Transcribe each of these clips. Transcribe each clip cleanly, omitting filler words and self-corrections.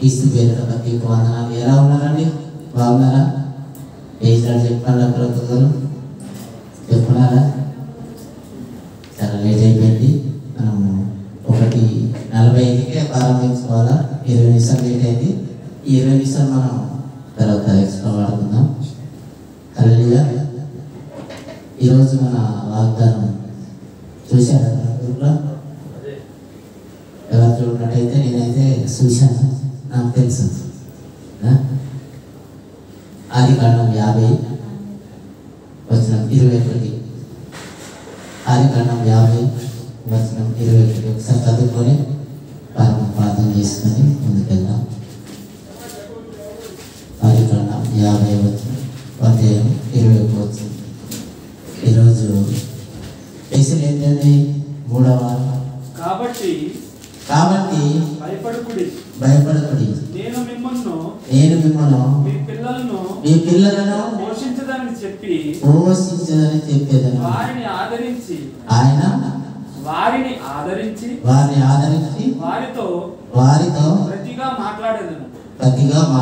క్రీస్తు పేరుతో ప్రతి వందనాలు. ఎలా ఉన్నారండి? బాగున్నారా? వేసినాడు చెప్పండి ఒకరు చెప్పున్నారా? చాలా లేట్ అయిపోయింది. మనము 1:45కే ప్రారంభించుకోవాలా. 20 నిమిషాలు లేట్ అయింది. ఈ 20 నిమిషాలు మనం తర్వాత ఎక్స్ట్రా వాడుకుందాం. హల్లెలూయా. ఈరోజు మన వాగ్దానం చూశారా? గ్రూప్లో ఎవరు చూడనట్టయితే నేనైతే చూశాను, నాకు తెలుసు. ఆదికాండం 50:21. ఆదికాండం 50:21 ఒకసారి చదువుకొని ప్రార్థన చేసుకొని ముందుకెళ్దాం. ఆదికాండం 50:21. ఈరోజు స్పెషల్ ఏంటంటే 3వ కాబట్టి భయపడకుడి, నేను మిమ్మల్ని మీ పిల్లలను పోషించదని చెప్పేదను. వారిని ఆదరించి వారితో ప్రతిగా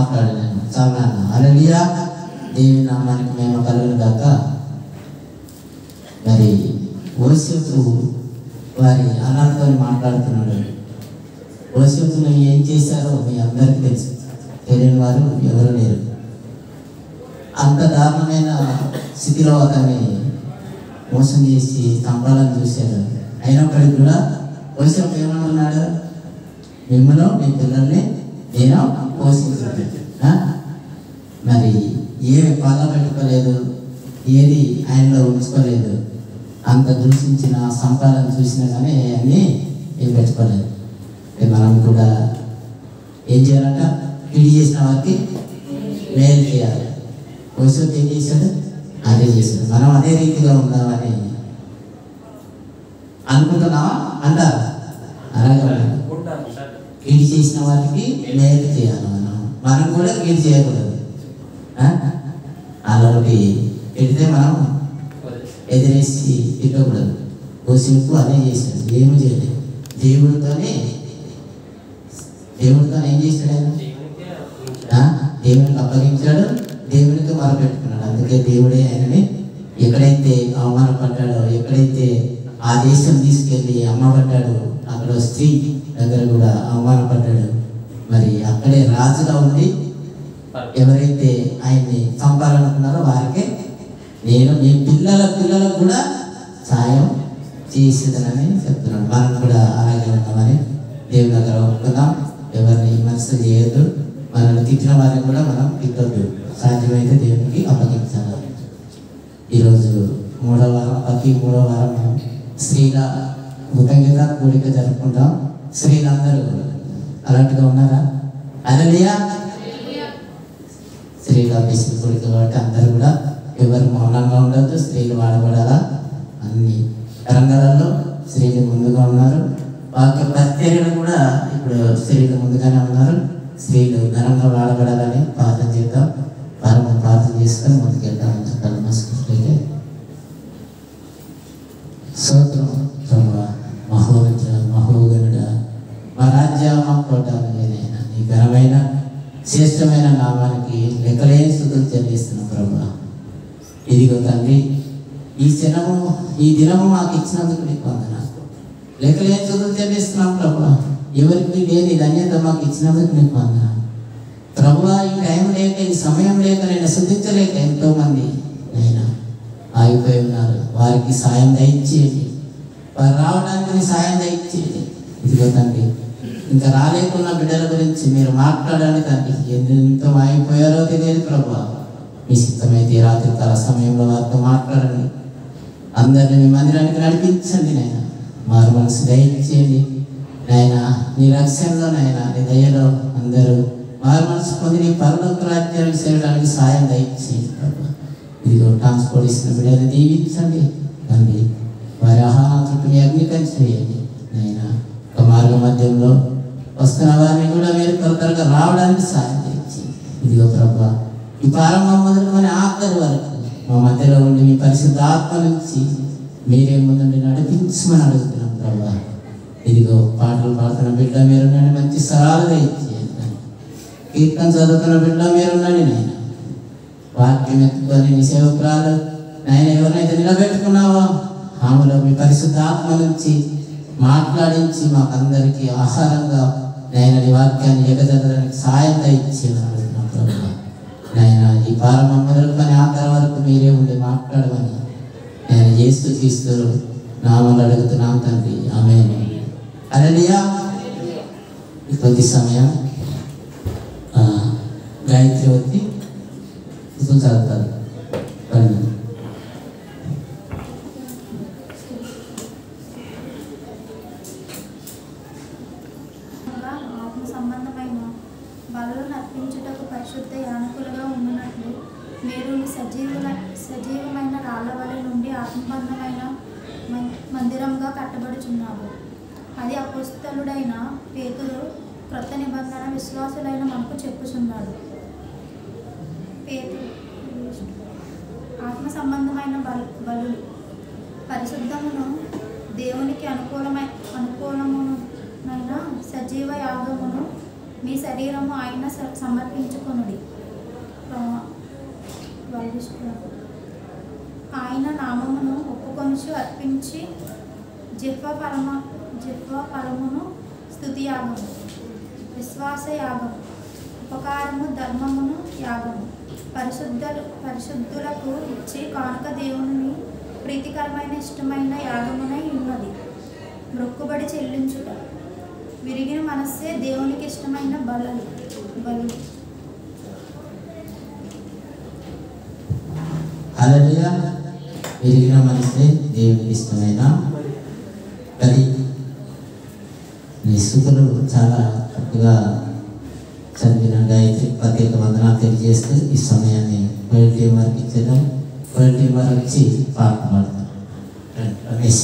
మాట్లాడలేను. చాలా హల్లెలూయా. దేవుని నామానికి మేము కలుగును గాక. మరి యోసేపు వారి అన్నతో మాట్లాడుతున్నాడు. యోసేపును ఏం చేశారో మీ అందరికీ తెలుసు, తెలియని వారు ఎవరు లేరు. అంత దారుణమైన స్థితిలో అతన్ని మోసం చేసి చంపాలని చూశారు. అయినప్పటికీ కూడా యోసేపు ఏమంటున్నాడు? మిమ్మల్ని మీ పిల్లల్ని నేను పోషించాను. మరి ఏమి పళ్ళ పెట్టుకోలేదు, ఏది ఆయనలో ఉంచుకోలేదు. అంత దూషించిన సంపాదన చూసినా కానీ అన్నీ ఏం పెట్టుకోలేదు. మనం కూడా ఏం చేయాలంట? పిడి చేసిన వారికి మేలు చేయాలి. యోసేపు ఏం చేశాడు? అదే చేశాడు. మనం అదే రీతిగా ఉందామని అనుకుంటున్నావా? అంటారా? అలాగే కీడు చేసిన వారికి మేలు చేయాలి. మనం కూడా కీడు చేయకూడదు. అలాంటి పెడితే మనం ఎదిరేసి తిట్టకూడదు. యోసేపు అదే చేశాడు, ఏమి చేయలేదు. దేవుడితోనే ఏం చేశాడు? ఆయన దేవునికి అప్పగించాడు, దేవునికి మొరపెట్టుకున్నాడు. అందుకే దేవుడే ఆయనని ఎక్కడైతే అవమానపడ్డాడో, ఎక్కడైతే ఆ దేశం తీసుకెళ్ళి అమ్మబడ్డాడు, అక్కడ స్త్రీ దగ్గర కూడా అవమానపడ్డాడు. మరి అక్కడే రాజుగా ఉండి ఎవరైతే ఆయన్ని చంపాలనుకున్నారో వారికే నేను మీ పిల్లలకు కూడా సాయం చేసేదనని చెప్తున్నాను. మనం కూడా అలాగే ఉన్నామని దేవుని దగ్గర ఒప్పుకుందాం. ఎవరిని విమర్శ చేయొద్దు. మనల్ని తిట్టిన వారిని కూడా మనం తిట్టొద్దు. సాధ్యమైతే దేవునికి అప్పగించాలి. ఈరోజు 3వ వారం, ప్రతి 3వ వారం స్త్రీల కృతజ్ఞత కూడిక జరుపుకుంటాం. స్త్రీలందరూ అలాంటిగా ఉన్నారా? హల్లెలూయా. స్త్రీల బేసిన కూడిక కాబట్టి అందరూ కూడా ఎవరు మౌనంగా ఉండద్దు. స్త్రీలు వాడబడాలా. అన్ని రంగాలలో స్త్రీలు ముందుగా ఉన్నారు. వాక్య పరిచర్యలు కూడా ఇప్పుడు స్త్రీలు ముందుగానే ఉన్నారు. స్త్రీలు ఘనంగా వాడబడాలని ప్రార్థన చేద్దాం. వారం ప్రార్థన చేసుకొని ముందుకెళ్తాం. మనస్ఫూర్తిగా స్తోత్రం ప్రభువా, మహోగనుడ, మా రాజ్య మా కోట నేనైనా నీ ఘనమైన శ్రేష్టమైన నామానికి లెక్కలేని స్తుతులు చెల్లిస్తున్నాం ప్రభువా. ఇదిగో తండ్రి, ఈ దినము మాకు ఇచ్చినందుకు నీకు వందనాలు. లెక్కలేని స్తుతులు చెల్లిస్తున్నాం ప్రభువా. ఎవరికి లేని ధన్యత మాకు ఇచ్చినందుకు నీకు వందనాలు ప్రభువా. ఈ టైం లేక, ఈ సమయం లేక, నేను శుద్ధించలేక ఎంతో మంది నేను ఆగిపోయి ఉన్నారు. వారికి సాయం దయచేయండి. వారు రావడానికి సాయం దయచేయండి. ఇదిగో తండ్రి, ఇంకా రాలేకున్న బిడ్డల గురించి మీరు మాట్లాడండి తండ్రి. ఎంతో ఆగిపోయారో తెలియదు ప్రభువా. మీ సిద్ధమైతే రాత్రి కాల సమయంలో వారితో మాట్లాడండి. అందరినీ మీ మందిరానికి నడిపించండి నాయన. మారు మనసు దయచేయండి నాయన. నీ రక్షణలో నాయన, నీ దయలో అందరూ మారు మనసు పొంది నీ పరలోక రాజ్యానికి చేరడానికి సాయం దయచేయండి ప్రభువా. ఇదిగో ట్రాన్స్పోర్ట్ ఇస్తున్న బిడ్డలు దీవించండి తండ్రి. వారి ఆహారం చుట్టూ మీ అగ్నికం చేయండి నాయన. ఒక మార్గ మధ్యంలో వస్తున్న వారిని కూడా మీరు త్వరగా రావడానికి సాయం చేయండి. ఇదిగో ప్రభువా, ఈ ప్రారంభం మొదలుకొని ఆఖరి వరకు మా మధ్యలో ఉండి మీ పరిశుద్ధ ఆత్మ నుంచి మీరే ముందుండి నడిపించమని అడుగుతున్నాం ప్రభువా. ఇదిగో పాటలు పాడుతున్న బిడ్డ మీరు మంచి సరాలుగా ఇచ్చేయండి. కీర్తన చదువుతున్న బిడ్డ మీరున్నాను నాయన. వాక్యం ఎత్తుకొని నీ సేవకురాలు నాయన ఎవరినైతే నిలబెట్టుకున్నావో ఆమెలో మీ పరిశుద్ధాత్మ నుంచి మాట్లాడించి మాకందరికీ ఆహారంగా నాయన నీ వాక్యాన్ని ఎగదడానికి సాయం ఇచ్చి నాయన ఈ ప్రారంభం మొదలుకొని ఆఖరి వరకు మీరే ఉండి మాట్లాడమని నేను యేసు క్రీస్తు నామములో అడుగుతున్నాం తండ్రి. ఆమేన్. హల్లెలూయా. ఈ కొద్ది సమయం గాయత్రి వచ్చి చదువుతారు. ఆత్మ సంబంధమైన బలులను అర్పించుటకు పరిశుద్ధ యానకులుగా ఉన్నట్లు మీరు సజీవమైన రాళ్ల వలె నుండి ఆత్మబంధమైన మందిరంగా కట్టబడుచున్నారు. అది అపోస్తలుడైన పేతురు క్రొత్త నిబంధన విశ్వాసులైన మనకు చెప్పుచున్నాడు. పేతురు ఆత్మ సంబంధమైన బలులు పరిశుద్ధమును దేవునికి అనుకూలమునైన సజీవ యాగమును మీ శరీరము ఆయన సమర్పించుకొనుడి. ఆయన నామమును ఒప్పుకొనుచు అర్పించి జిహ్వ ఫలమును స్తుతి యాగము, విశ్వాస యాగము, ఉపకారము, ధర్మమును యాగము పరిశుద్ధులకు ఇచ్చి కానుక దేవుని ప్రీతికరమైన ఇష్టమైన యాగమునై ఉన్నది. మొక్కుబడి చెల్లించుట విరిగిన మనస్సే దేవునికి ఇష్టమైన బలు. హల్లెలూయా. విరిగిన మనస్సే దేవునికి ఇష్టమైన బలి. నీ స్తుతులు చాలా చక్కగా చదివిన గాయత్రి ప్రత్యేక వందనాలు తెలియజేస్తూ ఈ సమయాన్ని క్వాలిటీ వారికి ఇచ్చేద్దాం. క్వాలిటీ వారు వచ్చి పాట పాడతారు. రమేష్.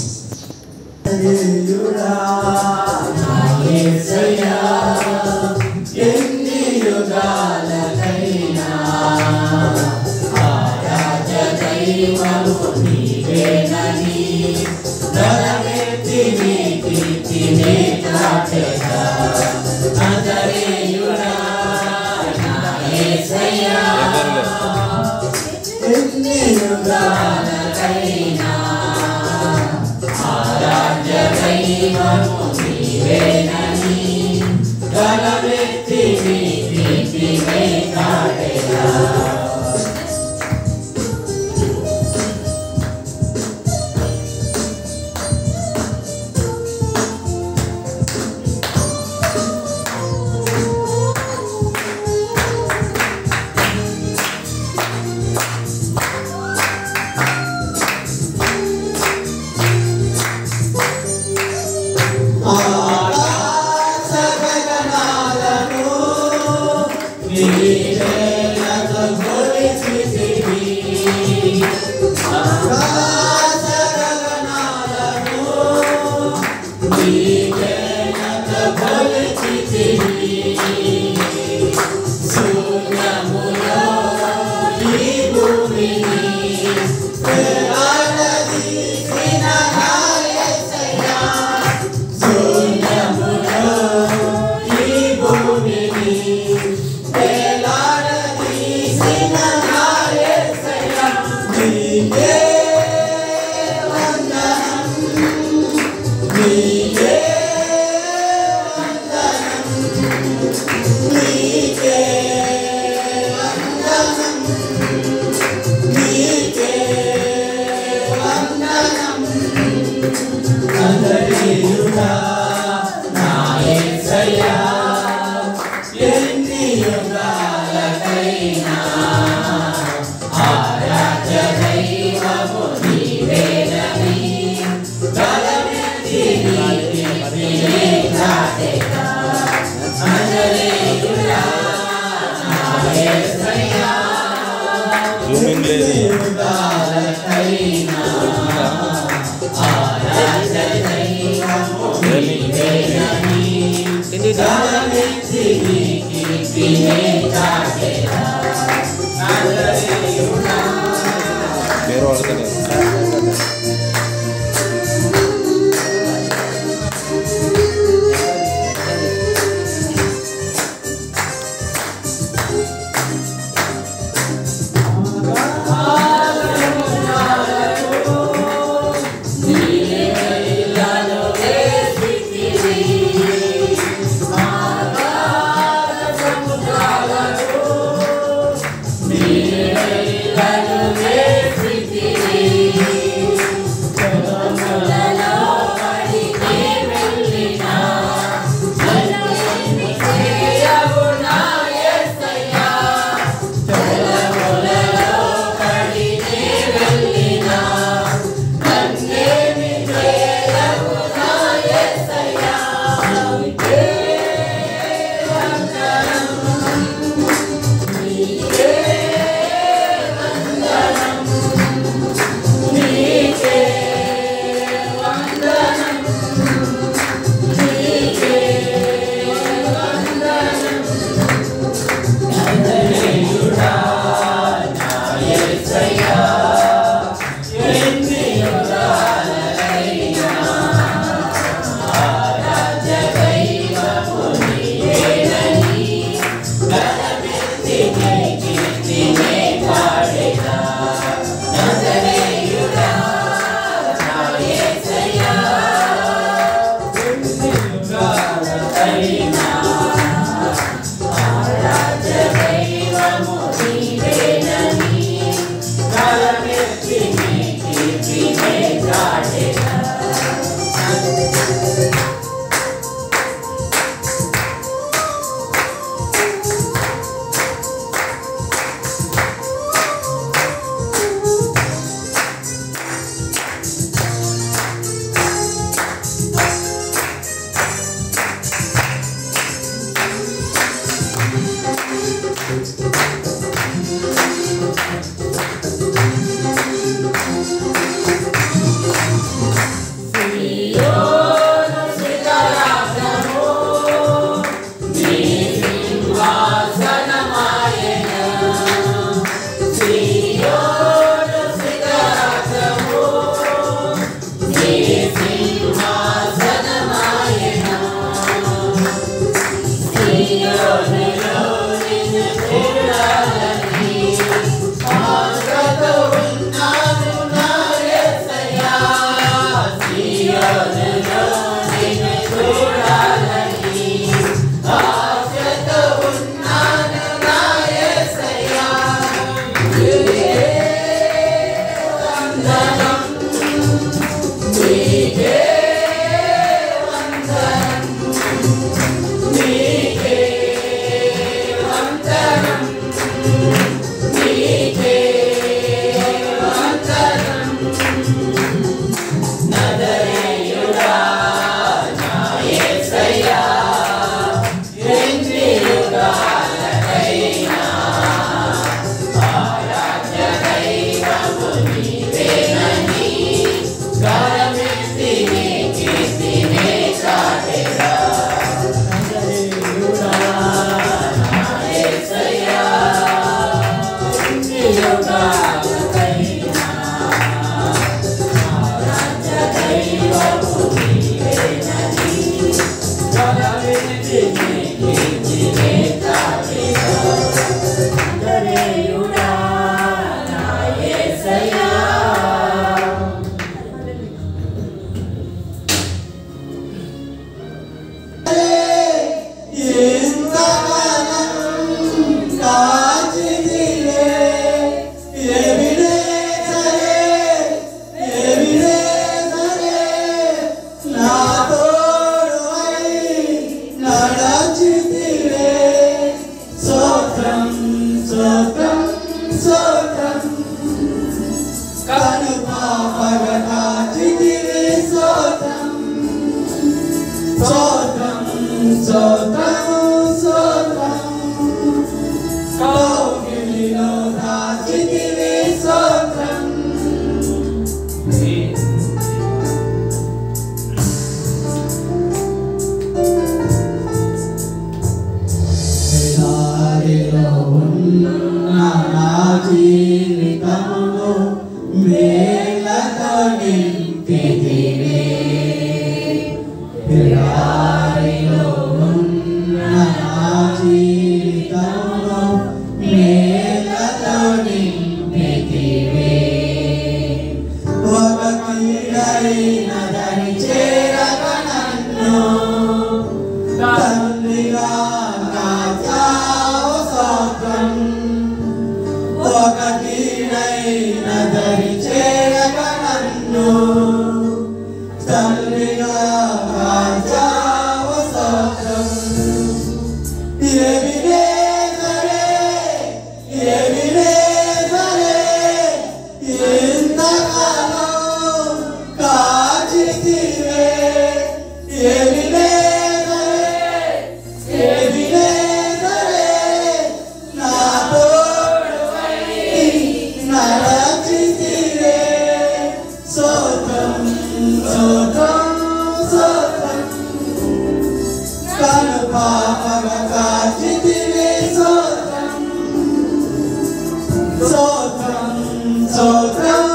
స్తోత్రం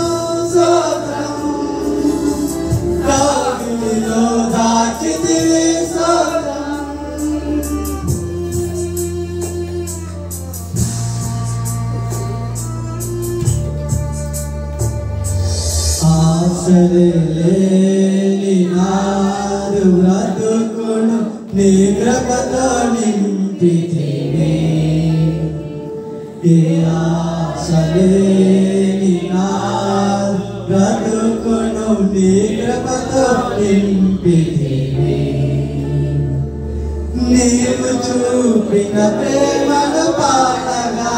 స్తోత్రం కౌగిలిలో దాచితివి స్తోత్రం ఆశలేని నాదు బ్రతుకును నీ కృపతో నింపితివి ఏ ఆశలేని నాదు బ్రతుకును నీ కృపతో నింపితివి నీవు చూపిన ప్రేమను పాడగా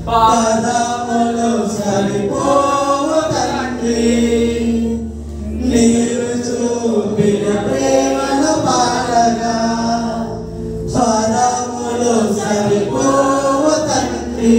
పదములు సరిపోవు తండ్రి నీవు చూపిన ప్రేమను పాడగా పదములు సరిపోవు తండ్రి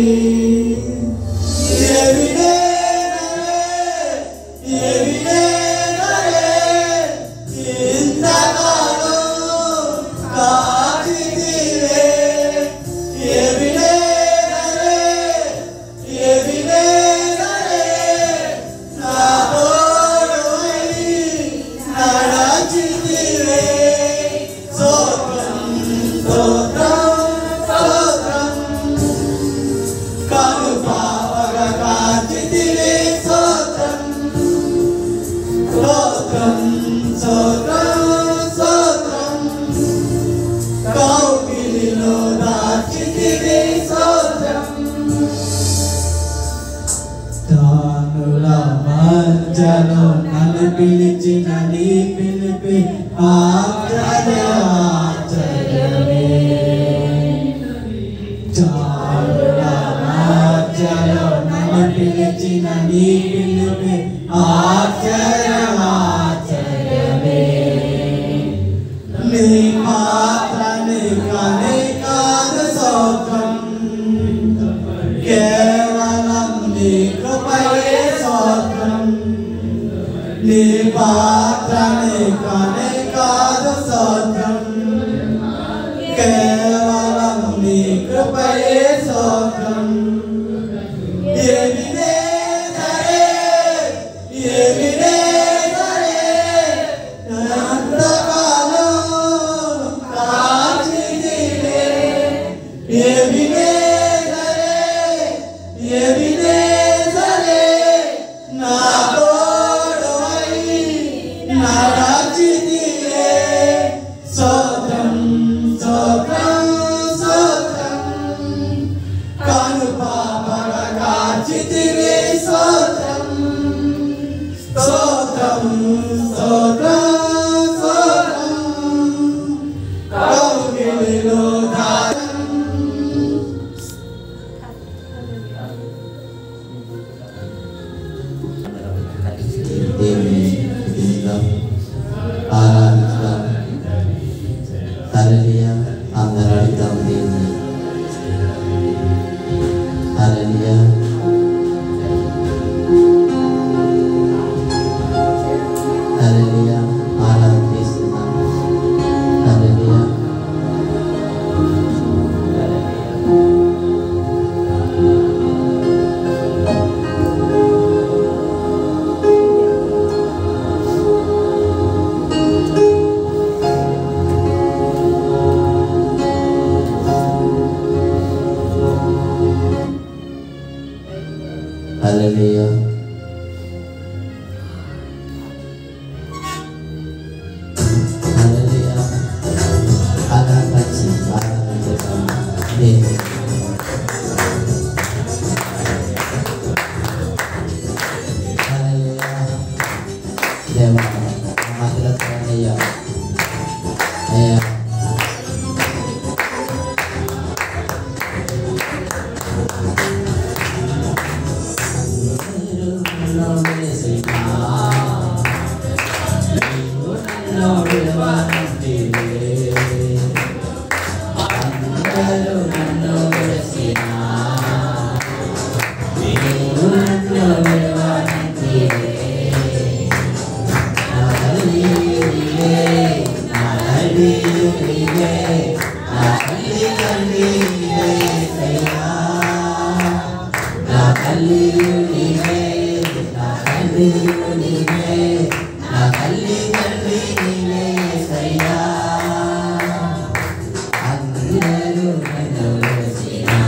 మధ్యలో నన్ను పిలిచిన నీ పిలిపి ఆశ్చర్యమే మధ్యలో నన్ను పిలిచిన నీ పిలిపి ఆశ్చర్యమే నీ మాత్రమే కానీ కాదు స్తోత్రం కేవలం నీ కృపయే స్తోత్రం నీ పాత్రనే కానీ కాదు స్తోత్రం కేవలం నీ కృపయే స్తోత్రం Hallelujah. Hallelujah. Agar baca, agar baca. Hallelujah. Dewa, amat Tuhan ya. తండ్రి నీవే నా తల్లి తండ్రి నీవే యేసయ్యా అందరూ నన్ను విడిచినా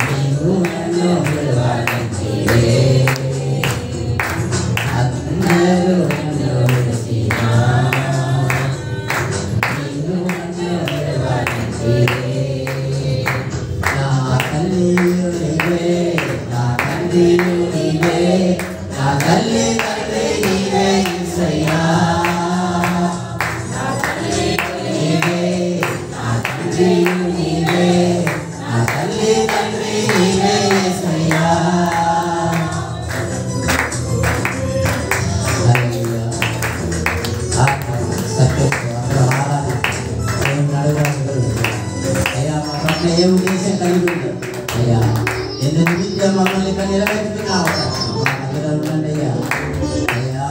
నీవు నన్ను విడవనంటివే అందరూ నన్ను విడిచినా నీవు నన్ను విడవనంటివే నా తల్లి నీవే నా తండ్రి నీవే నా తల్లి తండ్రి నీవే యేసయ్యా నా తల్లి నీవే నా తండ్రి నీవే నా తల్లి తండ్రి నీవే యేసయ్యా హల్లెలూయా అయ్యా మా పట్ల ఏ ఉద్దేశం కలిగి ఉంది అయ్యా ఎందుకు విద్య మమ్మల్ని ఇక్కడ నిలబెట్టుకున్నావు మా దగ్గర ఉండండి అయ్యా అయ్యా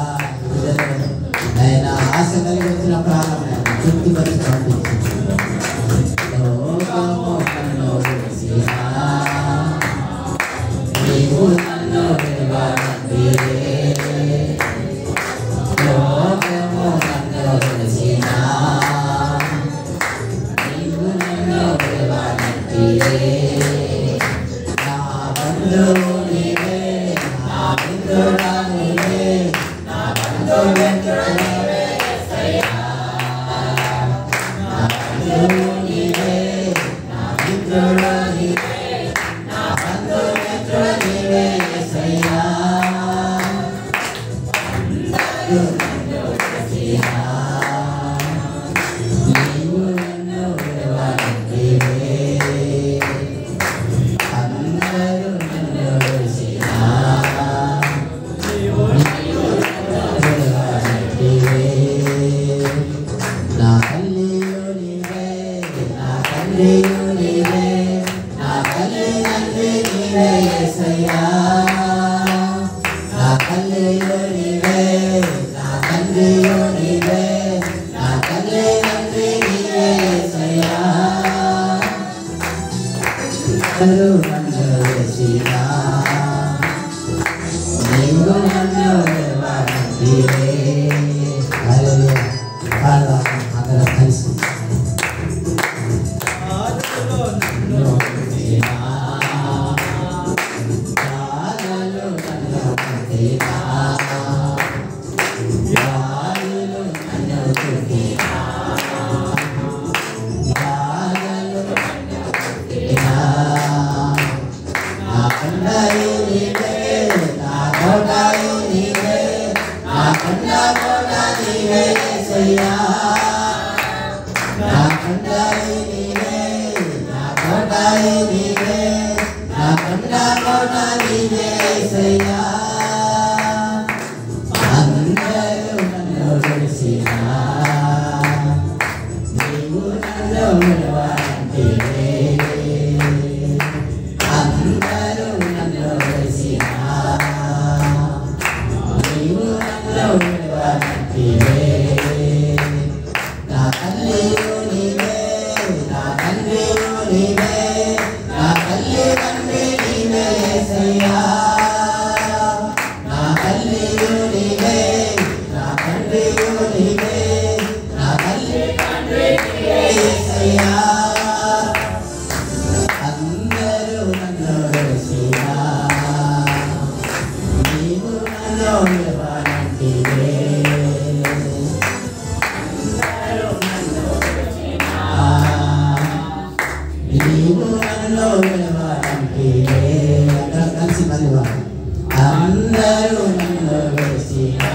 ఆయన ఆశ కలిగి వచ్చిన ప్రాణం తృప్తిపరిచి పంపించు లోకము నన్ను విడిచినా నీవు నన్ను విడవనంటివే లోకము నన్ను విడిచినా నీవు నన్ను విడవనంటివే నా బంధువు నీవే నా మిత్రుడా నీవే నా బంధుమిత్రుడా నీవే యేసయ్యా నా బంధువు నీవే నా మిత్రుడా నీవే నా బంధుమిత్రుడా నీవే యేసయ్యా అందరూ నన్ను విడిచినా నీవు నన్ను విడవనంటివే అందరూ నన్ను విడిచినా నీవు నన్ను విడవనంటివే నా తల్లియు నీవే నా తండ్రియు నీవే నా తల్లి తండ్రి నీవే యేసయ్యా నా తల్లియు నీవే నా తండ్రియు నీవే నా తల్లి తండ్రి నీవే యేసయ్యా అందరూ నన్ను విడిచినా నీవు నన్ను విడవనంటివే హల్లెలూయా పాడదాం అందరం కలిసి ఆదులో నన్ను విడిచినా గాలులు నన్ను తాకినా గాలులు నన్ను తాకినా గాలులు నన్ను తాకినా నా కొండయు నీవే నా కోటయు నీవే నా కొండ కోట నీవే యేసయ్యా నా కొండయు నీవే నా కోటయు నీవే నా కొండ కోట నీవే యేసయ్యా అందరూ నన్ను విడిచినా నీవు నన్ను విడవనంటివే అందరూ నన్ను విడిచినా నీవు నన్ను విడవనంటివే నా తల్లియు నీవే నా తండ్రియు నీవే నా తల్లి తండ్రి నీవే యేసయ్యా నా తల్లియు నీవే నా తండ్రియు నీవే నా తల్లి తండ్రి నీవే యేసయ్యా అందరూ నన్ను విడిచినా నీవు నన్ను విడవనంటివే అందరూ నన్ను విడిచినా నీవు నన్ను విడవనంటివే అందరం కలిసి మళ్ళీ అందరూ నన్ను విడిచినా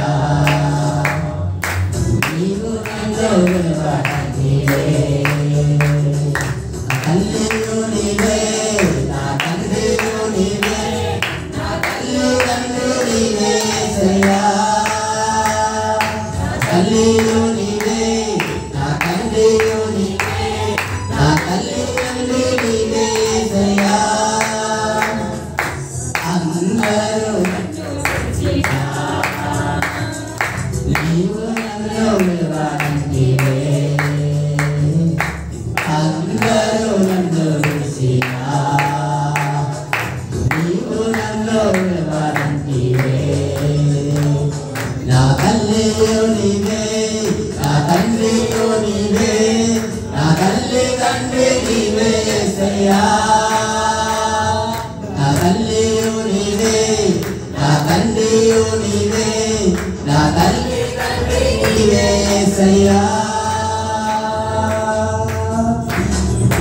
నీవు నన్ను విడవనంటివే నా తల్లియు నీవే నా తండ్రియు నీవే నా తల్లి తండ్రి నీవే యేసయ్యా నా తల్లియు నీవే నా తండ్రియు నీవే నా తల్లి తండ్రి నీవే యేసయ్యా అందరూ నన్ను విడిచినా నీవు నన్ను విడవనంటివే అందరూ నన్ను విడిచినా నీవు నన్ను విడవనంటివే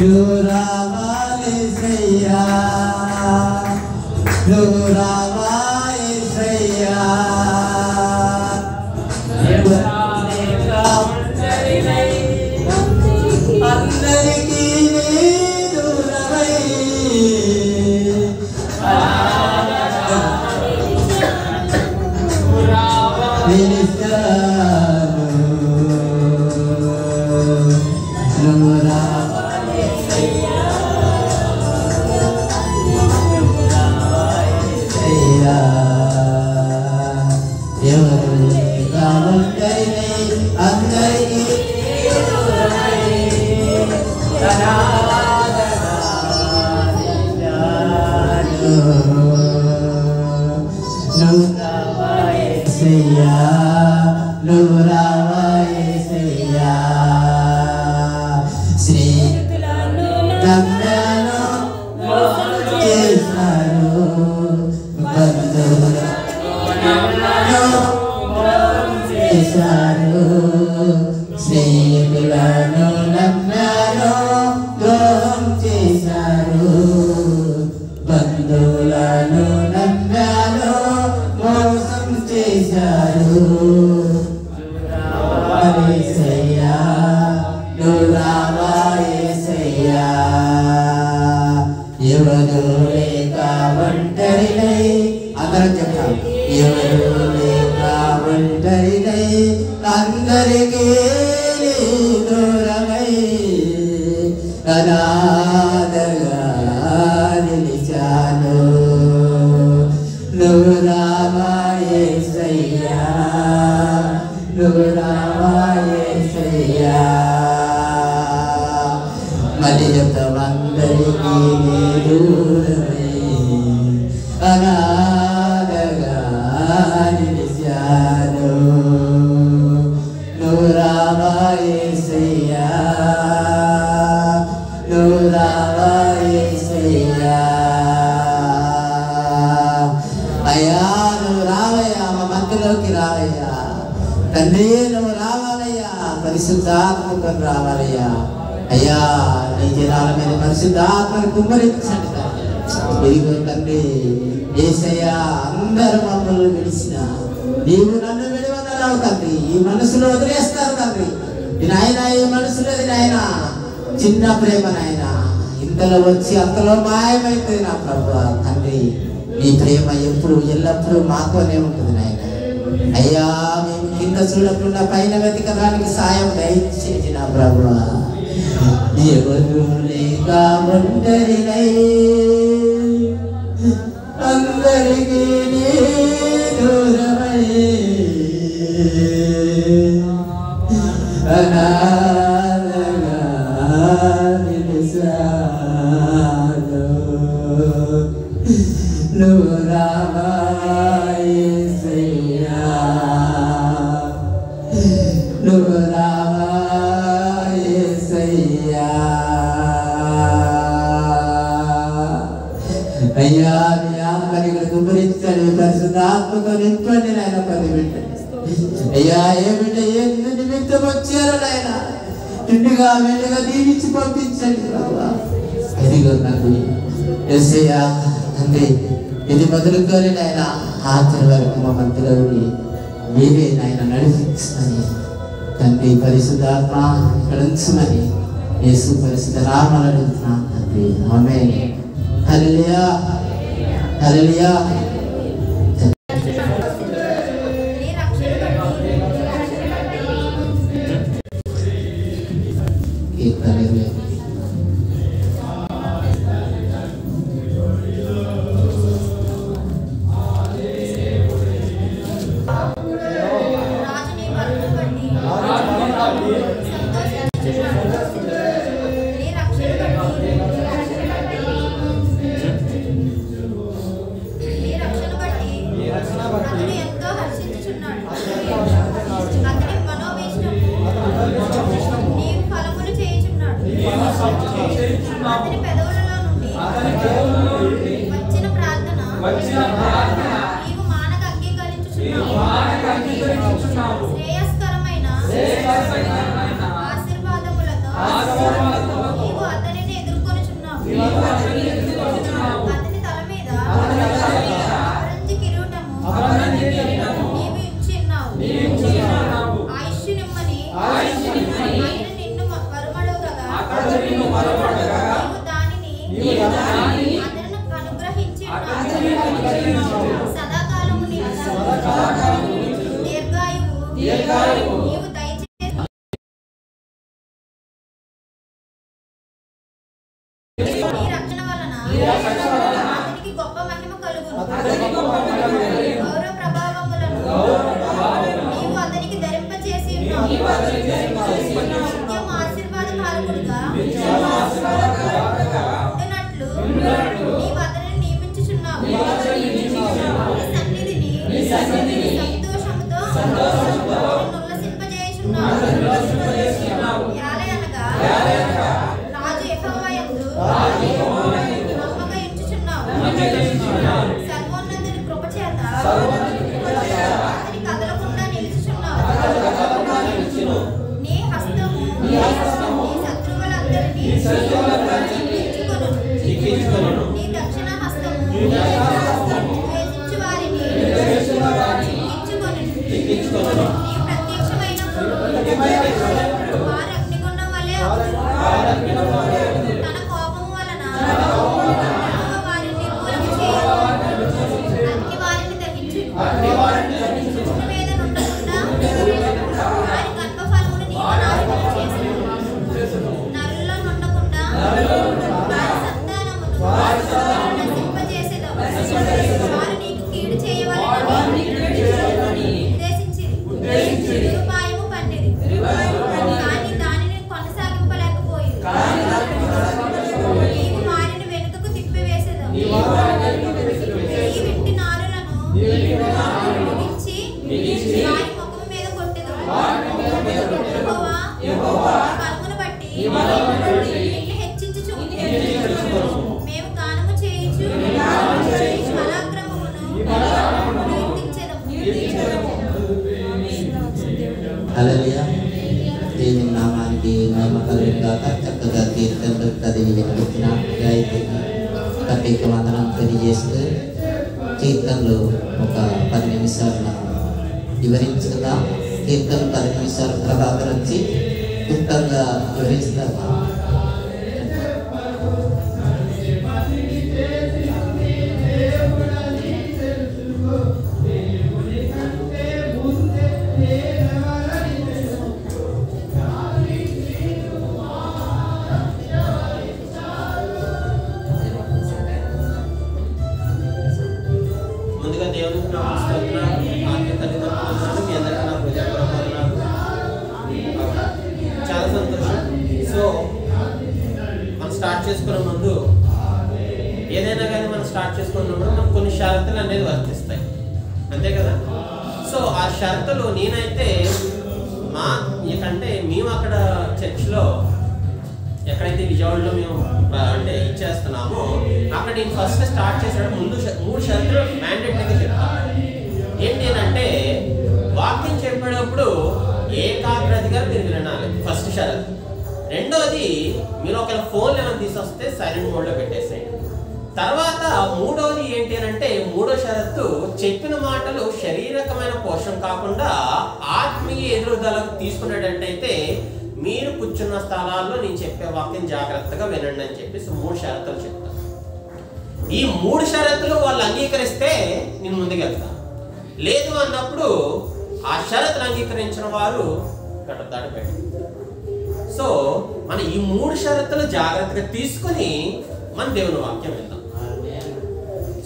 నువ్వు రావాలి యేసయ్యా, నువ్వు రావాలి యేసయ్యా. అందరికీ దూరమై నిలిచాను. నువ్వు రావాలి యేసయ్యా, ఎవరు కావంటరినే అందరికీ నువ్వు రావాలి యేసయ్యా, నువ్వు రావాలి యేసయ్యా. స్నేహితులను నమ్మాను చేశారు, బంధువులను చేశారు. స్నేహితులను నమ్మాను ద్రోహం చేశారు, బంధువులను నమ్మాను మోసం చేశారు. యేసయ్యా, నువ్వు రావాలి యేసయ్యా. ఎవరు లేక ఒంటరినై, అందరం చెప్తాం. ఎవరు లేక ఒంటరినై అందరికీ దూరమై అనాథగా నిలిచాను. నువ్వు రావాలి యేసయ్యా, నువ్వు రావాలి యేసయ్యా. మళ్ళీ చెప్తాం. అందరికీ దూరమై అనాథగా నిలిచాను. నువ్వు రావాలి యేసయ్యా, నువ్వు రావాలి యేసయ్యా. అయ్యా నువ్వు రావయ్యా, మా మధ్యలోకి రావయ్యా. తండ్రి నువ్వు రావాలయ్యా, పరిశుద్ధాత్మతో రావాలయ్యా. అయ్యా నీ జనాల మీద పరిశుద్ధాత్మను కుమ్మరించండి ఇదిగో తండ్రి. యేసయ్యా అందరూ మమ్మల్ని విడిచిన నీవు నన్ను విడివదలావు తండ్రి. ఈ మనసులో వదిలేస్తారు తండ్రి. నాయన ఈ మనసులో నాయన చిన్న ప్రేమ నాయన ఇంతలో వచ్చి అంతలో మాయమైతుంది నా ప్రభువా. తండ్రి నీ ప్రేమ ఎప్పుడు ఎల్లప్పుడూ మాతోనే ఉంటుంది నాయన. అయ్యా మేము కింద చూడకుండా పైన వెతకడానికి సాయం దయచేసి నా ప్రభువా. ఎవరు లేక ఒంటరినై అందరికీ దూరమై అనాథగా నిలిచాను. నువ్వు రావాలి యేసయ్యా, నువ్వు రావాలి యేసయ్యా. అయ్యా నీ ఆత్మని కుమరించండి, పరిశుద్ధాత్మతో నింపండి నాయన. పది బిడ్డలు అయ్యా ఏ బిడ్డ ఏ నిమిత్తం వచ్చారో నాయన నిండుగా మెండుగా దీవించి పంపించండి బాబా. ఇదిగో నాకు యేసయ్యా తండ్రి ఇది మొదలుకొని నాయన ఆఖరి వరకు మా మధ్యలో మీరే నాయన నడిపించమని తండ్రి. పరిశుద్ధాత్మ ఇక్కడ ఉంచమని యేసు పరిశుద్ధ నామములో అడుగుతున్నాం తండ్రి. ఆమేన్. హల్లెలూయా, హల్లెలూయా. శ్రేయస్కరమైన ఆశీర్వాదములతో నీవు అతనిని సదాకాలము దీర్ఘాయువు నీవు దయచేసి నీ రక్షణ వలన అతనికి గొప్ప మహిమ కలుగును. గౌరవ ప్రభావములను నీవు అతనికి ధరింపచేసి ఉన్నావు. నిత్యం ఆశీర్వాదకారకుడుగా ఉండునట్లు నీవు అతనిని నియమించుచున్నావు. నీ సన్నిధిని సంతోషముతో ఉల్లసింపజేయుచున్నావు. యాలయనగా రాజు యెహోవా యందు నమ్మకం ఇచ్చుచున్నావు. సర్వోన్నతుని కృపచేత అతని కదలకుండా నిలుచుచున్నావు. నీ హస్తము నీ శత్రువులందరినీ చిక్కించుకొనును. నీ దక్షిణ హస్తము ద్వేషించు వారిని చిక్కించుకొనును. నీ ప్రత్యక్షమైనప్పుడు వారు అగ్నిగుండం వలె అవుదురు. తన కోపము వలన వారిని నిర్మూలన చేయు. అగ్ని వారిని దహించును. భూమి మీద నుండకుండా వారి గర్భఫలమును నీవు నాశనం చేసినవు. నరుల్లో నుండకుండా వారి సంతానమును నశింపజేసెదవు. వారు నీకు కీడు చేయవలెనని ఉద్దేశించిరి. దురుపాయము పన్నిరి, కానీ దానిని కొనసాగింపలేకపోయిరి. నీవు వారిని వెనుకకు తిప్పివేసెదవు. ఈ వింటి నారులను బిగించి వారి ముఖము మీద కొట్టెదవు. యెహోవా బలమును బట్టి నిన్ను హెచ్చించుచుండు. మేము గానము చేయుచు పరాక్రమమును కీర్తించెదము. హల్లెలూయా. దేవుని నామానికి మహిమ కలుగును గాక. చక్కగా కీర్తనలు చదివి వినిపించిన గాయకుడికి ప్రత్యేక వందనం తెలియజేస్తూ కీర్తనలు ఒక 10 నిమిషాలు వివరించుకుందాం. కీర్తనలు 10 నిమిషాలు తర్వాత వచ్చి క్లుప్తంగా వివరిస్తారు. ముందుగా దేవునికి నమస్కరిస్తున్నాను. ఆత్మీయ తల్లిదండ్రులు మీ అందరికీ నా హృదయపూర్వక చాలా సంతోషం. సో మనం స్టార్ట్ చేసుకునే ముందు ఏదైనా కానీ మనం స్టార్ట్ చేసుకున్నప్పుడు మనకు కొన్ని షరతులు అనేది వర్తిస్తాయి, అంతే కదా. సో ఆ షరతులు నేనైతే మేము అక్కడ చర్చ్లో ఎక్కడైతే విజయవాడలో మేము అంటే ఇచ్చేస్తున్నామో అక్కడ నేను ఫస్ట్ స్టార్ట్ చేసేటప్పుడు ముందు 3 షరతులు మ్యాండేటరీగా చెప్తాను. ఏంటి అంటే వాక్యం చెప్పేటప్పుడు ఏకాగ్రతగా మీరు వినాలి, ఫస్ట్ షరత్. రెండోది మీరు ఒకవేళ ఫోన్లు ఏమైనా తీసుకొస్తే సైలెంట్ మోడ్లో పెట్టేసేయండి. తర్వాత మూడోది ఏంటి అంటే మూడో షరత్తు చెప్పిన మాటలు శారీరకమైన పోషణ కాకుండా ఆత్మీయ ఎదుగుదలకు తీసుకునేటట్టయితే మీరు కూర్చున్న స్థలాల్లో నేను చెప్పే వాక్యం జాగ్రత్తగా వినండి అని చెప్పేసి 3 షరతులు చెప్తాను. ఈ 3 షరతులు వాళ్ళు అంగీకరిస్తే నేను ముందుకెళ్తాను. లేదు అన్నప్పుడు ఆ షరతులు అంగీకరించిన వారు గడదాడి పెట్టండి. సో మన ఈ 3 షరతులు జాగ్రత్తగా తీసుకుని మన దేవుని వాక్యం విందాం.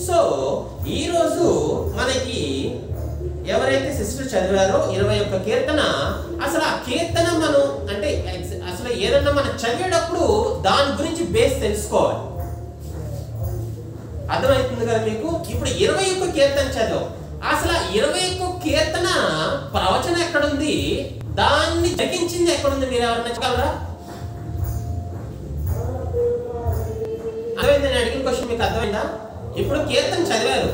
సో ఈరోజు మనకి ఎవరైతే సిస్టర్ చదివారో 21 కీర్తన, అసలు ఆ కీర్తన మనం అంటే అసలు ఏదన్నా మనం చదివేటప్పుడు దాని గురించి బేస్ తెలుసుకోవాలి. అర్థమవుతుంది కదా మీకు? ఇప్పుడు 21 కీర్తన చదివాం, అసలు 21 కీర్తన ప్రవచనం ఎక్కడుంది, దాన్ని జరిగించింది ఎక్కడుంది, మీరు ఎవరన్నా చెప్పగలరా? అర్థమైంది? నేను అడిగిన క్వశ్చన్ మీకు అర్థమైందా? ఇప్పుడు కీర్తన చదివారు,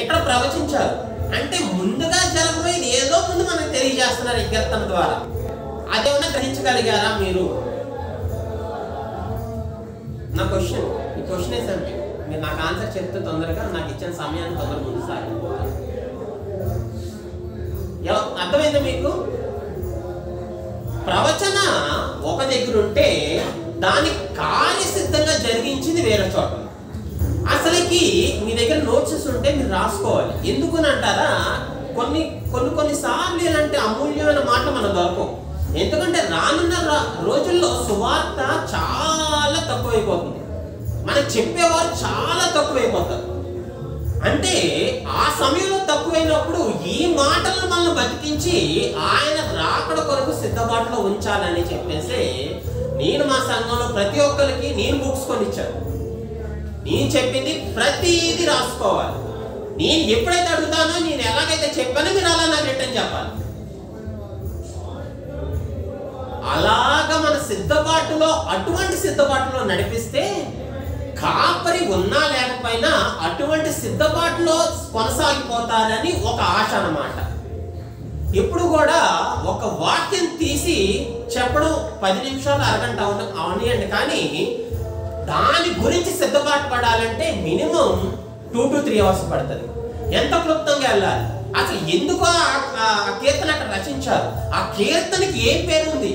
ఇక్కడ ప్రవచించారు అంటే ముందుగా జరగబోయేది ఏదో ముందు మనకు తెలియజేస్తున్నారు ఈ కీర్తన ద్వారా. అదేమన్నా గ్రహించగలిగారా మీరు? నా క్వశ్చన్, ఈ క్వశ్చన్ వేసండి. మీరు నాకు ఆన్సర్ చెప్తే తొందరగా నాకు ఇచ్చిన సమయాన్ని తొందరగా ముందు సాగిపోతాను. అర్థమైందా మీకు? ప్రవచన ఒక దగ్గర ఉంటే దాన్ని కార్యసిద్ధంగా జరిగించింది వేరే చోట. అసలు దీనికి మీ దగ్గర నోట్సెస్ ఉంటే మీరు రాసుకోవాలి. ఎందుకని అంటారా, కొన్ని సార్లు ఏంటంటే అమూల్యమైన మాటలు మనం దొరకవు. ఎందుకంటే రానున్న రోజుల్లో సువార్త చాలా తక్కువైపోతుంది, మనకు చెప్పేవారు చాలా తక్కువైపోతారు. అంటే ఆ సమయంలో తక్కువైనప్పుడు ఈ మాటలను మనం బతికించి ఆయన రాకడ కొరకు సిద్ధపాటులో ఉంచాలని చెప్పేసి నేను మా సంఘంలో ప్రతి ఒక్కరికి నేను బుక్స్ కొనిచ్చాను. నేను చెప్పింది ప్రతిదీ రాసుకోవాలి. నేను ఎప్పుడైతే అడుగుతానో, నేను ఎలాగైతే చెప్పానో మీరు అలా నాకు రిటర్న్ చెప్పాలి. అలాగా మన సిద్ధపాటులో, అటువంటి సిద్ధపాటులో నడిపిస్తే కాపరి ఉన్నా లేకపోయినా అటువంటి సిద్ధపాటులో కొనసాగిపోతారని ఒక ఆశ అన్నమాట. ఎప్పుడు కూడా ఒక వాక్యం తీసి చెప్పడం 10 నిమిషాలు అరగంట అవనియండి, కానీ దాని గురించి సిద్ధపాటు పడాలంటే మినిమం 2 to 3 అవర్స్ పడుతుంది. ఎంత క్లుప్తంగా వెళ్ళాలి, అసలు ఎందుకో ఆ కీర్తన అక్కడ రచించారు, ఆ కీర్తనకి ఏం పేరు ఉంది.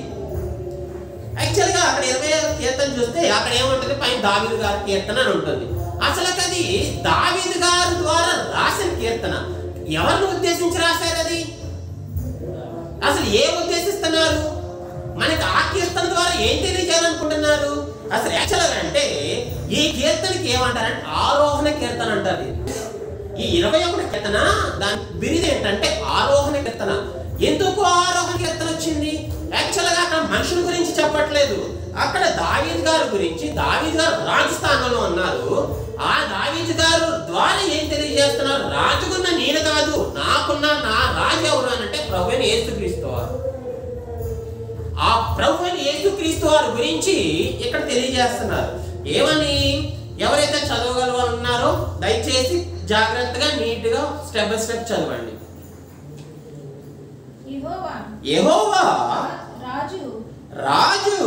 యాక్చువల్గా అక్కడ 20వ కీర్తన చూస్తే అక్కడ ఏముంటుంది, పైన దావీదు గారి కీర్తన అని ఉంటుంది. అసలు అది దావీదు గారి ద్వారా రాసిన కీర్తన. ఎవరిని ఉద్దేశించి రాశారు అది? అసలు ఏం ఉద్దేశిస్తున్నారు? మనకి ఆ కీర్తన ద్వారా ఏం తెలియజేయాలనుకుంటున్నారు? అసలు యాక్చువల్గా అంటే ఈ కీర్తనకి ఏమంటారంటే ఆరోహణ కీర్తన అంటారు. ఈ 21వ కీర్తన దాని బిరుదు ఏంటంటే ఆరోహణ కీర్తన. ఎందుకు ఆరోహణ కీర్తన వచ్చింది? యాక్చువల్గా అక్కడ మనుషుల గురించి చెప్పట్లేదు, అక్కడ దావీదు గారి గురించి. దావీదు గారు రాజస్థానంలో ఉన్నారు. ఆ దావీదు గారు ద్వారా ఏం తెలియజేస్తున్నారు? రాజుకున్న నేను కాదు, నాకున్న నా రాజు ఎవరు అని అంటే ప్రభువైన యేసుక్రీస్తు వారు. ఆ ప్రభువైన యేసుక్రీస్తు వారి గురించి ఇక్కడ తెలియజేస్తున్నారు. ఏమని? ఎవరైతే చదవగల వాళ్ళు ఉన్నారో దయచేసి జాగ్రత్తగా నీట్గా స్టెప్ బై స్టెప్ చదవండి. యెహోవా రాజు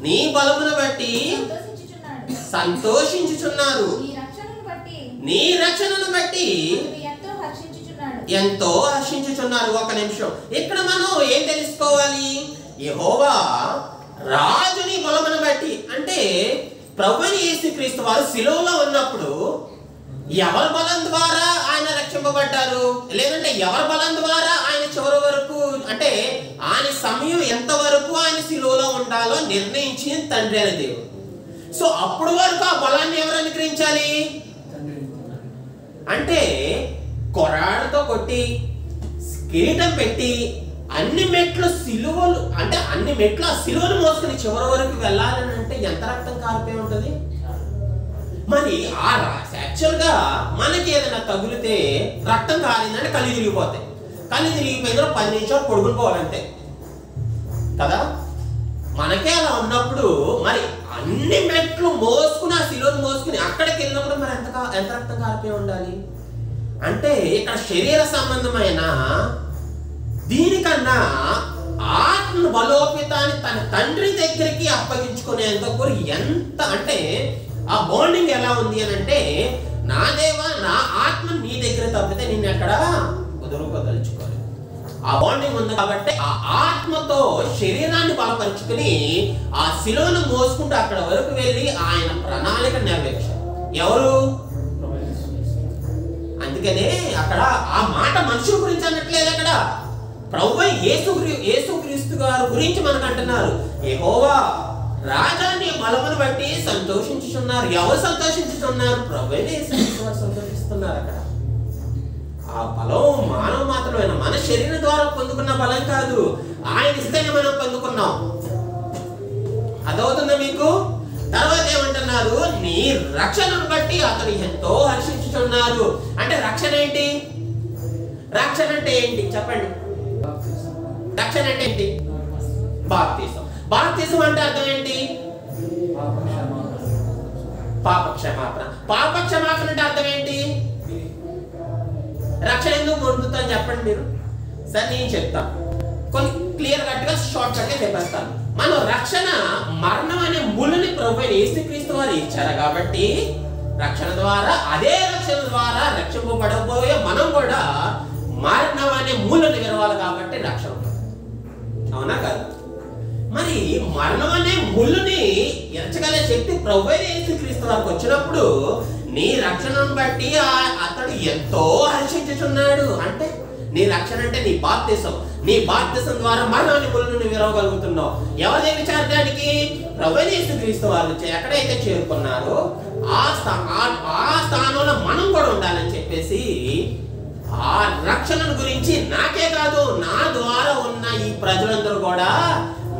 నీ బలమును బట్టి సంతోషించుచున్నారు, నీ రక్షణను బట్టి ఎంతో హర్షించుచున్నారు. ఒక నిమిషం, ఇక్కడ మనం ఏం తెలుసుకోవాలి? యెహోవా రాజుని బలమును బట్టి అంటే ప్రభువైన యేసుక్రీస్తు వారు శిలువలో ఉన్నప్పుడు ఎవరి బలం ద్వారా ఆయన రక్షింపబడ్డారు, లేదంటే ఎవరి బలం ద్వారా ఆయన చివరి వరకు, అంటే ఆయన సమయం ఎంత వరకు ఆయన శిలువలో ఉండాలో నిర్ణయించిన తండ్రి అయిన దేవుడు. సో అప్పుడు వరకు ఆ బలాన్ని ఎవరు అనుగ్రహించాలి అంటే కొరాడతో కొట్టి కిరీటం పెట్టి అన్ని మెట్లు సిలువలు, అంటే అన్ని మెట్లు ఆ సిలువను మోసుకుని చివరి వరకు వెళ్ళాలని అంటే ఎంత రక్తం కారిపోయి ఉంటుంది. మరి ఆ యాక్చువల్గా మనకి ఏదైనా తగిలితే రక్తం కారిందంటే కళ్ళు తిరిగిపోతాయి. కళ్ళు తిరిగిపోయిన 10 నిమిషాలు పడుకుని పోవాలంటే కదా. మనకే అలా ఉన్నప్పుడు మరి అన్ని మెట్లు మోసుకుని ఆ శిలువను మోసుకుని అక్కడికి వెళ్ళినప్పుడు మరి ఎంత రక్తం కారిపోయి ఉండాలి అంటే ఇక్కడ శరీర సంబంధమైన దీనికన్నా ఆత్మ బలోపేతాన్ని తన తండ్రి దగ్గరికి అప్పగించుకునేంత కోరి ఎంత అంటే ఆ బాండింగ్ ఎలా ఉంది అని అంటే, నా దేవా నా ఆత్మ నీ దగ్గర తప్పితే నేను ఎక్కడ వదులుకోదలుచుకోవాలి. ఆ బాండింగ్ ఉంది కాబట్టి ఆ ఆత్మతో శరీరాన్ని బలపరుచుకుని ఆ శిలువను మోసుకుంటూ అక్కడ వరకు వెళ్ళి ఆయన ప్రణాళిక నెరవేర్చారు. ఎవరు? అందుకనే అక్కడ ఆ మాట మనుషుల గురించి అనట్లేదు, అక్కడ ప్రభువైన యేసుక్రీస్తు గారి గురించి మనకు అంటున్నారు. యెహోవా రాజాన్ని బలమును బట్టి సంతోషించుచున్నారు. ఎవరు సంతోషించుతున్నారు? ప్రభువైన యేసుక్రీస్తు వారు సంతోషిస్తున్నారు. అక్కడ ఆ బలం మానవ మాత్రమేనా, మన శరీరం ద్వారా పొందుకున్న బలం కాదు, ఆయన ఇస్తేనే మనం పొందుకున్నాం. అదవుతుందా మీకు? తర్వాత ఏమంటున్నారు? నీ రక్షణను బట్టి అతను ఎంతో హర్షించుచున్నారు. అంటే రక్షణ ఏంటి? రక్షణ అంటే ఏంటి చెప్పండి? రక్షణ అంటే ఏంటి? బాప్తిసం. బాప్తిసం అంటే అర్థం ఏంటి? పాప క్షమాపణ. పాప క్షమాపణ అంటే అర్థం ఏంటి? రక్షణ ఎందుకు పొందుతాను చెప్పండి మీరు. సరే నేను చెప్తాను, కొన్ని క్లియర్ కట్గా షార్ట్ కట్గా చెప్పేస్తాను. మనం రక్షణ మరణం అనే ముళ్ళని ప్రభువైన యేసుక్రీస్తు వారు ఇచ్చారు కాబట్టి రక్షణ ద్వారా, అదే రక్షణ ద్వారా రక్షింపబడబోయే మనం కూడా మరణం అనే ముళ్ళని విరవాలి కాబట్టి రక్షణ. అవునా కాదు? మరి మరణం అనే ముళ్ళుని ఎరచగల శక్తి ప్రభువైన యేసుక్రీస్తు వారికి వచ్చినప్పుడు నీ రక్షణను బట్టి అతడు ఎంతో హర్షించుచున్నాడు. అంటే నీ రక్షణ అంటే నీ బాప్తిసం. నీ బాప్తిసం ద్వారా మరణాన్ని ముళ్ళను విరవగలుగుతున్నావు. ఎవరి విచారడానికి? ప్రభువైన యేసుక్రీస్తు వారు ఎక్కడైతే చేరుకున్నారో ఆ స్థానంలో మనం కూడా ఉండాలని చెప్పేసి ఆ రక్షణను గురించి నాకే కాదు నా ద్వారా ఉన్న ఈ ప్రజలందరూ కూడా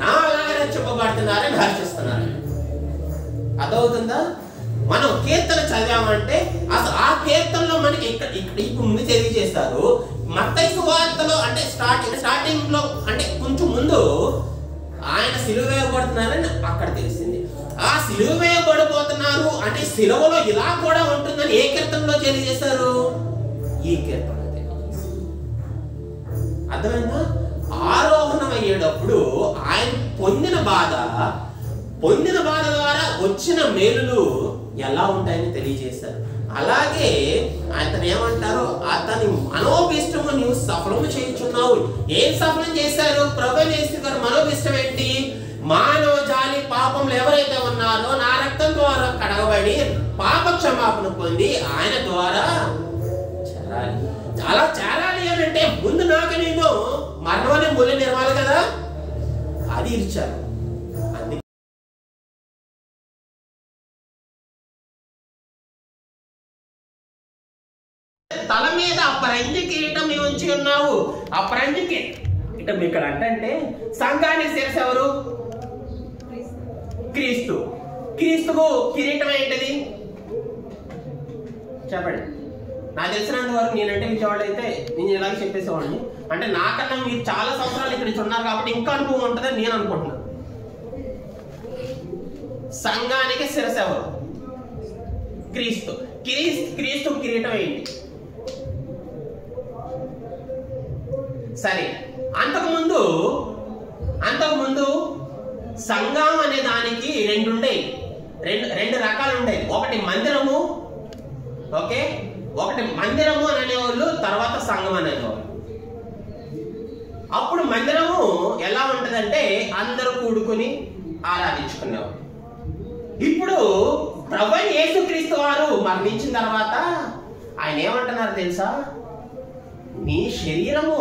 నాలాగా రక్షింపబడుతున్నారని హర్షిస్తున్నారు. అర్థమవుతుందా? మనం కీర్తన చదివామంటే అసలు ఆ కీర్తనలో మనకి ఇప్పుడు ముందు తెలియజేస్తారు. మత్తయి సువార్తలో అంటే స్టార్టింగ్ లో అంటే కొంచెం ముందు ఆయన సిలువ వేయబడుతున్నారని అక్కడ తెలిసింది. ఆ సిలువ వేయబడిపోతున్నారు అంటే సిలువలో ఇలా కూడా ఉంటుందని ఏ కీర్తనలో తెలియజేశారు? ఈ కీర్తన. అర్థమైందా? ఆరోహణం అయ్యేటప్పుడు ఆయన పొందిన బాధ ద్వారా వచ్చిన మేలులు ఎలా ఉంటాయని తెలియజేశారు. అలాగే అతను ఏమంటారు? అతని మనోభిష్టము నీవు సఫలము చేయించున్నావు. ఏం సఫలం చేశారు? ప్రభువైన యేసు గారు మనోభిష్టం ఏంటి? మానవ జాలి పాపంలో ఎవరైతే ఉన్నారో నా రక్తం ద్వారా కడగబడి పాప క్షమాపణ పొంది ఆయన ద్వారా చేరాలి. అలా చేరాలి అని అంటే ముందు నాకు నేను మరణాన్ని ముళ్ళు నిర్వాలి కదా, అది ఇచ్చారు. తల మీద అపరంజి కిరీటం నీవు ఉంచి ఉన్నావు. అపరంజి కిరీటం ఇక్కడ అంటే సంఘానికి శిరస్సు ఎవరు? క్రీస్తు. క్రీస్తుకు కిరీటం ఏంటిది చెప్పండి. నాకు తెలిసినంత వరకు నేనంటే విజయవాడ అయితే నేను ఇలాగ చెప్పేసేవాడిని. అంటే నాకన్నా మీరు చాలా సంవత్సరాలు ఇక్కడ నుంచి ఉన్నారు కాబట్టి ఇంకా అనుభవం ఉంటుందని నేను అనుకుంటున్నాను. సంఘానికి శిరస్సు ఎవరు? క్రీస్తు. క్రీస్తు కిరీటం ఏంటి? సరే, అంతకుముందు సంఘం అనే దానికి రెండు రకాలు ఉండేవి. ఒకటి మందిరము, ఓకే, ఒకటి మందిరము అని అనేవాళ్ళు, తర్వాత సంఘం అనేవాళ్ళు. అప్పుడు మందిరము ఎలా ఉంటదంటే అందరూ కూడుకుని ఆరాధించుకునేవారు. ఇప్పుడు ప్రభువైన యేసుక్రీస్తు వారు మరణించిన తర్వాత ఆయన ఏమంటున్నారు తెలుసా? నీ శరీరము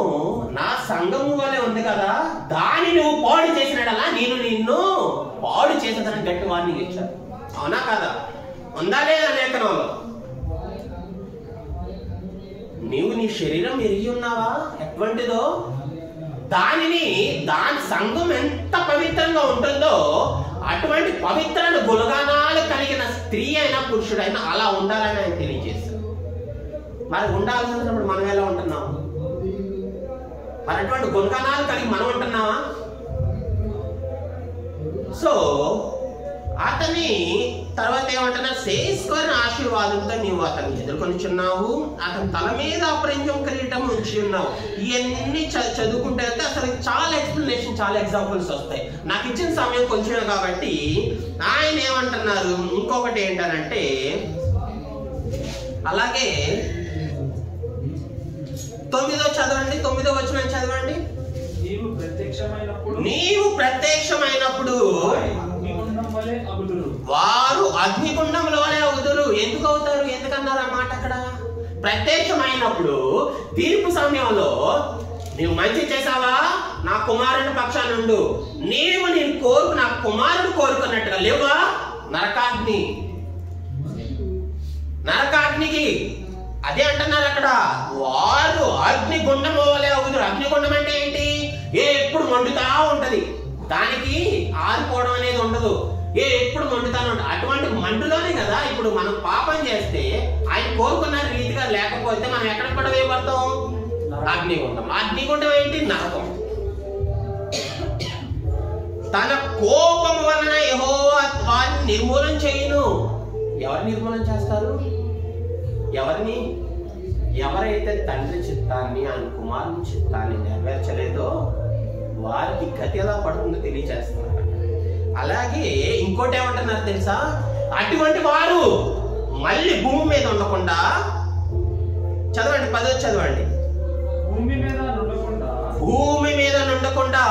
నా సంఘము వలె ఉంది కదా, దాన్ని నువ్వు పాడు చేసినడలా నేను నిన్ను పాడు చేసేదని గట్టి వార్నింగ్ ఇచ్చారు. అవునా కాదా? ఉందా లేదా లేఖనంలో? నీవు నీ శరీరం ఎరిగి ఉన్నావా ఎటువంటిదో? దాని సంఘం ఎంత పవిత్రంగా ఉంటుందో అటువంటి పవిత్రమైన గుణగానాలు కలిగిన స్త్రీ అయినా పురుషుడైనా అలా ఉండాలని ఆయన తెలియజేశారు. మరి ఉండాల్సినప్పుడు మనం ఎలా ఉంటున్నాము? మరి అటువంటి గుణగానాలు కలిగి మనం ఉంటున్నావా? సో అతని తర్వాత ఏమంటున్నారు? శ్రేయస్కరమైన ఆశీర్వాదంతో నీవు అతన్ని ఎదుర్కొనిచున్నావు. అతని తల మీద అపరంజం కిరీటం ఉంచి ఉన్నావు. ఇవన్నీ చదువుకుంటే అయితే అసలు చాలా ఎక్స్ప్లెనేషన్, చాలా ఎగ్జాంపుల్స్ వస్తాయి. నాకు ఇచ్చిన సమయం కొంచెమే కాబట్టి ఆయన ఏమంటున్నారు? ఇంకొకటి ఏంటనంటే, అలాగే 9వ చదవండి, 9వ వచనం చదవండి. నీవు ప్రత్యక్షమైనప్పుడు వారు అగ్నిగుండంలో అవుదురు. ఎందుకు అవుతారు? ఎందుకన్నారు అన్నమాట అక్కడ? ప్రత్యక్షమైనప్పుడు తీర్పు సమయంలో నీవు మంచి చేసావా, నా కుమారుని పక్షానుండు. నీవు నా కుమారుడు కోరుకున్నట్టుగా లేవా, నరకాగ్నికి అదే అంటున్నారు అక్కడ. వారు అగ్నిగుండం వలె అవుదురు. అగ్నిగుండం అంటే ఏంటి? ఎప్పుడు మండుతా ఉంటది, దానికి ఆరిపోవడం అనేది ఉండదు. ఎప్పుడు మండుతానే ఉంటుంది. అటువంటి మండులోనే కదా ఇప్పుడు మనం పాపం చేస్తే ఆయన కోరుకున్న రీతిగా లేకపోతే మనం ఎక్కడ కూడా వేయబడతాం? అగ్నిగుండం. అగ్నిగుండం ఏంటి? నరకం. తన కోపం వలన యెహోవా వారిని నిర్మూలన చేయును. ఎవరు నిర్మూలన చేస్తారు? ఎవరిని? ఎవరైతే తండ్రి చిత్తాన్ని, ఆయన కుమారుని చిత్తాన్ని నెరవేర్చలేదో వారికి గతి ఎలా పడుతుందో తెలియచేస్తున్నారు. అలాగే ఇంకోటి ఏమంటున్నారు తెలుసా? అటువంటి వారు మళ్ళీ భూమి మీద ఉండకుండా, చదవండి 10వ చదవండి. భూమి మీద నుండకుండా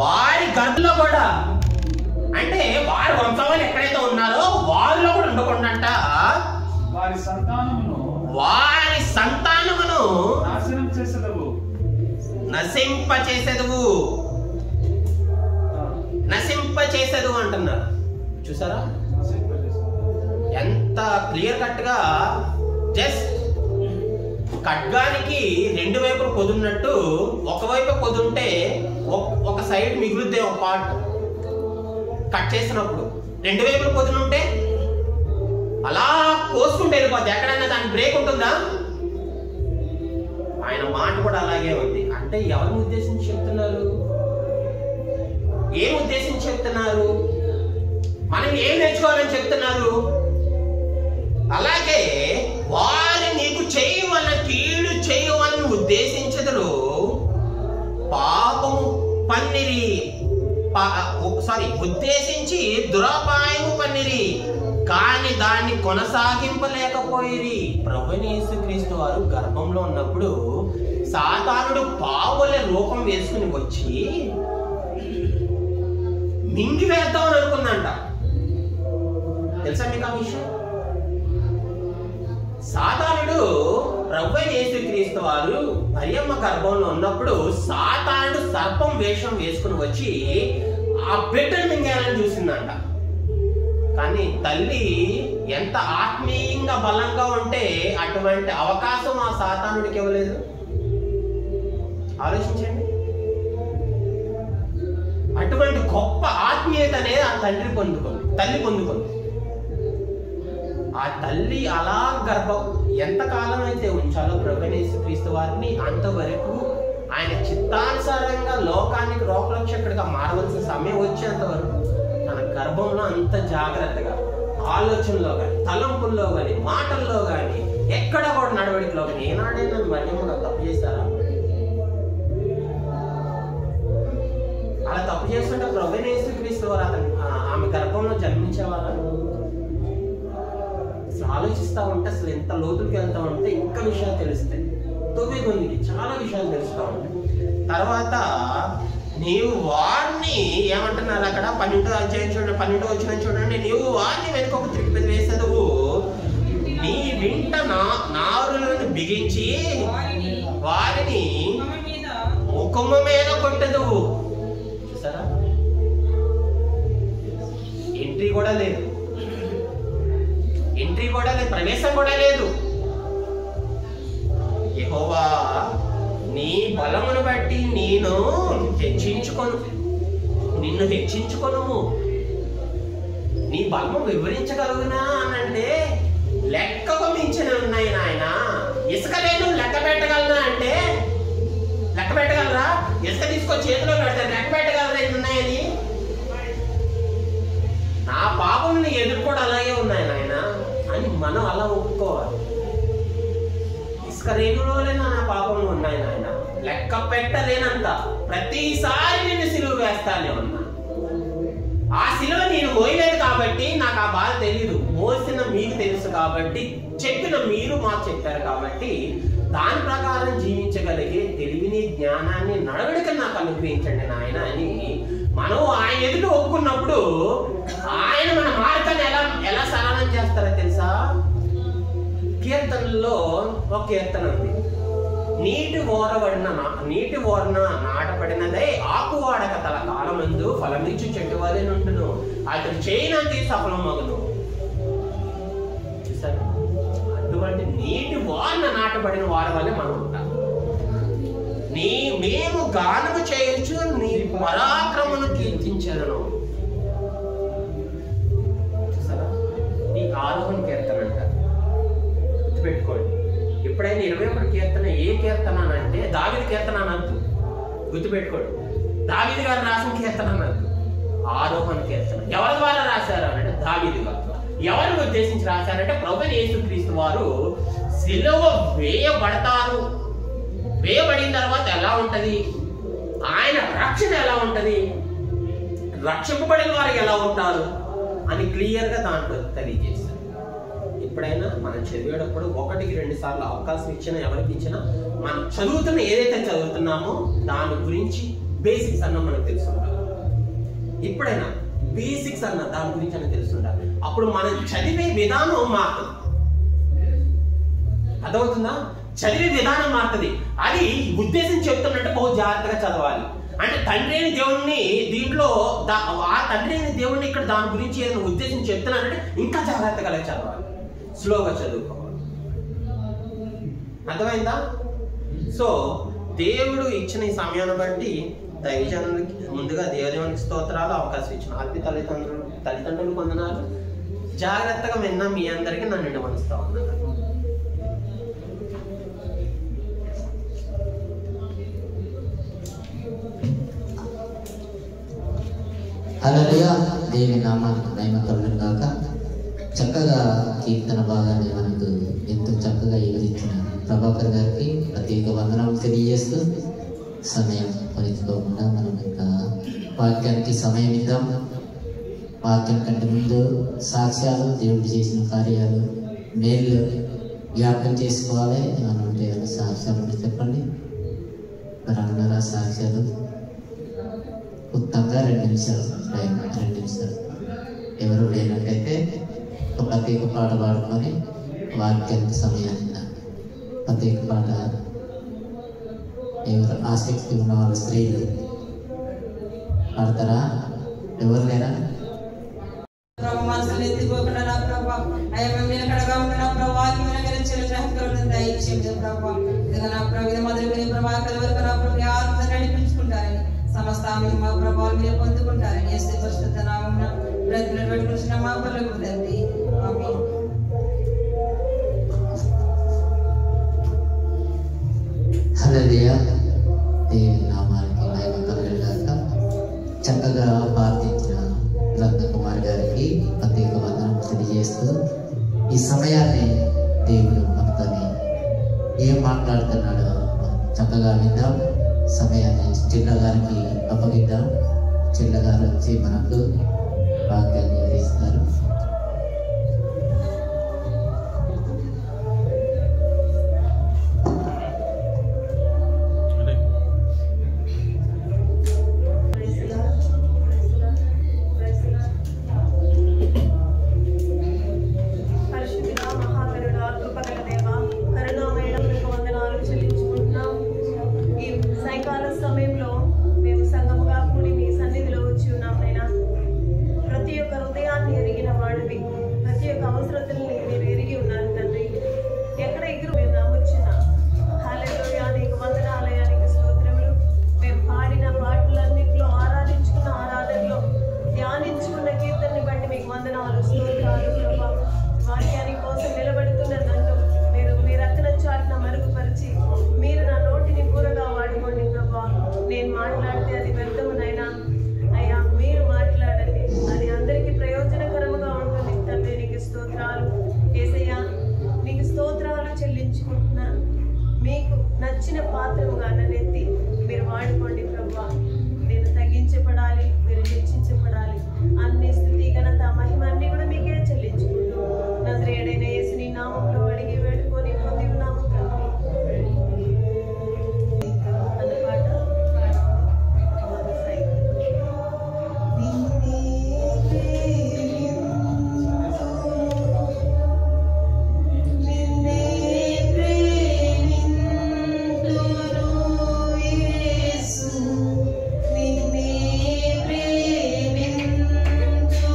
వారి గదిలో కూడా, అంటే వారి వంశవాళ్ళు ఎక్కడైతే ఉన్నారో వారిలో కూడా ఉండకుండా వారి సంతానమును నాశనం చేసేదవు, నశింపచేసేదు అంటున్నారు. చూసారా ఎంత క్లియర్ కట్ గా. జస్ట్ ఖడ్గానికి రెండు వైపులు పొదున్నట్టు ఒకవైపు పొదుంటే ఒక సైడ్ మిగులుద్దే, ఒక పార్ట్ కట్ చేసినప్పుడు. రెండు వైపులు పొదునుంటే అలా కోసుకుంటే వెళ్ళిపోద్ది, ఎక్కడైనా దానికి బ్రేక్ ఉంటుందా? ఆయన మాట కూడా అలాగే ఉంది. అంటే ఎవరిని ఉద్దేశించి చెప్తున్నారు? ఏం ఉద్దేశించి చెప్తున్నారు? మనం ఏం నేర్చుకోవాలని చెప్తున్నారు? అలాగే వారు నీకు చేయవలన కీడు చేయవలని ఉద్దేశించదురు, పాపము పన్నిరి, ఉద్దేశించి దురాపాయము పన్నిరి, కానీ దాన్ని కొనసాగింపలేకపోయిరి. ప్రభువైన యేసుక్రీస్తు వారు గర్భంలో ఉన్నప్పుడు సాతానుడు పావుల రూపం వేసుకుని వచ్చి మింగి వేద్దామని అనుకుందంట. తెలుసా మీకు ఆ విషయం? సాతానుడు ప్రభువైన యేసుక్రీస్తు వారు మరియమ్మ గర్భంలో ఉన్నప్పుడు సాతానుడు సర్పం వేషం వేసుకుని వచ్చి ఆ బిడ్డను మింగేయాలని చూసిందంట. కానీ తల్లి ఎంత ఆత్మీయంగా బలంగా ఉంటే అటువంటి అవకాశం ఆ సాతానుడికి ఇవ్వలేదు. ఆలోచించండి. అటువంటి గొప్ప ఆత్మీయత అనేది ఆ తల్లి పొందుకుంది. ఆ తల్లి అలా గర్భం ఎంతకాలం అయితే ఉంచాలో ప్రభువైన యేసుక్రీస్తు వారిని, అంతవరకు ఆయన చిత్తానుసారంగా లోకానికి లోకరక్షకుడిగా మారవలసిన సమయం వచ్చేంత వరకు తన గర్భంలో అంత జాగ్రత్తగా, ఆలోచనలో కానీ, తలంపుల్లో కానీ, మాటల్లో కానీ, ఎక్కడ కూడా నడవడికలో కానీ ఏనాడైనా మరియమ్మ తప్పు చేశారా? అలా తప్పు చేస్తుంటే ప్రభువైన యేసుక్రీస్తు వారు ఆమె గర్భంలో జన్మించేవాళ్ళ? ఆలోచిస్తా ఉంటే అసలు ఎంత లోతులకి వెళ్తా ఉంటే ఇంకా విషయాలు తెలుస్తాయి. తొమ్మిది చాలా విషయాలు తెలుస్తూ ఉంటాయి. తర్వాత నీవు వారిని ఏమంటున్నారు అక్కడ 12వ అధ్యాయం చూడండి, 12వ వచనం చూడండి. నీవు వారిని వెనుక త్రిప్పి వేసేదవు, నీ వింట నారులను బిగించి వారిని ముఖము మీద కొట్టెదవు. చూసారా? ఎంట్రీ కూడా లేదు, ప్రవేశం కూడా లేదు. యెహోవా నీ బలమును బట్టి నిన్ను హెచ్చించుకొను. నీ బలము వివరించగలుగునా అనంటే లెక్కకు మించిన ఉన్నాయి నాయన. ఇసుక లేదు లెక్క పెట్టగలనా అంటే లెక్క పెట్టగలరా? ఇసుక తీసుకొని చేతిలో పెడతారు, లెక్క పెట్టగలరా ఎన్ని ఉన్నాయని? నా పాపం ఎదుర్కోవడం అలాగే ఉన్నాయి నాయన అని మనం అలా ఒప్పుకోవాలి. ఇసుక రేణులోనే నా పాపంలో ఉన్నాయి నాయన, లెక్క పెట్టలేనంత. ప్రతిసారి నేను సిలువ వేస్తానే ఉన్నా. ఆ సిలువ నేను మోయలేదు కాబట్టి నాకు ఆ బాధ తెలియదు, మోసిన మీకు తెలుసు కాబట్టి, చెప్పిన మీరు మాకు చెప్పారు కాబట్టి దాని ప్రకారం జీవించగలిగే తెలివిని, జ్ఞానాన్ని, నడవడికని నాకు అనుగ్రహించండి నాయన అని మనం ఆయన ఎదుట ఒప్పుకున్నప్పుడు ఆయన మన మార్గాన్ని ఎలా సరళం చేస్తారో తెలుసా? కీర్తనలో ఒక కీర్తన ఉంది. నీటి ఓరన నాటబడినదై ఆకువాడక తల కాలమందు ఫలమిచ్చు చెట్టు వలె నుండును, అతడు చేయనంతే సఫలం మగును. చూసారు? అటువంటి నీటి ఓరన నాటబడిన వారి వల్లే మనం ఉంటాం. మేము గానము చేయొచ్చు, నీ పరాక్రమను కీర్తించను. చూసారా? నీ ఆరోహణ కీర్తన అంటారు. గుర్తుపెట్టుకోండి. ఎప్పుడైనా 21 కీర్తన ఏ కీర్తన అంటే దావీదు కీర్తన అనద్దు. గుర్తుపెట్టుకోండి. దావీదు గారు రాసిన కీర్తన అనద్దు, ఆరోహణ కీర్తన. ఎవరి ద్వారా రాశారు అంటే దావీదు గారు. ఎవరిని ఉద్దేశించి రాశారంటే ప్రభువైన యేసుక్రీస్తు వారు సిలువ వేయబడిన తర్వాత ఎలా ఉంటది, ఆయన రక్షణ ఎలా ఉంటది, రక్షింపబడిన వారికి ఎలా ఉంటారు అని క్లియర్ గా దాంట్లో తెలియజేస్తారు. ఎప్పుడైనా మనం చదివేటప్పుడు 1-2 సార్లు అవకాశం ఇచ్చినా, ఎవరికి ఇచ్చినా మనం ఏదైతే చదువుతున్నామో దాని గురించి బేసిక్స్ అన్న మనకు తెలుసుండాలి. ఇప్పుడైనా బేసిక్స్ అన్న దాని గురించి అని తెలుసుండాలి. అప్పుడు మనం చదివే విధానం మారుతుంది. అర్థమవుతుందా? చదివే విధానం మారుతుంది. అది ఉద్దేశం చెప్తున్నట్టు బహు జాగ్రత్తగా చదవాలి. అంటే తండ్రి అయిన దేవుడిని దీంట్లో ఆ తండ్రి అయిన దేవుడిని ఇక్కడ దాని గురించి ఏదైనా ఉద్దేశం చెప్తున్నానంటే ఇంకా జాగ్రత్తగా చదవాలి, స్లోగా చదువుకోవాలి. అర్థమైందా? సో దేవుడు ఇచ్చిన ఈ సమయాన్ని బట్టి దైవజనులకి ముందుగా దేవదేవునికి స్తోత్రాలు, అవకాశం ఇచ్చిన ఆత్మీయ తల్లిదండ్రులు పొందనాలు. జాగ్రత్తగా విన్నా మీ అందరికీ నన్ను నిండమనిస్తా ఉన్నాను. హల్లెలూయా. దేవి నామానికి మహిమ కలుగును గాక. చక్కగా కీర్తన భాగాన్ని మనకు ఎంతో చక్కగా వివరించిన ప్రభాకర్ గారికి ప్రత్యేక వందనాలు తెలియజేస్తూ సమయం పరిచుకోకుండా మనం ఇంకా వాక్యానికి సమయం ఇద్దాం. వాక్యం కంటే ముందు సాక్ష్యాలు, దేవుడు చేసిన కార్యాలు, మేలు జ్ఞాపకం చేసుకోవాలి. ఏమైనా ఉంటే సాక్ష్యాలు చెప్పండి. రమణాల సాక్ష్యాలు ఉత్తమంగా 2 నిమిషాలు, 2 నిమిషాలు. ఎవరు లేనట్టయితే ఒక ప్రత్యేక పాట పాడుకొని వాక్యానికి సమయాన్ని ప్రత్యేక పాట ఎవరు ఆసక్తి ఉన్న వాళ్ళు స్త్రీలు పాడతారా? ఎవరు లేరా? మనసులు ఎత్తిపోకుండా నా ప్రభా అయ్యా మేము నిలకడగా ఉన్న నా ప్రభా వాక్యం గ్రహించే గ్రహకరులను దయచేయండి ప్రభా. ఇదిగో నా ప్రభు మొదలుకొని ప్రభాకర్ వరకు నా ప్రభు ఆత్మ నడిపించుకుంటారని సమస్త మహిమ ప్రభావాలు మీరు పొందుకుంటారని యేసు పరిశుద్ధ నామమున బ్రతుకులు పెట్టుకుంటున్న మా పరులకు తండ్రి. ఆమేన్. హల్లెలూయా. దేవుని నామానికి మహిమ కలుగును గాక. చక్కగా ప్రార్థించిన రంగకుమార్ గారికి ప్రత్యేక వందనం తెలియజేస్తూ ఈ సమయాన్ని దేవుడు మనతోని ఏం మాట్లాడుతున్నాడో చక్కగా విందాం. సమయాన్ని చిల్ల గారికి అప్పగిద్దాం. చిల్ల గారు వచ్చి మనకు వాక్యాన్ని అందిస్తారు. మీకు నచ్చిన పాత్రముగా నన్నెత్తి మీరు వాడుకోండి ప్రభా. నేను తగ్గించబడాలి, మీరు హెచ్చించబడాలి. అన్ని స్తుతి ఘనత మహిమ అన్ని కూడా మీకే చెల్లించుకుంటూ నజరేయుడైన యేసుని నామములో అడిగి వేడుకొని పొంది ఉన్నాము తండ్రి. అన్నమాట నిన్నే ప్రేమింతును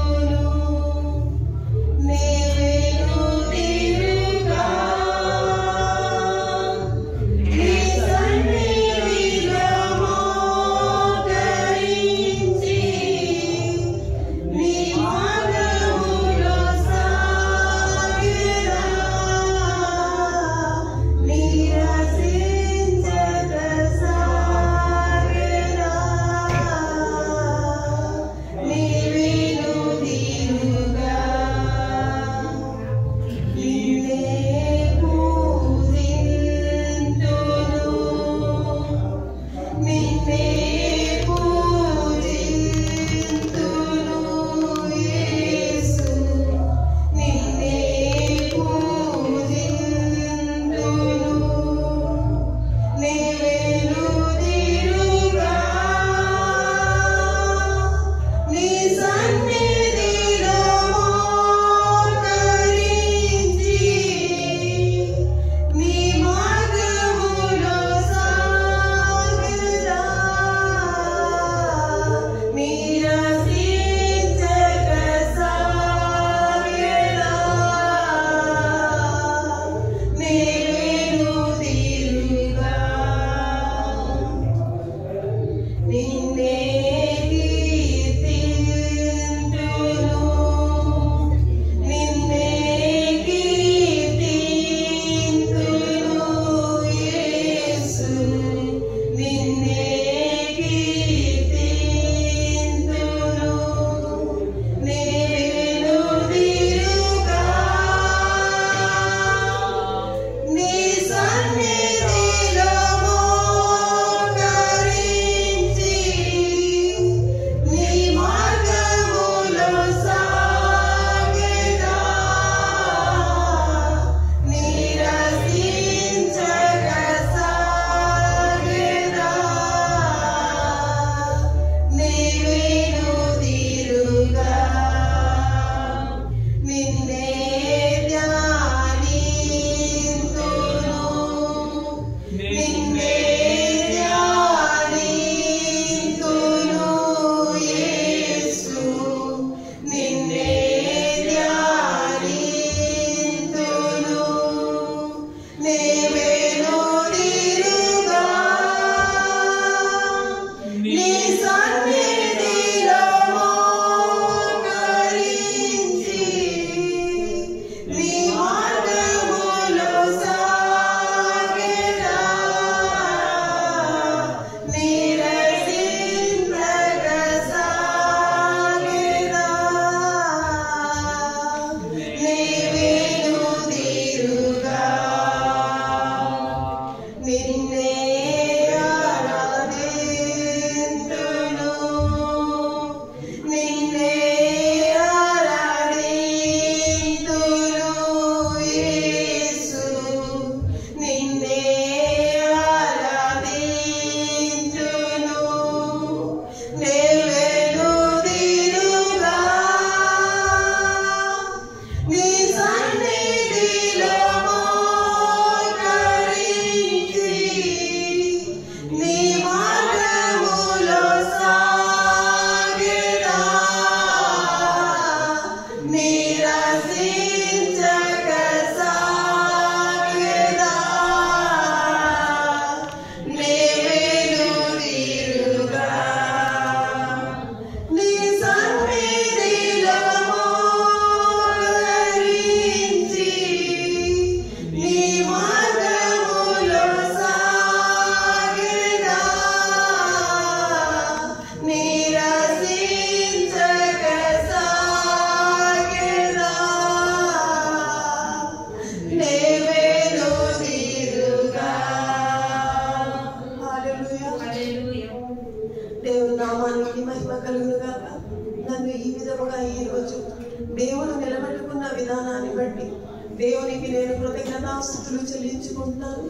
చెల్లించుకుంటున్నాను.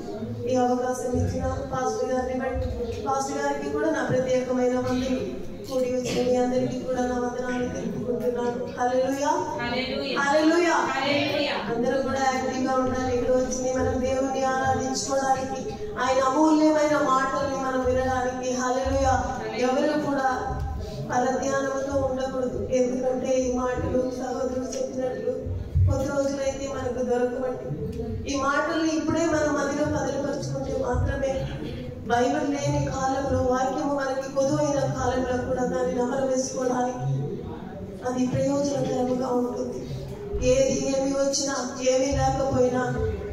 ఈ అవకాశం ఇచ్చిన పాస్టర్ గారిని బట్టి పాస్టర్ గారికి కూడా నా ప్రత్యేకమైన వందలు. కూడి వచ్చిన మీ అందరికీ కూడా నా వందనాలు తెలుపుకుంటున్నాను. హల్లెలూయా హల్లెలూయా. అందరూ కూడా యాక్టివ్ గా ఉండాలి. ఇక్కడ వచ్చి మనం దేవుని ఆరాధించుకోవడానికి, ఆయన అమూల్యమైన మాటల్ని మనం వినడానికి. హల్లెలూయా. ఎవరు కూడా పరధ్యానంతో ఉండకూడదు. ఎందుకంటే ఈ మాటలు సహోదరుడు చెప్పినట్లు కొద్ది రోజులైతే మనకు దొరకబట్టి ఈ మాటల్ని ఇప్పుడే మనం మదిలో బదిలిపరుచుకుంటే మాత్రమే బైబిల్ లేని కాలంలో, వాక్యము మనకి కొదువైన కాలంలో కూడా దాన్ని నమలు వేసుకోవడానికి అది ప్రయోజనకరంగా ఉంటుంది. ఏమి వచ్చినా ఏమీ లేకపోయినా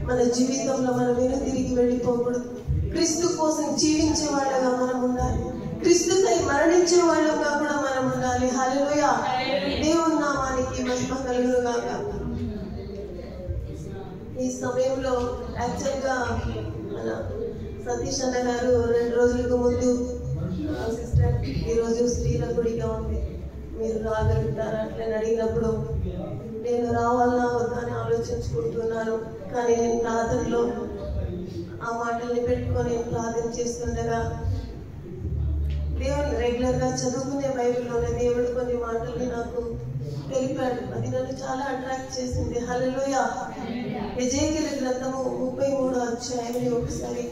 మన జీవితంలో మనం తిరిగి వెళ్ళిపోకూడదు. క్రీస్తు కోసం జీవించే వాళ్ళగా మనం ఉండాలి. క్రీస్తుకై మరణించే వాళ్ళగా కూడా మనం ఉండాలి. హల్లెలూయా. దేవుని నామానికి మహిమ కలుగునుగాక. ఈ సమయంలో యాక్చువల్గా మన సతీష్ అన్న గారు 2 రోజులకు ముందు సిస్టర్ ఈరోజు స్త్రీల గుడిగా ఉంది, మీరు రాగలుగుతారా అట్లని అడిగినప్పుడు నేను రావాలన్నా వద్దా అని ఆలోచించుకుంటున్నాను. కానీ నేను ప్రార్థనలో ఆ మాటల్ని పెట్టుకొని ప్రార్థన చేస్తుండగా దేవుడు రెగ్యులర్గా చదువుకునే బైబిల్లోనే దేవుడు కొన్ని మాటల్ని నాకు తెలిపాడు. అది నన్ను చాలా అట్రాక్ట్ చేసింది. హల్లెలూయా. యెజేకియలు గ్రంథము 33వ అధ్యాయాన్ని ఒకసారి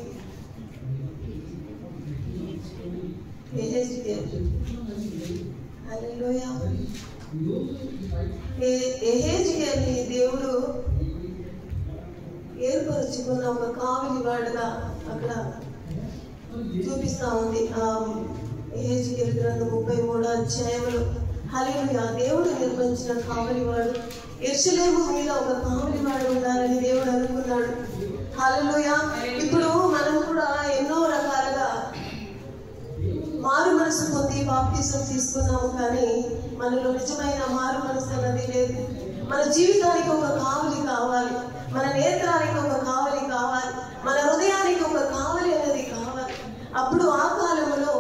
హల్లెలూయా. యెహెజ్కేలుని దేవుడు ఏర్పరచుకున్న ఒక కావలి వాడుగా అక్కడ చూపిస్తా ఉంది. యెహెజ్కేలు గ్రంథం 33వ అధ్యాయంలో హల్లెలూయా. దేవుడు నిర్మించిన కావలివాడు, యెరూషలేము మీద ఒక కావలివాడు ఉండాలని దేవుడు అనుకున్నాడు. హల్లెలూయా. ఇప్పుడు మనం కూడా ఎన్నో రకాలుగా మారు మనసు పొంది బాప్తిసం తీసుకున్నాము, కానీ మనలో నిజమైన మారు మనసు అన్నది లేదు. మన జీవితానికి ఒక కావలి కావాలి, మన నేత్రానికి ఒక కావలి కావాలి, మన హృదయానికి ఒక కావలి అనేది కావాలి. అప్పుడు ఆ కాలంలో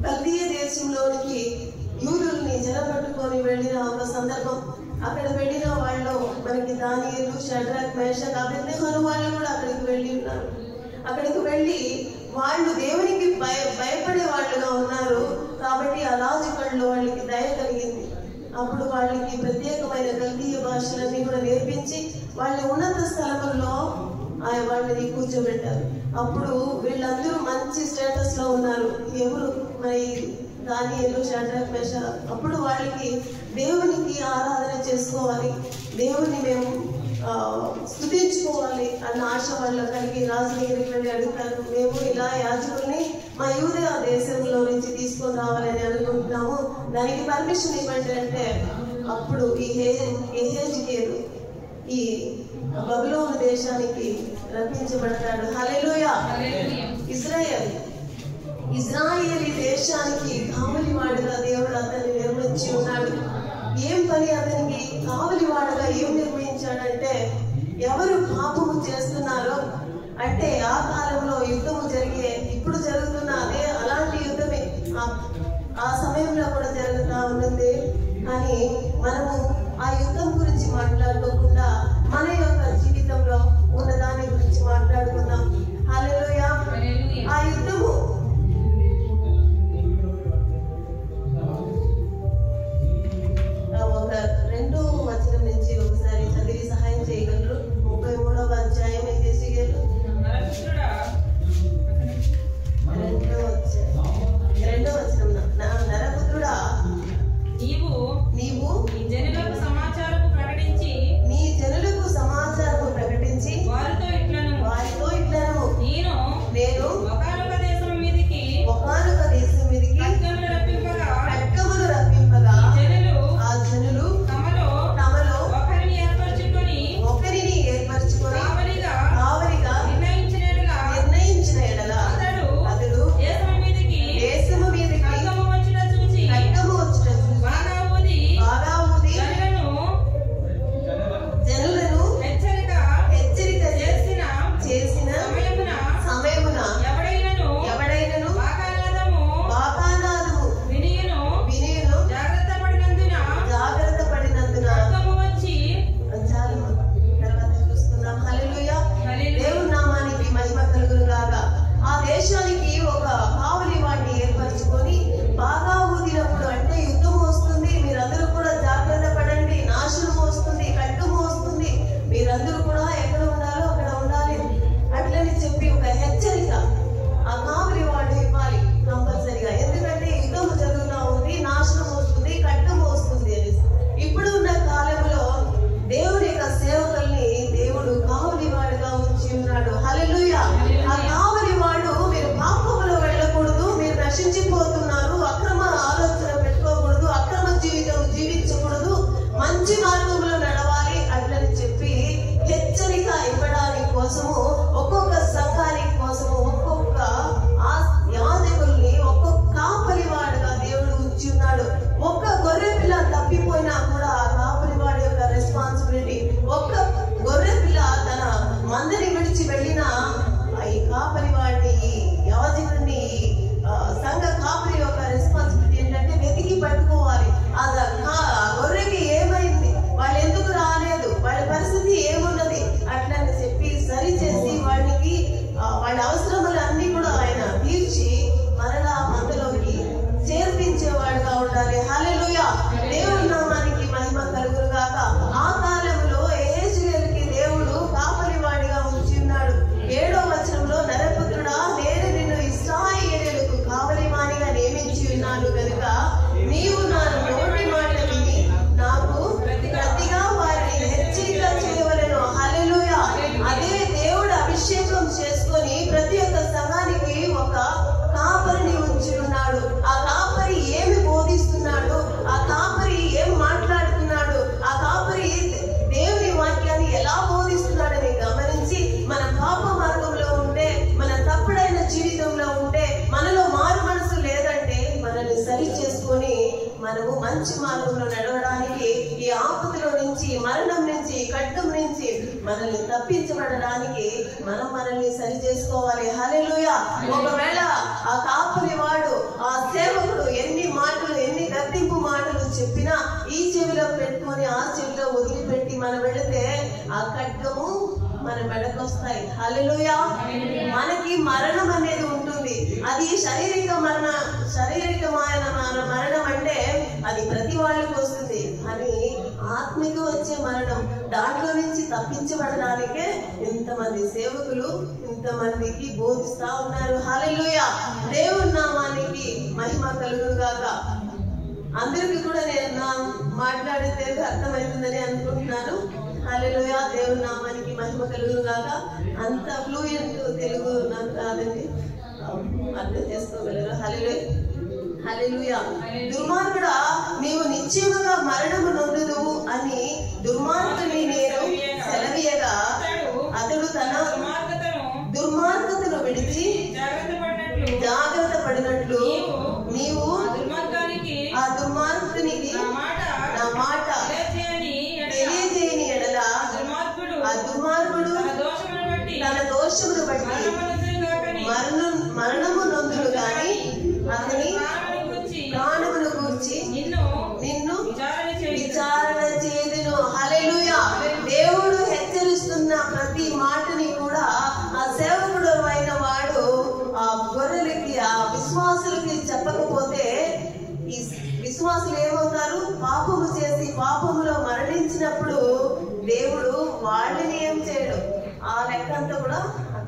కల్దీయ దేశంలోనికి యూదుల్ని జరపట్టుకొని వెళ్ళిన ఒక సందర్భం. అక్కడ వెళ్ళిన వాళ్ళు మనకి దానియేలు, షడ్రక్, మేషక్, అబేద్నెగో వాళ్ళు కూడా అక్కడికి వెళ్ళి ఉన్నారు. అక్కడికి వెళ్ళి వాళ్ళు దేవునికి భయపడే వాళ్ళుగా ఉన్నారు. కాబట్టి ఆ రాజుకళ్ళలో వాళ్ళకి దయ కలిగింది. అప్పుడు వాళ్ళకి ప్రత్యేకమైన కల్దీయ భాషలన్నీ కూడా నేర్పించి వాళ్ళ ఉన్నత స్థలముల్లో వాళ్ళని కూర్చోబెట్టారు. అప్పుడు వీళ్ళందరూ మంచి స్టేటస్ లో ఉన్నారు. ఎవరు మరి దానియేలు, షడ్రక్, మేషక్. అప్పుడు వాళ్ళకి దేవునికి ఆరాధన చేసుకోవాలి, దేవుని మేము స్తుతించుకోవాలి అన్న ఆశ వాళ్ళ కలిగి రాజు దగ్గరికి వెళ్ళి అడుగుతారు, మేము ఇలా యాజకుల్ని మా యూదయ దేశంలో నుంచి తీసుకొని రావాలని అనుకుంటున్నాము, దానికి పర్మిషన్ ఇవ్వండి అంటే అప్పుడు ఈ యెహెజ్కేలు ఈ బబులోను దేశానికి రప్పించబడతాడు. హల్లెలూయా. ఇజ్రాయేలీ దేశానికి కావలివాడుగా దేవుడు అతన్ని నిర్మించి ఉన్నాడు. ఏం పని అతనికి కావలివాడుగా ఏం నిర్మించాడంటే, ఎవరు పాపము చేస్తున్నారో అంటే ఆ కాలంలో యుద్ధము జరిగే, ఇప్పుడు జరుగుతున్న అదే అలాంటి యుద్ధమే ఆ సమయంలో కూడా జరుగుతూ ఉన్నది. కానీ మనము ఆ యుద్ధం గురించి మాట్లాడుకోకుండా మన యొక్క జీవితంలో ఉన్న దాని గురించి మాట్లాడుకుందాం. హల్లెలూయా. ఆ యుద్ధము ఒక 2వ వచనం నుంచి ఒకసారి చదివి సహాయం చేయగలరు. 33వ అధ్యాయం విడిచి వెళ్ళిన ఈ కాపరి వాడిని, యాజకుడిని, సంఘ కాపరి యొక్క రెస్పాన్సిబిలిటీ ఏంటంటే వెతికి పట్టుకోవాలి. ఆ గొర్రెకి ఏమైంది, వాళ్ళు ఎందుకు రాలేదు, వాళ్ళ పరిస్థితి ఏమున్నది అట్లని చెప్పి సరిచేసి వాడికి వాళ్ళ అవసరములు అన్ని కూడా ఆయన తీర్చి మరలా మందలోకి చేర్పించేవాడుగా ఉండాలి. హల్లెలూయా. దేవుని నామానికి మహిమ కలుగును గాక. ఆ కాలంలో యెహెజ్కేలుకి దేవుడు కాపరి వాడిగా ఉంచి ఉన్నాడు. 7వ వచనంలో, నరపుత్రుడా, నేను నిన్ను ఇశ్రాయేలుకు కావలి వానిగా నియమించి ఉన్నాను కనుక నీవు నా నోటి మాట విని నాకు ప్రతిగా వారిని హెచ్చరిక చేయవలెను. హల్లెలూయా. అదే దేవుడు అభిషేకం చేసుకొని ప్రతి ఒక్క సంఘానికి ఒక కాపరిని ఉంచి ఉన్నాడు. ఆ కాపరి ఏమి బోధిస్తున్నాడు, ఆ కాపరి ఏం మాట్లాడుతున్నాడు, ఆ కాపరి దేవుని వాక్యాన్ని ఎలా బోధిస్తున్నాడని గమనించి మన పాప మార్గంలో ఉంటే, మన తప్పుడైన జీవితంలో ఉంటే, మనలో మారు మనసు లేదంటే మనల్ని సరి చేసుకొని మనము మంచి మార్గంలో నడవడానికి, ఈ ఆపదలో నుంచి, మరణం నుంచి, ఖడ్గం నుంచి మనల్ని తప్పించబడడానికి మనల్ని సరి చేసుకోవాలి. హల్లెలూయా. ఒకవేళ ఆ కాపరి వాడు, ఆ సేవకుడు ఎన్ని మాటలు, ఎన్ని గద్దింపు మాటలు చెప్పినా ఈ చెవిలో పెట్టుకొని ఆ చెవిలో వదిలిపెట్టి మనం వెళితే ఆ ఖడ్గము మన మెడకొస్తాయి. హల్లెలూయా. మనకి మరణం అనేది ఉంటుంది. అది శారీరకమైన మరణం అంటే అది ప్రతి వాళ్ళకి వస్తుంది. అని ఆత్మకి వచ్చే మరణం, దాంట్లో నుంచి తప్పించబడడానికే ఇంతమంది సేవకులు ఇంతమందికి బోధిస్తా ఉన్నారు. హల్లెలూయా. దేవుని నామానికి మహిమ కలుగును గాక. అందరికీ కూడా నేను నా మాట్లాడే తెలుగు అర్థమవుతుందని అనుకుంటున్నాను. హల్లెలూయా. దేవుని నామానికి మహిమ కలుగును గాక. అంత ఫ్లూయెంట్ తెలుగు నాకు కాదండి, అర్థం చేసుకోగలరు. హల్లెలూయా. హల్లెలూయా. దుర్మార్గుడా, నీవు నిశ్చయముగా మరణము నొందుదువు అని దుర్మార్గుని నేను సెలవీయగా అతడు తన దుర్మార్గతను విడిచి జాగ్రత్త పడినట్లు నీవు ఆ దుర్మార్గునికి నా మాట తెలియజేయని ఎడల ఆ దుర్మార్గుడు తన దోషమును బట్టి మరణము నొందును గాని అతని ప్రాణమును గూర్చి నిన్ను విచారణ చేయుదును. హల్లెలూయా. దేవుడు హెచ్చరిస్తున్న ప్రతి మాటని కూడా ఆ సేవకుడు అయిన వాడు ఆ గొర్రెలకి, ఆ విశ్వాసులకి చెప్పకపోతే ఈ విశ్వాసులు ఏమవుతారు? పాపము చేసి పాపములో మరణించినప్పుడు దేవుడు వాళ్ళని ఏం చేయడు. ఆ లెక్కంతా కూడా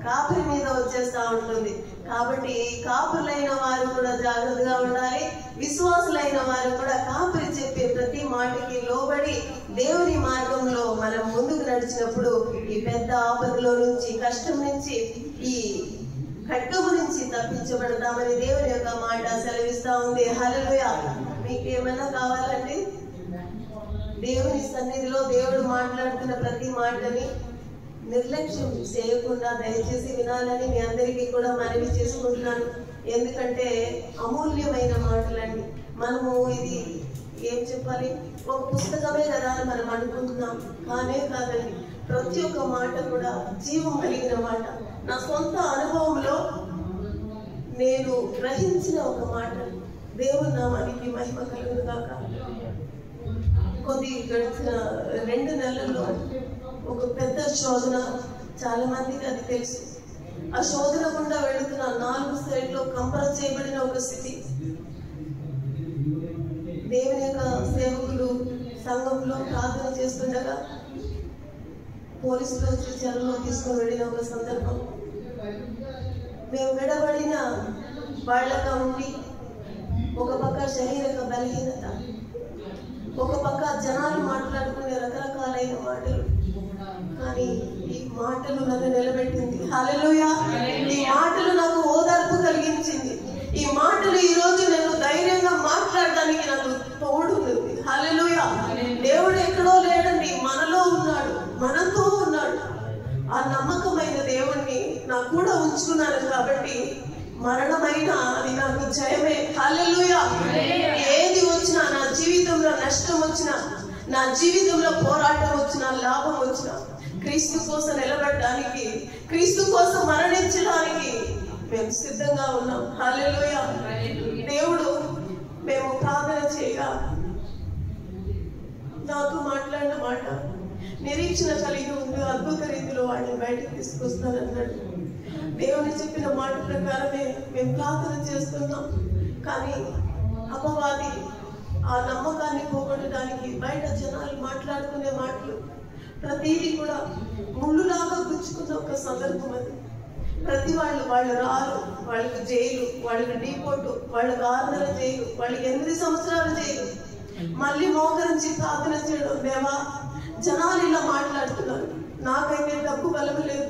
కాపరి మీద వచ్చేస్తా ఉంటుంది. కాబట్టి కాపులైన వారు కూడా జాగ్రత్తగా ఉండాలి. విశ్వాసులైన వారు కూడా కాపరి చెప్పే ప్రతి మాటకి లోబడి దేవుని మార్గంలో మనం ముందుకు నడిచినప్పుడు ఈ పెద్ద ఆపదలో నుంచి, కష్టం నుంచి, ఈ ఖడ్గము నుంచి తప్పించబడతామని దేవుని యొక్క మాట సెలవిస్తా ఉంది. హల్లెలూయా. మీకు ఏమైనా కావాలండి? దేవుని సన్నిధిలో దేవుడు మాట్లాడుతున్న ప్రతి మాటని నిర్లక్ష్యం చేయకుండా దయచేసి వినాలని మీ అందరికీ కూడా మనవి చేసుకుంటున్నాను. ఎందుకంటే అమూల్యమైన మాటలండి. మనము ఇది ఏం చెప్పాలి, ఒక పుస్తకమే కదా అని మనం అనుకుంటున్నాం. కానే కాదండి, ప్రతి ఒక్క మాట కూడా జీవం కలిగిన మాట. నా సొంత అనుభవంలో నేను గ్రహించిన ఒక మాట. దేవుని నామానికి మహిమ కలుగును గాక. గడిచిన 2 నెలల్లో ఒక పెద్ద శోధన, చాలా మందికి అది తెలుసు. ఆ శోధన గుండా వెళుతున్న 4 సైడ్లో కంపర చేయబడిన ఒక స్థితి. దేవుని యొక్క సేవకులు సంఘంలో ప్రార్థన చేస్తుండగా పోలీసులు వచ్చి చెరలో తీసుకుని వెళ్ళిన ఒక సందర్భం. మేము విడబడిన వాళ్ళగా ఉండి, ఒక పక్క శారీరక బలహీనత, ఒక పక్క జనాలు మాట్లాడుకునే రకరకాలైన మాటలు. కానీ ఈ మాటలు నన్ను నిలబెట్టింది. హల్లెలూయా. ఈ మాటలు నాకు ఓదార్పు కలిగించింది. ఈ మాటలు ఈ రోజు నేను ధైర్యంగా మాట్లాడడానికి నాకు తోడుంది. హల్లెలూయా. దేవుడు ఎక్కడో లేడండి, మనలో ఉన్నాడు, మనతో ఉన్నాడు. ఆ నమ్మకమైన దేవుణ్ణి నా కూడా ఉంచుకున్నాను కాబట్టి మరణమైనా అది నాకు జయమే. హల్లెలూయా. ఏది వచ్చినా, నా జీవితంలో నష్టం వచ్చినా, నా జీవితంలో పోరాటం వచ్చినా, లాభం వచ్చినా, క్రీస్తు కోసం నిలబడడానికి, క్రీస్తు కోసం మరణించడానికి మేము సిద్ధంగా ఉన్నాం. హల్లెలూయా. దేవుడు మేము ప్రార్థన చేయగా నాతో మాట్లాడిన మాట, నిరీక్షణ కలిగి ఉండి అద్భుత రీతిలో వాడిని బయటకు తీసుకొస్తానన్నాడు. దేవుని చెప్పిన మాట ప్రకారమే మేము ప్రార్థన చేస్తున్నాం. కానీ అపవాది ఆ నమ్మకాన్ని పోగొట్టడానికి బయట జనాలు మాట్లాడుకునే మాటలు ప్రతిదీ కూడా ముళ్ళులాగా గుచ్చుకున్న ఒక సందర్భం అది. ప్రతి వాళ్ళు రారు, వాళ్ళకి జైలు, వాళ్ళకి డీపోటు, వాళ్ళకి 6 నెలల జైలు, వాళ్ళకి 8 సంవత్సరాల జైలు. మళ్ళీ మోకరించి ప్రార్థన చేయడం, దేవా జనాలు ఇలా మాట్లాడుతున్నారు, నాకైతే డబ్బు బలం లేదు,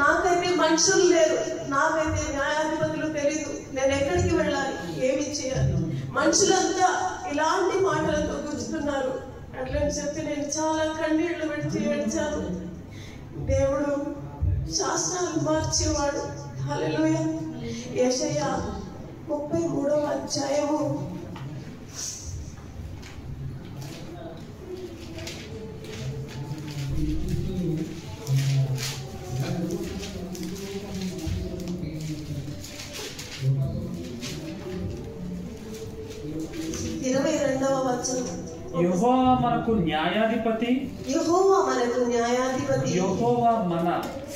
నాకైతే మనుషులు లేరు, నాకైతే న్యాయాధిపతులు తెలీదు, నేను ఎక్కడికి వెళ్ళాలి, ఏమి చేయాలి, మనుషులంతా ఇలాంటి మాటలతో గుచ్చుతున్నారు అట్లని చెప్పి నేను చాలా కన్నీళ్లు విడిచి ఏడ్చాను. దేవుడు శాస్త్రాలు మార్చేవాడు. హల్లెలూయా. యెషయా 33వ అధ్యాయము 22వ వచనం. యెహోవా మనకు న్యాయాధిపతి, యెహోవా మనకు న్యాయాధిపతి, యెహోవా మన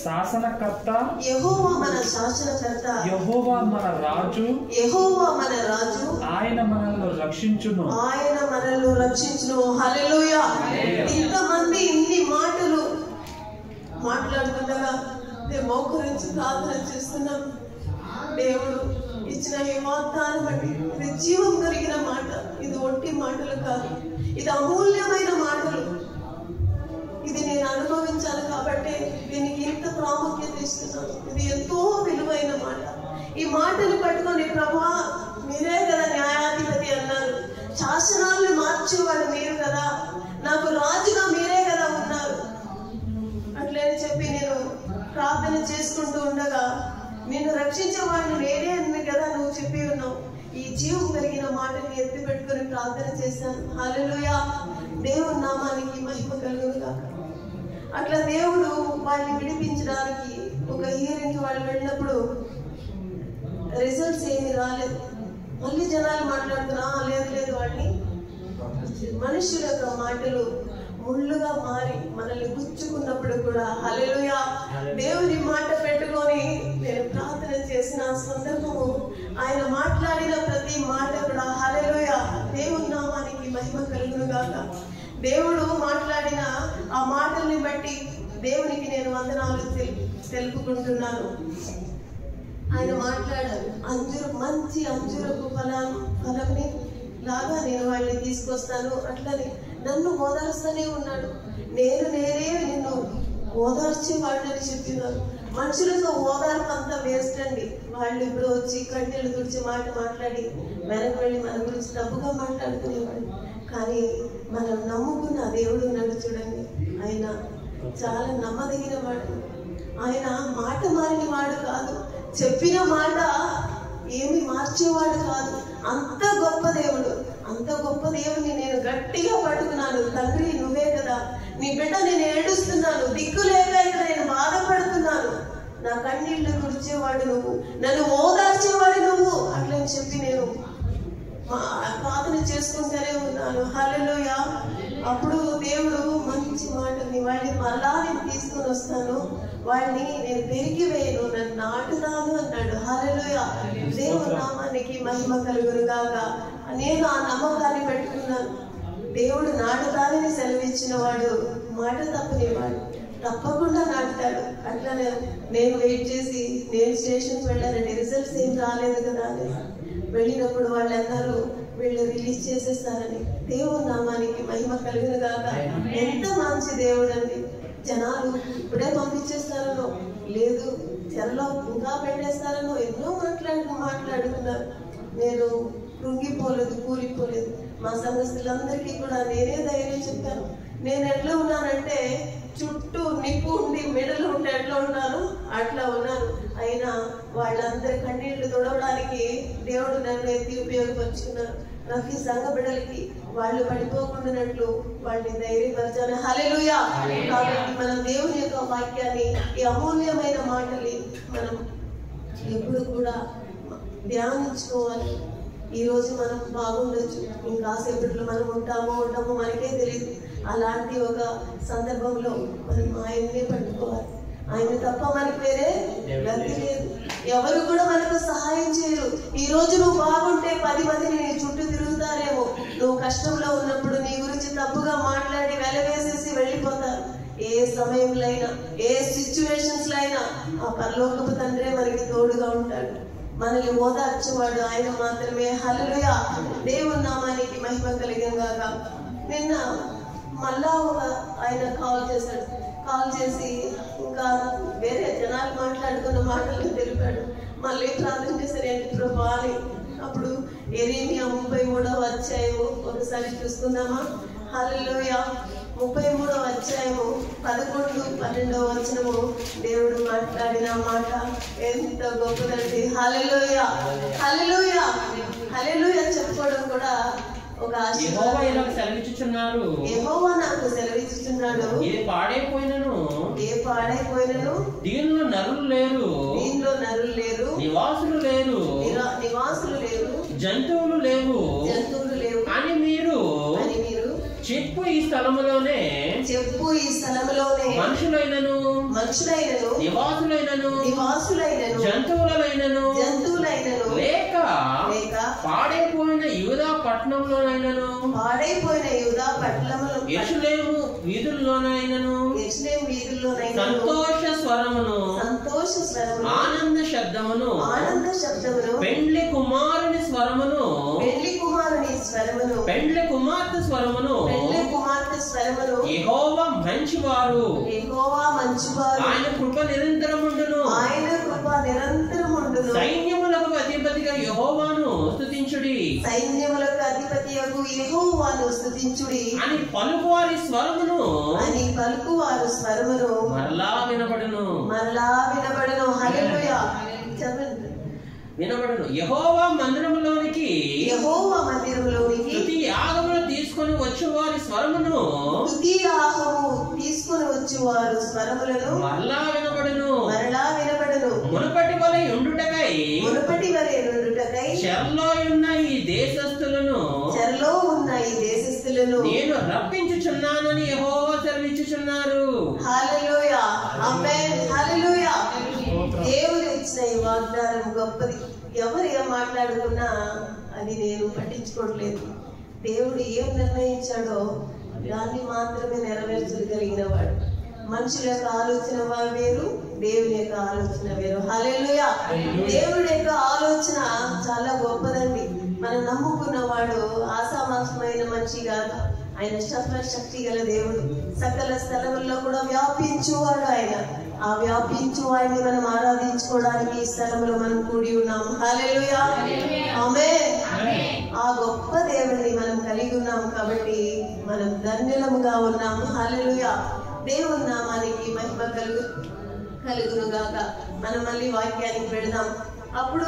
శాసనకర్త, యెహోవా మన శాసనకర్త, యెహోవా మన రాజు, యెహోవా మన రాజు, ఆయన మనల్ని రక్షించును, ఆయన మనల్ని రక్షించును. హల్లెలూయా. ఇంతమంది ఇన్ని మాటలు మాట్లాడుతుండగా మేము మోకరించి ప్రార్థన చేస్తున్నాం. దేవుడు ఇచ్చిన ఈ వాగ్దానం బట్టి ఇది జీవం కలిగిన మాట, ఇది ఒట్టి మాటలు కాదు, ఇది అమూల్యమైన మాటలు. ఇది నేను అనుభవించాను కాబట్టి దీనికి ఇంత ప్రాముఖ్యత ఇస్తున్నాను. ఇది ఎంతో విలువైన మాట. ఈ మాటలు పట్టుకొని ప్రభా మీరే కదా న్యాయాధిపతి అన్నారు, శాసనాలను మార్చేవాడు మీరు కదా, నాకు రాజుగా మీరే కదా ఉన్నారు అట్లని చెప్పి నేను ప్రార్థన చేసుకుంటూ ఉండగా నిన్ను రక్షించేవాడిని నేనే అని కదా నువ్వు చెప్పి ఉన్నావు. ఈ జీవం కలిగిన మాటని ఎత్తి పెట్టుకుని ప్రార్థన చేశాను. హల్లెలూయా. దేవుని నామానికి మహిమ కలుగును గాక. అట్లా దేవుడు వాళ్ళని విడిపించడానికి ఒక హియరింగ్ వాళ్ళు వెళ్ళినప్పుడు రిజల్ట్స్ ఏమి రాలేదు. మళ్ళీ జనాలు మాట్లాడుతున్నా లేదు వాళ్ళని మనుషుల యొక్క మాటలు ముళ్ళుగా మారి మనల్ని గుచ్చుకున్నప్పుడు కూడా హల్లెలూయా దేవుని మాట పెట్టుకొని నేను ప్రార్థన చేసిన సందర్భము, ఆయన మాట్లాడిన ప్రతి మాట కూడా హల్లెలూయా దేవుని నామానికి మహిమ కలుగును గాక. దేవుడు మాట్లాడిన ఆ మాటల్ని బట్టి దేవునికి నేను వందనాలు తెలుపుకుంటున్నాను. ఆయన మాట్లాడారు, మంచి అంజురపు ఫలంని లాగా నేను వాళ్ళని తీసుకొస్తాను. అట్లనే నన్ను ఓదార్స్తూనే ఉన్నాడు. నేనే నిన్ను ఓదార్చేవాడిని చెప్పినారు. మనుషులతో ఓదార్పు అంతా వేస్ట్ అండి. వాళ్ళు ఇప్పుడు వచ్చి కన్నీళ్ళు తుడిచి మాట మాట్లాడి వెనక్కి వెళ్ళి మన గురించి తప్పుగా మాట్లాడుకునేవాడు. కానీ మనం నమ్ముకున్న దేవుడు ఉన్నాడు చూడండి, ఆయన చాలా నమ్మదగిన వాడు. ఆయన మాట మారిన వాడు కాదు, చెప్పిన మాట ఏమి మార్చేవాడు కాదు. అంత గొప్ప దేవుడు, అంత గొప్ప దేవుడిని నేను గట్టిగా పట్టుకున్నాను. తండ్రి నువ్వే కదా, నీ బిడ్డ నేను ఏడుస్తున్నాను, దిక్కు లేక ఇక్కడ నేను బాధపడుతున్నాను, నా కన్నీళ్లు తుడిచేవాడు నువ్వు, నన్ను ఓదార్చేవాడు నువ్వు అట్లని చెప్పి నేను ప్రార్థన చేసుకుంటూనే ఉన్నాను. హల్లెలూయా. అప్పుడు దేవుడు మంచి మాటని వాళ్ళని మళ్ళా నేను తీసుకొని వస్తాను, వాళ్ళని నేను పెరిగి వేయను, నన్ను నాటుతాను అన్నాడు. హల్లెలూయా. దేవుని నామానికి మహిమ కలుగును గాక. నేను ఆ నమ్మకాన్ని పెట్టుకున్నాను. దేవుడు నాటుతానని సెలవిచ్చిన వాడు మాట తప్పనివాడు, తప్పకుండా నాటుతాడు. అట్లా నేను వెయిట్ చేసి నేను స్టేషన్కి వెళ్ళానండి. రిజల్ట్స్ ఏం రాలేదు కదా అని వెళ్ళినప్పుడు వాళ్ళు అన్నారు వీళ్ళు రిలీజ్ చేసేస్తారని. దేవుని నామానికి మహిమ కలుగును గాక. ఎంత మంచి దేవుడు అండి. జనాలు ఇప్పుడే పంపించేస్తారనో, లేదు చెరలో ఇంకా పెట్టేస్తారనో ఎన్నో మాట్లాడుకున్నారు. నేను కృంగిపోలేదు, కూలిపోలేదు. మా సంఘస్థులందరికీ కూడా నేనే ధైర్యం చెప్పాను. నేను ఎట్లా ఉన్నానంటే చుట్టూ నిప్పు ఉండి మెడలు ఉంటే ఎట్లా ఉన్నాను అట్లా ఉన్నాను. అయినా వాళ్ళందరి కన్నీళ్లు తొడవడానికి దేవుడు నన్ను ఎత్తి ఉపయోగపరుచుకున్నారు. నాకు ఈ సంఘ బిడ్డలకి వాళ్ళు పడిపోకుండానట్లు వాళ్ళని ధైర్యపరచాలి. హల్లెలూయా. కాబట్టి మనం దేవుని యొక్క వాక్యాన్ని, ఈ అమూల్యమైన మాటల్ని మనం ఎప్పుడు కూడా ధ్యానించుకోవాలి. ఈ రోజు మనం బాగుండొచ్చు, ఇంకాసేపట్లో మనం ఉంటామో మనకే తెలియదు. అలాంటి ఒక సందర్భంలో మనం ఆయన్నే పట్టుకోవాలి. ఆయన తప్ప మనకి వేరే గతి లేదు. ఎవరు కూడా మనకు సహాయం చేయరు. ఈ రోజు నువ్వు బాగుంటే 10 మంది నీ చుట్టూ తిరుగుతారేమో. నువ్వు కష్టంలో ఉన్నప్పుడు నీ గురించి తప్పుగా మాట్లాడి వెలవేసేసి వెళ్ళిపోతారు. ఏ సమయంలో అయినా, ఏ సిచ్యువేషన్స్ లో అయినా ఆ పరలోకపు తండ్రే మనకి తోడుగా ఉంటాడు. మనల్ని ఓదార్చేవాడు ఆయన మాత్రమే. హల్లెలూయా. దేవుని నామానికి మహిమ కలిగిన గాక. నిన్న మళ్ళా ఆయన కాల్ చేశాడు. కాల్ చేసి ఇంకా వేరే జనాలు మాట్లాడుకున్న మాటలు తెలిపాడు. మళ్ళీ ప్రార్థన చేశారు, ఏంటి ప్రభా అని. అప్పుడు యెరెమీయా 33వ అధ్యాయము ఒకసారి చూసుకుందామా? హల్లెలూయా. 33వ అధ్యాయము 11, 12వ వచనము దేవుడు మాట్లాడిన మాట ఎంత గొప్పదండి. హల్లెలూయా, హల్లెలూయా, హల్లెలూయా చెప్పుకోవడం కూడా ఒక యెహోవా ఇలా సెలవిచ్చుచున్నాడు. యెహోవా నాకు సెలవిచ్చుచున్నాడు. ఏ పాడైపోయినను దీనిలో నరులు లేరు, నివాసులు లేరు, జంతువులు లేవు అని మీరు చెప్పు ఈ స్థలములోనే మనుషులైనను నివాసులైనను జంతువులైనను లేక పాడైపోయిన యూదా పట్టణంలోనైనను యెరూషలేము వీధుల్లోనైనను సంతోష స్వరమును ఆనంద శబ్దమును పెండ్లి కుమారుని స్వరమును పెండ్లి కుమార్తె స్వరమును యెహోవా మంచివారు, ఆయన కృప నిరంతరముండును. సైన్యములకు అధిపతిగా యెహోవాను స్తుతించుడి అని పలుకువారి స్వరమును మరలా వినబడును. హల్లెలూయా. వినబడును. యెహోవా మందిరములోనికి స్తుతి యాగములు తీసుకొని వచ్చేవారి స్వరమును మరలా వినబడును. మునుపటి వలె ఉండుటకై చెరలో ఉన్న ఈ దేశస్థులను నేను రప్పించుచున్నానని యెహోవా సెలవిచ్చుచున్నారు. హల్లెలూయా. ఆమేన్. హల్లెలూయా. దేవుడు ఇచ్చిన ఈ వాగ్దానం గొప్పది. ఎవరు ఏం మాట్లాడుకున్నా అది నేను పట్టించుకోవట్లేదు. దేవుడు ఏం నిర్ణయించాడో దాన్ని మాత్రమే నెరవేర్చగలిగిన వాడు. మనుషుల యొక్క ఆలోచన వేరు, దేవుని యొక్క ఆలోచన వేరు. హల్లెలూయా. దేవుడి యొక్క ఆలోచన చాలా గొప్పదండి. మనం నమ్ముకున్న వాడు ఆసామాసమైన మనిషి కాదు. ఆయన సర్వశక్తి గల దేవుడు. సకల స్థలముల్లో కూడా వ్యాపించువాడు ఆయన. ఆ వ్యాపించు ఆయన్ని మనం ఆరాధించుకోవడానికి ఈ స్థలంలో మనం కూడి ఉన్నాం. హల్లెలూయా. ఆమేన్. ఆ గొప్ప దేవుడిని మనం కలిగి ఉన్నాం కాబట్టి మనం ధన్యులముగా ఉన్నాం. హల్లెలూయా. దేవుని నామానికి మహిమ కలుగును గాక. మనం మళ్ళీ వాక్యానికి వెళదాం. అప్పుడు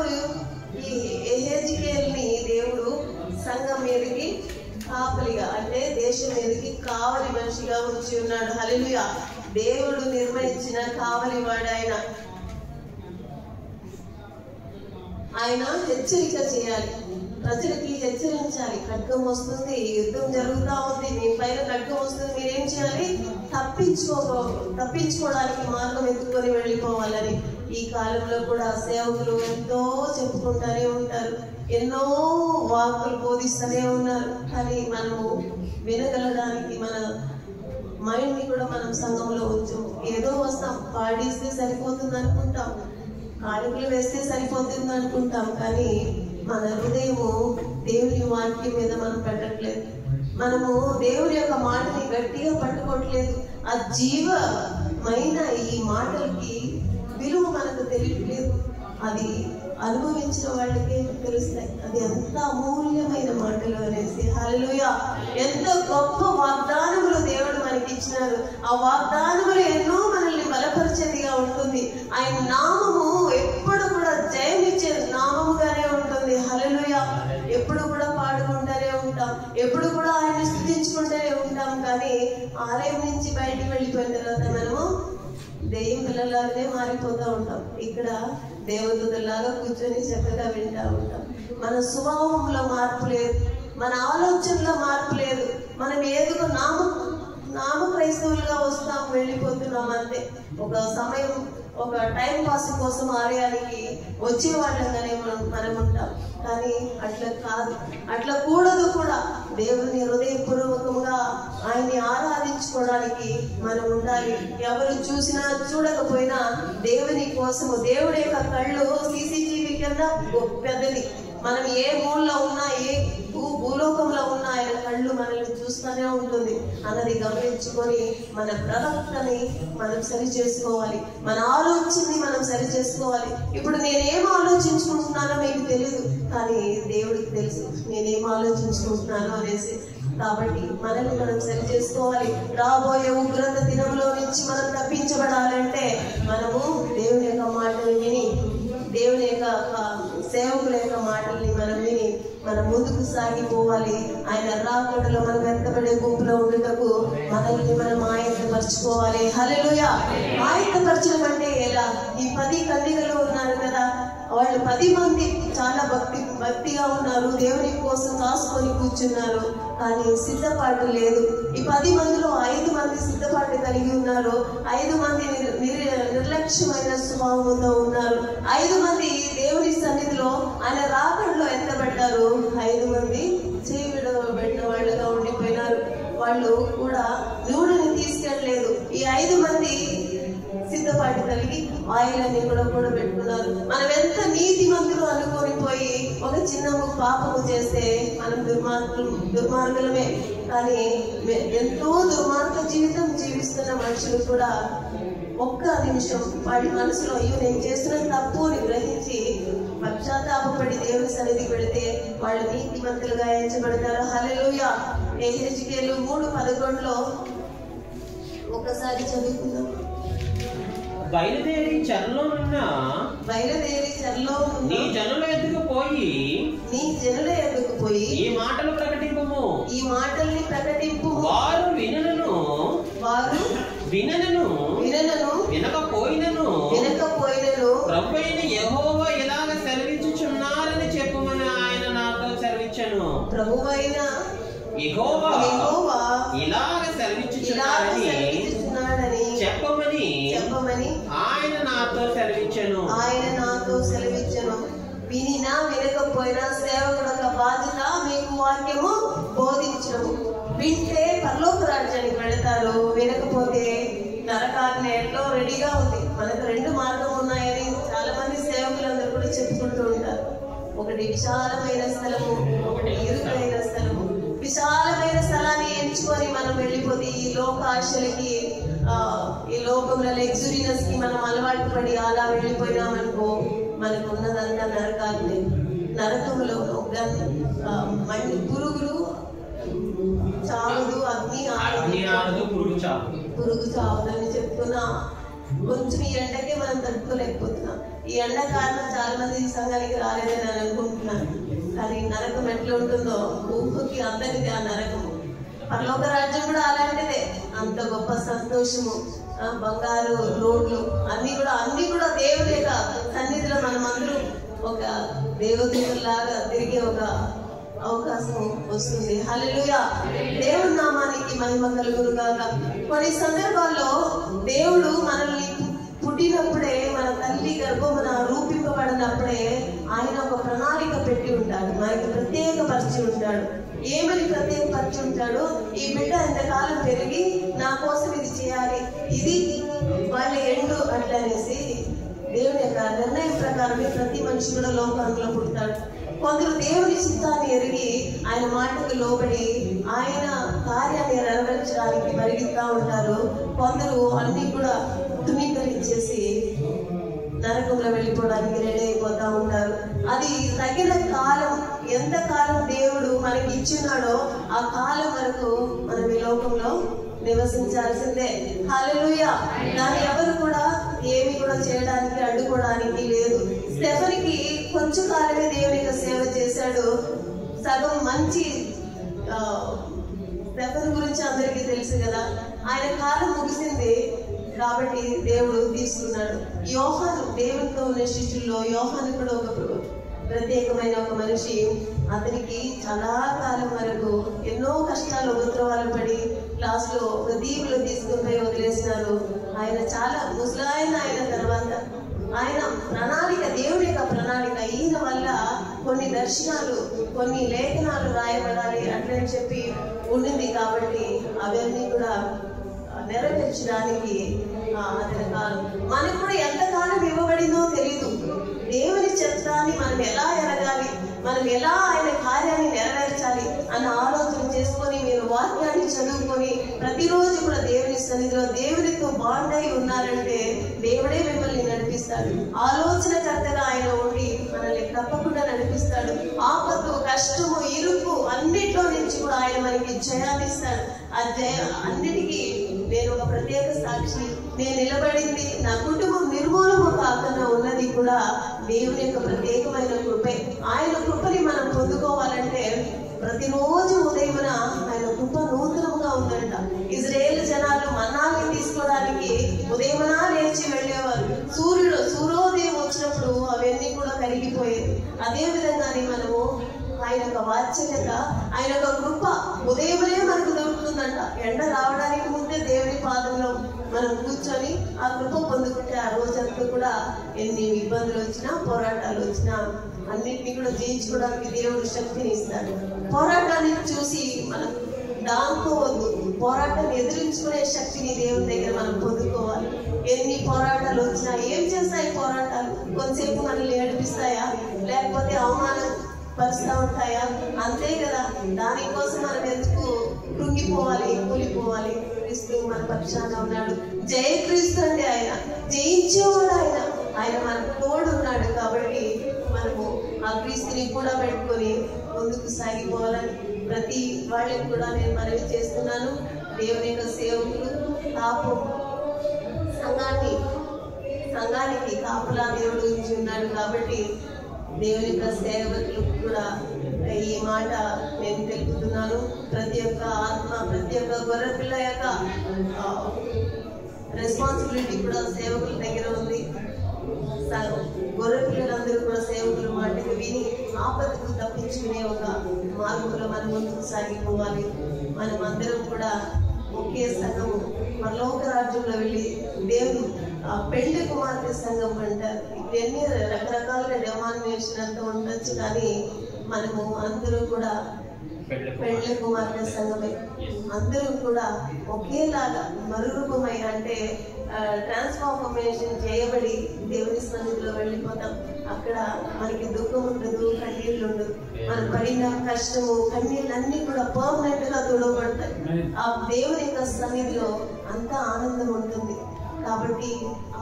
ఈ యెహెజ్కేలుని దేవుడు సంఘం మీదకి కాపలిగా, అంటే దేశం మీదకి కావలి మనిషిగా ఉంచి ఉన్నాడు. హల్లెలూయా. దేవుడు నిర్ణయించిన కావలి వాడు ఆయన. ఆయన హెచ్చరిక చేయాలి, ప్రజలకి హెచ్చరించాలి. ఖడ్గం వస్తుంది, యుద్ధం జరుగుతూ ఉంది, మీ పైన ఖడ్గం వస్తుంది, మీరేం చేయాలి? తప్పించుకోవడానికి మార్గం ఎత్తుకొని వెళ్ళిపోవాలని. ఈ కాలంలో కూడా సేవకులు ఎంతో చెప్పుకుంటూనే ఉంటారు, ఎన్నో వాక్కులు బోధిస్తూనే ఉన్నారు. కానీ మనము వినగలడానికి మన మైండ్ ని కూడా మనం సంఘంలో ఉంచు. ఏదో వస్తాం, పాడిస్తే సరిపోతుంది అనుకుంటాం, కానుకలు వేస్తే సరిపోతుంది అనుకుంటాం, కానీ మన హృదయము దేవుని వాక్యం మీద మనం పెట్టట్లేదు. మనము దేవుని యొక్క మాటని గట్టిగా పట్టుకోవట్లేదు. ఆ జీవమైన ఈ మాటలకి విలువ మనకు తెలియట్లేదు. అది అనుభవించిన వాళ్ళకే తెలుస్తాయి అది ఎంత అమూల్యమైన మాటలు అనేసి. హల్లెలూయా. ఎంత గొప్ప వాగ్దానములు దేవుడు మనకి ఇచ్చినారు. ఆ వాగ్దానములు ఎన్నో మనల్ని బలపరిచేదిగా ఉంటుంది. ఆయన నామము ఎప్పుడు కూడా జయమిచ్చే నామముగానే ఉంటుంది. హల్లెలూయా. ఎప్పుడు కూడా పాడుకుంటా దెయ్యం పిల్లలాగానే మారిపోతూ ఉంటాం. ఇక్కడ దేవదూతలాగా కూర్చొని చక్కగా వింటూ ఉంటాం. మన స్వభావంలో మార్పు లేదు, మన ఆలోచనలో మార్పు లేదు. మనం ఏదో నామ క్రైస్తవులుగా వస్తాం, వెళ్ళిపోతున్నాం అంతే. ఒక సమయం, ఒక టైం పాస్ కోసం ఆలయానికి వచ్చేవాళ్ళంగానే మనం ఉంటాం. కానీ అట్లా కాదు, అట్లా కూడదు కూడా. దేవుని హృదయపూర్వకంగా ఆయన్ని ఆరాధించుకోవడానికి మనం ఉండాలి. ఎవరు చూసినా చూడకపోయినా దేవుని కోసము, దేవుడి యొక్క కళ్ళు CCTV కన్నా పెద్దది. మనం ఏ మూలలో ఉన్నా, ఏ భూలోకంలో ఉన్నా ఆయన కళ్ళు మనల్ని చూస్తూనే ఉంటుంది అన్నది గమనించుకొని మన ప్రవర్తనని మనం సరి చేసుకోవాలి, మన ఆలోచనని మనం సరి చేసుకోవాలి. ఇప్పుడు నేనేం ఆలోచించుకుంటున్నానో మీకు తెలియదు, కానీ దేవుడికి తెలుసు నేనేం ఆలోచించుకుంటున్నానో అనేసి. కాబట్టి మనల్ని మనం సరి చేసుకోవాలి. రాబోయే ఉగ్రత దినంలో నుంచి మనం తప్పించబడాలంటే మనము దేవుని యొక్క మాటలు విని, దేవుని యొక్క సేవకుల యొక్క మాటల్ని మనం విని మనం ముందుకు సాగిపోవాలి. ఆయన రాకడలో మనం ఎత్తబడే గుంపులో ఉండటకు మనల్ని మనం ఆయత్తపరచుకోవాలి. హల్లెలూయా. ఆయత్తపరచడం అంటే ఎలా? ఈ 10 కన్యకలు ఉన్నారు కదా, వాళ్ళు 10 మంది చాలా భక్తిగా ఉన్నారు, దేవుని కోసం కాసుకొని కూర్చున్నారు. కానీ సిద్ధపాటు లేదు. ఈ 10 మందిలో 5 మంది సిద్ధపాటు కలిగి ఉన్నారు, 5 మంది నిర్లక్ష్యమైన స్వభావంతో ఉన్నారు. 5 మంది దేవుని సన్నిధిలో ఆయన రాకడలో ఎత్తబడ్డారు, 5 మంది చేయి విడవబడిన వాళ్ళుగా ఉండిపోయినారు. వాళ్ళు కూడా నూనెని తీసుకెళ్ళలేదు. ఈ 5 మంది సిద్ధపాటు కలిగి ఆయిలన్నీ కూడా పెట్టుకున్నారు. మనం ఎంత నీతిమంతులు అనుకొని పోయి ఒక చిన్న పాపము చేస్తే మనం దుర్మార్గులమే. కానీ ఎంతో దుర్మార్గ జీవితం జీవిస్తున్న మనుషులు కూడా ఒక్క నిమిషం వాడి మనసులో అయ్యో నేను చేస్తున్న తప్పు అని గ్రహించి పశ్చాత్తాపడి దేవుని సన్నిధికి పెడితే వాళ్ళు నీతిమంతులుగా ఎంచబడతారు. హల్లెలూయా. యెహెజ్కేలు 3:11 ఒకసారి చదువుకుందాం. బయలుదేరి చెరలోనున్న నీ జనుల ఎద్దుకు పోయి ఈ మాటలు ప్రకటింపుము. ఈ మాటల్ని ప్రకటింపు. వారు వినను వినకపోయినను ప్రభువైన యెహోవా ఇలాగ సెలవిచ్చుచున్నారని చెప్పుమని ఆయన నాతో సెలవిచ్చెను. ప్రభువైన యెహోవా ఇలాగ సెలవిచ్చుచున్నారని చెప్పమని ఆయన నాతో సెలవిచ్చెను. వినినా వినకపోయినా సేవకుడు ఒక బాధ్యత, మీకు వాక్యము బోధించడం. వింటే పరలోక రాజ్యానికి వెళతారు, వినకపోతే నరకాన్ని ఎట్లో రెడీగా ఉంది. మనకు 2 మార్గం ఉన్నాయని చాలా మంది సేవకులందరూ కూడా చెప్పుకుంటూ ఉంటారు. ఒకటి విశాలమైన స్థలము, ఒకటి ఇరుకైన స్థలము. విశాలమైన స్థలాన్ని ఎంచుకొని మనం వెళ్ళిపోతే ఈ లోక ఆశలకి, ఈ లోకంలో లగ్జరీనెస్ కి మనం అలవాటు పడి అలా వెళ్ళిపోయినామనుకో మనకు ఉన్నదంతా నరకాన్ని. నరకంలో మండి పురుగులు చావదు, అగ్ని ఆడదు, పురుగు చావదని చెప్తున్నా. కొంచెం ఈ ఎండకే మనం తట్టుకోలేకపోతున్నాం. ఈ ఎండ కారణం చాలా మంది ఈ సంఘానికి రాలేదని నేను అనుకుంటున్నాను. కానీ నరకం ఎట్లా ఉంటుందో ఊహకి అందరిది ఆ నరకము. పరలోక రాజ్యం కూడా అలాంటిదే. అంత గొప్ప సంతోషము, బంగారు రోడ్లు అన్ని కూడా దేవుని యొక్క సన్నిధిలో మనమందరూ ఒక దేవదూతలాగా తిరిగే ఒక అవకాశం వస్తుంది. హల్లెలూయా. దేవుడి నామానికి మహిమ కలుగునుగాక. కొన్ని సందర్భాల్లో దేవుడు మనల్ని పుట్టినప్పుడే, మన తల్లి గర్భమున రూపింపబడినప్పుడే ఆయన ఒక ప్రణాళిక పెట్టి ఉంటాడు, మనకి ప్రత్యేకపరిచి ఉంటాడు. ఏమని ప్రత్యేకపరిచి ఉంటాడు? ఈ బిడ్డ ఎంతకాలం పెరిగి నా కోసం ఇది చేయాలి, ఇది వాళ్ళ ఎండు అట్లనేసి దేవుని యొక్క నిర్ణయం ప్రకారమే ప్రతి మనిషి కూడా లోకంలో పుడతాడు. కొందరు దేవుని చిత్తాన్ని ఎరిగి ఆయన మాటకు లోబడి ఆయన కార్యాన్ని నెరవేర్చడానికి పరిగెత్తా ఉంటారు. కొందరు అన్ని కూడా తునీకరించేసి నరకంలో వెళ్ళిపోవడానికి రెడీ అయిపోతా ఉంటారు. అది తగిన కాలం, ఎంత కాలం దేవుడు మనకి ఇచ్చినాడో ఆ కాలం వరకు మనం ఈ లోకంలో నివసించాల్సిందే. హల్లెలూయా. దాన్ని ఎవరు కూడా ఏమి కూడా చేయడానికి అడ్డుకోవడానికి లేదు. స్టెఫెనీకి కొంచెం కాలమే దేవుని యొక్క సేవ చేశాడు. సగం మంచి స్టెఫెనీ గురించి అందరికీ తెలుసు కదా. ఆయన కాలం ముగిసింది. కాబట్టి దేవుడు తీసుకున్నాడు. యోహాను, దేవునితో ఉన్న శిష్యుల్లో యోహాను కూడా ఒక ప్రత్యేకమైన ఒక మనిషి. అతనికి చాలా కాలం వరకు ఎన్నో కష్టాలు ఉపద్రవాలు పడి లాస్ట్ లో ఒక దీవులో తీసుకుని వదిలేసినారు. ఆయన చాలా ముసలాయన అయిన తర్వాత ఆయన ప్రణాళిక, దేవుడి యొక్క ప్రణాళిక, ఈయన వల్ల కొన్ని దర్శనాలు, కొన్ని లేఖనాలు రాయబడాలి అట్లని చెప్పి ఉండింది. కాబట్టి అవన్నీ కూడా నెరవేర్చడానికి అతని కాలం. మనకు కూడా ఎంతకాలం ఇవ్వబడిందో తెలీదు. దేవుని చిత్తాన్ని మనం ఎలా ఎరగాలి, మనం ఎలా ఆయన కార్యాన్ని నెరవేర్చాలి అన్న ఆలోచన చేసుకొని మీరు వాక్యాన్ని చదువుకొని ప్రతిరోజు కూడా దేవుని సన్నిధిలో దేవునితో బాండ్ అయి ఉన్నారంటే దేవుడే మిమ్మల్ని నడిపిస్తాడు. ఆలోచనకర్తగా ఆయన ఉండి మనల్ని తప్పకుండా నడిపిస్తాడు. ఆపత్తు, కష్టము, ఇరుకు అన్నిట్లో నుంచి కూడా ఆయన మనకి జయాన్నిస్తాడు. అన్నిటికీ నేను ఒక ప్రత్యేక సాక్షి. నేను నిలబడింది, నా కుటుంబం నిర్మూలము కాకుండా ఉన్నది కూడా దేవుని యొక్క ప్రత్యేకమైన కృపే. ఆయన కృపని మనం పొందుకోవాలంటే ప్రతిరోజు ఉదయమున ఆయన కృప నూతనంగా ఉందంట. ఇజ్రాయేల్ జనాలు మన్నాన్ని తీసుకోవడానికి ఉదయమున లేచి వెళ్ళేవారు. సూర్యోదయం వచ్చినప్పుడు అవన్నీ కూడా కరిగిపోయేది. అదే విధంగానే మనము ఆయన యొక్క వాత్సల్యత, ఆయన యొక్క కృప ఉదయమునే మనకు దొరుకుతుందంట. ఎండ రావడానికి ముందే దేవుని పాదంలో మనం కూర్చొని ఆ కృప పొందుకుంటే ఆ రోజంతా కూడా ఎన్ని ఇబ్బందులు వచ్చినా, పోరాటాలు వచ్చినా అన్నింటినీ కూడా జయించుకోవడానికి దేవుడు శక్తిని ఇస్తాడు. పోరాటాన్ని చూసి మనం దాంకోవద్దు. పోరాటాన్ని ఎదిరించుకునే శక్తిని దేవుని దగ్గర మనం పొందుకోవాలి. ఎన్ని పోరాటాలు వచ్చినా ఏం చేస్తాయి పోరాటాలు? కొంతసేపు మనల్ని ఏడిపిస్తాయా, లేకపోతే అవమానం పరుస్తూ ఉంటాయా? అంతే కదా. దానికోసం మనం ఎందుకు కృంగిపోవాలి, కూలిపోవాలి? క్రీస్తు మన పక్షాన ఉన్నాడు. జయ క్రీస్తు అంటే ఆయన జయించేవాడు. ఆయన మనకు తోడున్నాడు. కాబట్టి మనము ఆ క్రీస్తుని కూడా పెట్టుకొని ముందుకు సాగిపోవాలని ప్రతి వాళ్ళకి కూడా నేను మనవి చేస్తున్నాను. దేవుని యొక్క సేవకులు కాపు సంఘానికి కాపులా దేవుడు ఉంచి ఉన్నాడు. కాబట్టి దేవుని యొక్క సేవకులు కూడా ఈ మాట నేను తెలుపుతున్నాను. ప్రతి ఒక్క ఆత్మ, ప్రతి ఒక్క గొర్రె పిల్ల యొక్క రెస్పాన్సిబిలిటీ కూడా సేవకుల దగ్గర ఉంది. గొర్రె పిల్లలందరూ కూడా సేవకుల మాటకు విని ఆపదకు తప్పించుకునే ఒక మార్గంలో మనం ముందుకు సాగిపోవాలి. మనం అందరం కూడా ఒకే సంఘము, పరలోక రాజ్యంలో వెళ్ళి దేవుడు పెళ్లి కుమార్తె సంఘం అంటారు. ఇవన్నీ రకరకాలుగా డెమామినేషన్ అంతా ఉండొచ్చు, కానీ మనము అందరూ కూడా పెళ్లి కుమార్తె సంఘమే. అందరూ కూడా ఒకేలాగా మరురూపమై, అంటే ట్రాన్స్ఫార్మేషన్ చేయబడి దేవుని సన్నిధిలో వెళ్ళిపోతాం. అక్కడ మనకి దుఃఖం ఉండదు, కన్నీళ్ళు ఉండదు. మనం పడిన కష్టము, కన్నీళ్ళు అన్ని కూడా పర్మనెంట్ గా తుడవబడతాయి. ఆ దేవుని యొక్క సన్నిధిలో అంత ఆనందం ఉంటుంది. కాబట్టి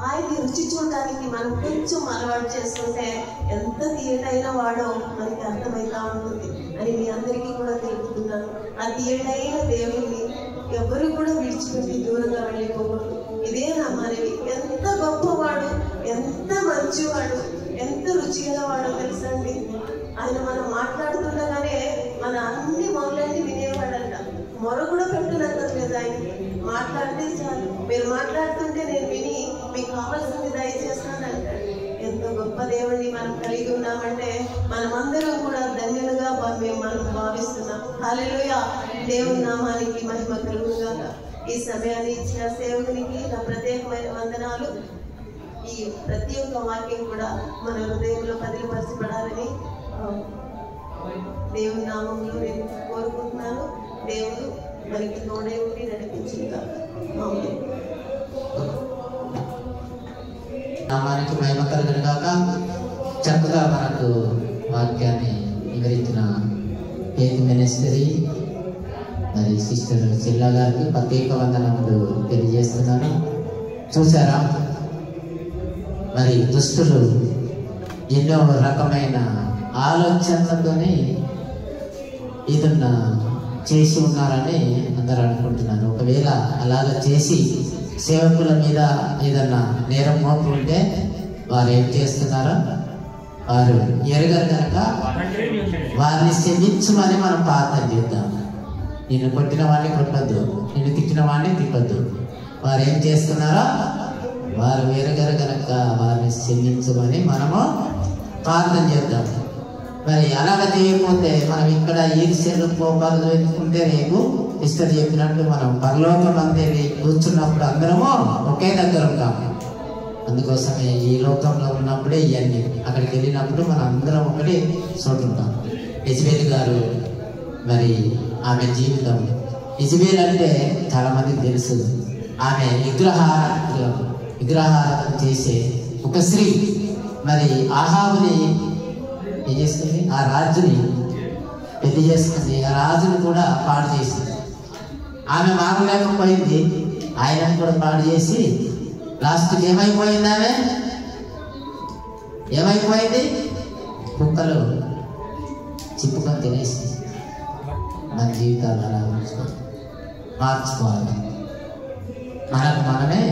ఆయన రుచి చూడటానికి మనం కొంచెం అలవాటు చేసుకుంటే ఎంత తీయటైన వాడో మనకి అర్థమవుతా ఉంటుంది అని మీ అందరికీ కూడా తెలుపుతున్నాను. ఆ తీయటైన దేవుని ఎవరు కూడా విడిచిపెట్టి దూరంగా వెళ్ళిపోకూడదు. ఇదే నా మనవి. ఎంత గొప్పవాడు, ఎంత మంచివాడు, ఎంత రుచిగలవాడో తెలుసండి. ఆయన మనం మాట్లాడుతుండగానే మన అన్ని మొదలన్నీ వినేవాడంట. మొర కూడా పెట్టనక్కర్లేదు. ఆయనకి మాట్లాడితే చాలు. మీరు మాట్లాడుతుంటే నేను విని మీకు కావాల్సింది దయచేస్తాను అంటాడు. ఎంత గొప్ప దేవుడిని మనం కలిగి ఉన్నామంటే మనమందరం కూడా ధన్యులుగా మనం భావిస్తున్నాం. హల్లెలూయా. దేవుని నామానికి మహిమ కలుగుగాక. ఈ సమయాన్ని ఇచ్చిన సేవకునికి నా ప్రత్యేకమైన వందనాలు. ఈ ప్రతి ఒక్క వాక్యం కూడా మన హృదయంలో పదిలపరచబడాలని దేవుని నామంలో నేను కోరుకుంటున్నాను. దేవుడు మనకి తోడే ఉండి నడిపించుగా. నామానికి మహిమ కలుగును గాక. చక్కగా మనకు వాక్యాన్ని వివరించిన పేరు మినిస్టరీ మరి సిస్టర్ చిల్లా గారికి ప్రత్యేక వందనములు తెలియజేస్తున్నాను. చూసారా, మరి దుస్తులు ఎన్నో రకమైన ఆలోచనలతోనే ఏదన్నా చేసి ఉన్నారని అందరూ అనుకుంటున్నాను. ఒకవేళ అలాగ చేసి సేవకుల మీద ఏదన్నా నేరం మోపు ఉంటే వారు ఏం చేస్తున్నారో వారు ఎరగరు కనుక వారిని క్షమించమని మనం ప్రార్థన చేద్దాం. నిన్ను కొట్టిన వాడిని కొట్టద్దు, నిన్ను తిట్టిన వాడిని తిట్టద్దు. వారు ఏం చేస్తున్నారో వారు వేరగర కనుక వారిని క్షమించమని మనము ప్రార్థన చేద్దాం. మరి అలాగ చేయకపోతే మనం ఇక్కడ ఈర్ష్యలు కోపాలు చూపించుకుంటే రేపు ఇష్టం చెప్పినట్టు మనం పరలోకం అంతే కూర్చున్నప్పుడు అందరము ఒకే దగ్గర ఉంటాము. అందుకోసమే ఈ లోకంలో ఉన్నప్పుడే ఇవన్నీ, అక్కడికి వెళ్ళినప్పుడు మనం అందరం ఒకటి చోటుంటాం. యెజబెల్ గారు మరి ఆమె జీవితం, యెజబెల్ అంటే చాలా మందికి తెలుసు. ఆమె విగ్రహారాధన చేసే ఒక స్త్రీ. మరి ఆహాబుని ఏం చేస్తుంది, ఆ రాజుని పెళ్లి చేసుకుంది, ఆ రాజుని కూడా పాడు చేసింది. ఆమె మారలేకపోయింది, ఆయనను కూడా పాడు చేసి లాస్ట్కి ఏమైపోయింది, ఆమె ఏమైపోయింది, కుక్కలు చిప్పుకొని తినేసి. మన జీవితాలు అలా మార్చుకోవాలి, మనకు మనమే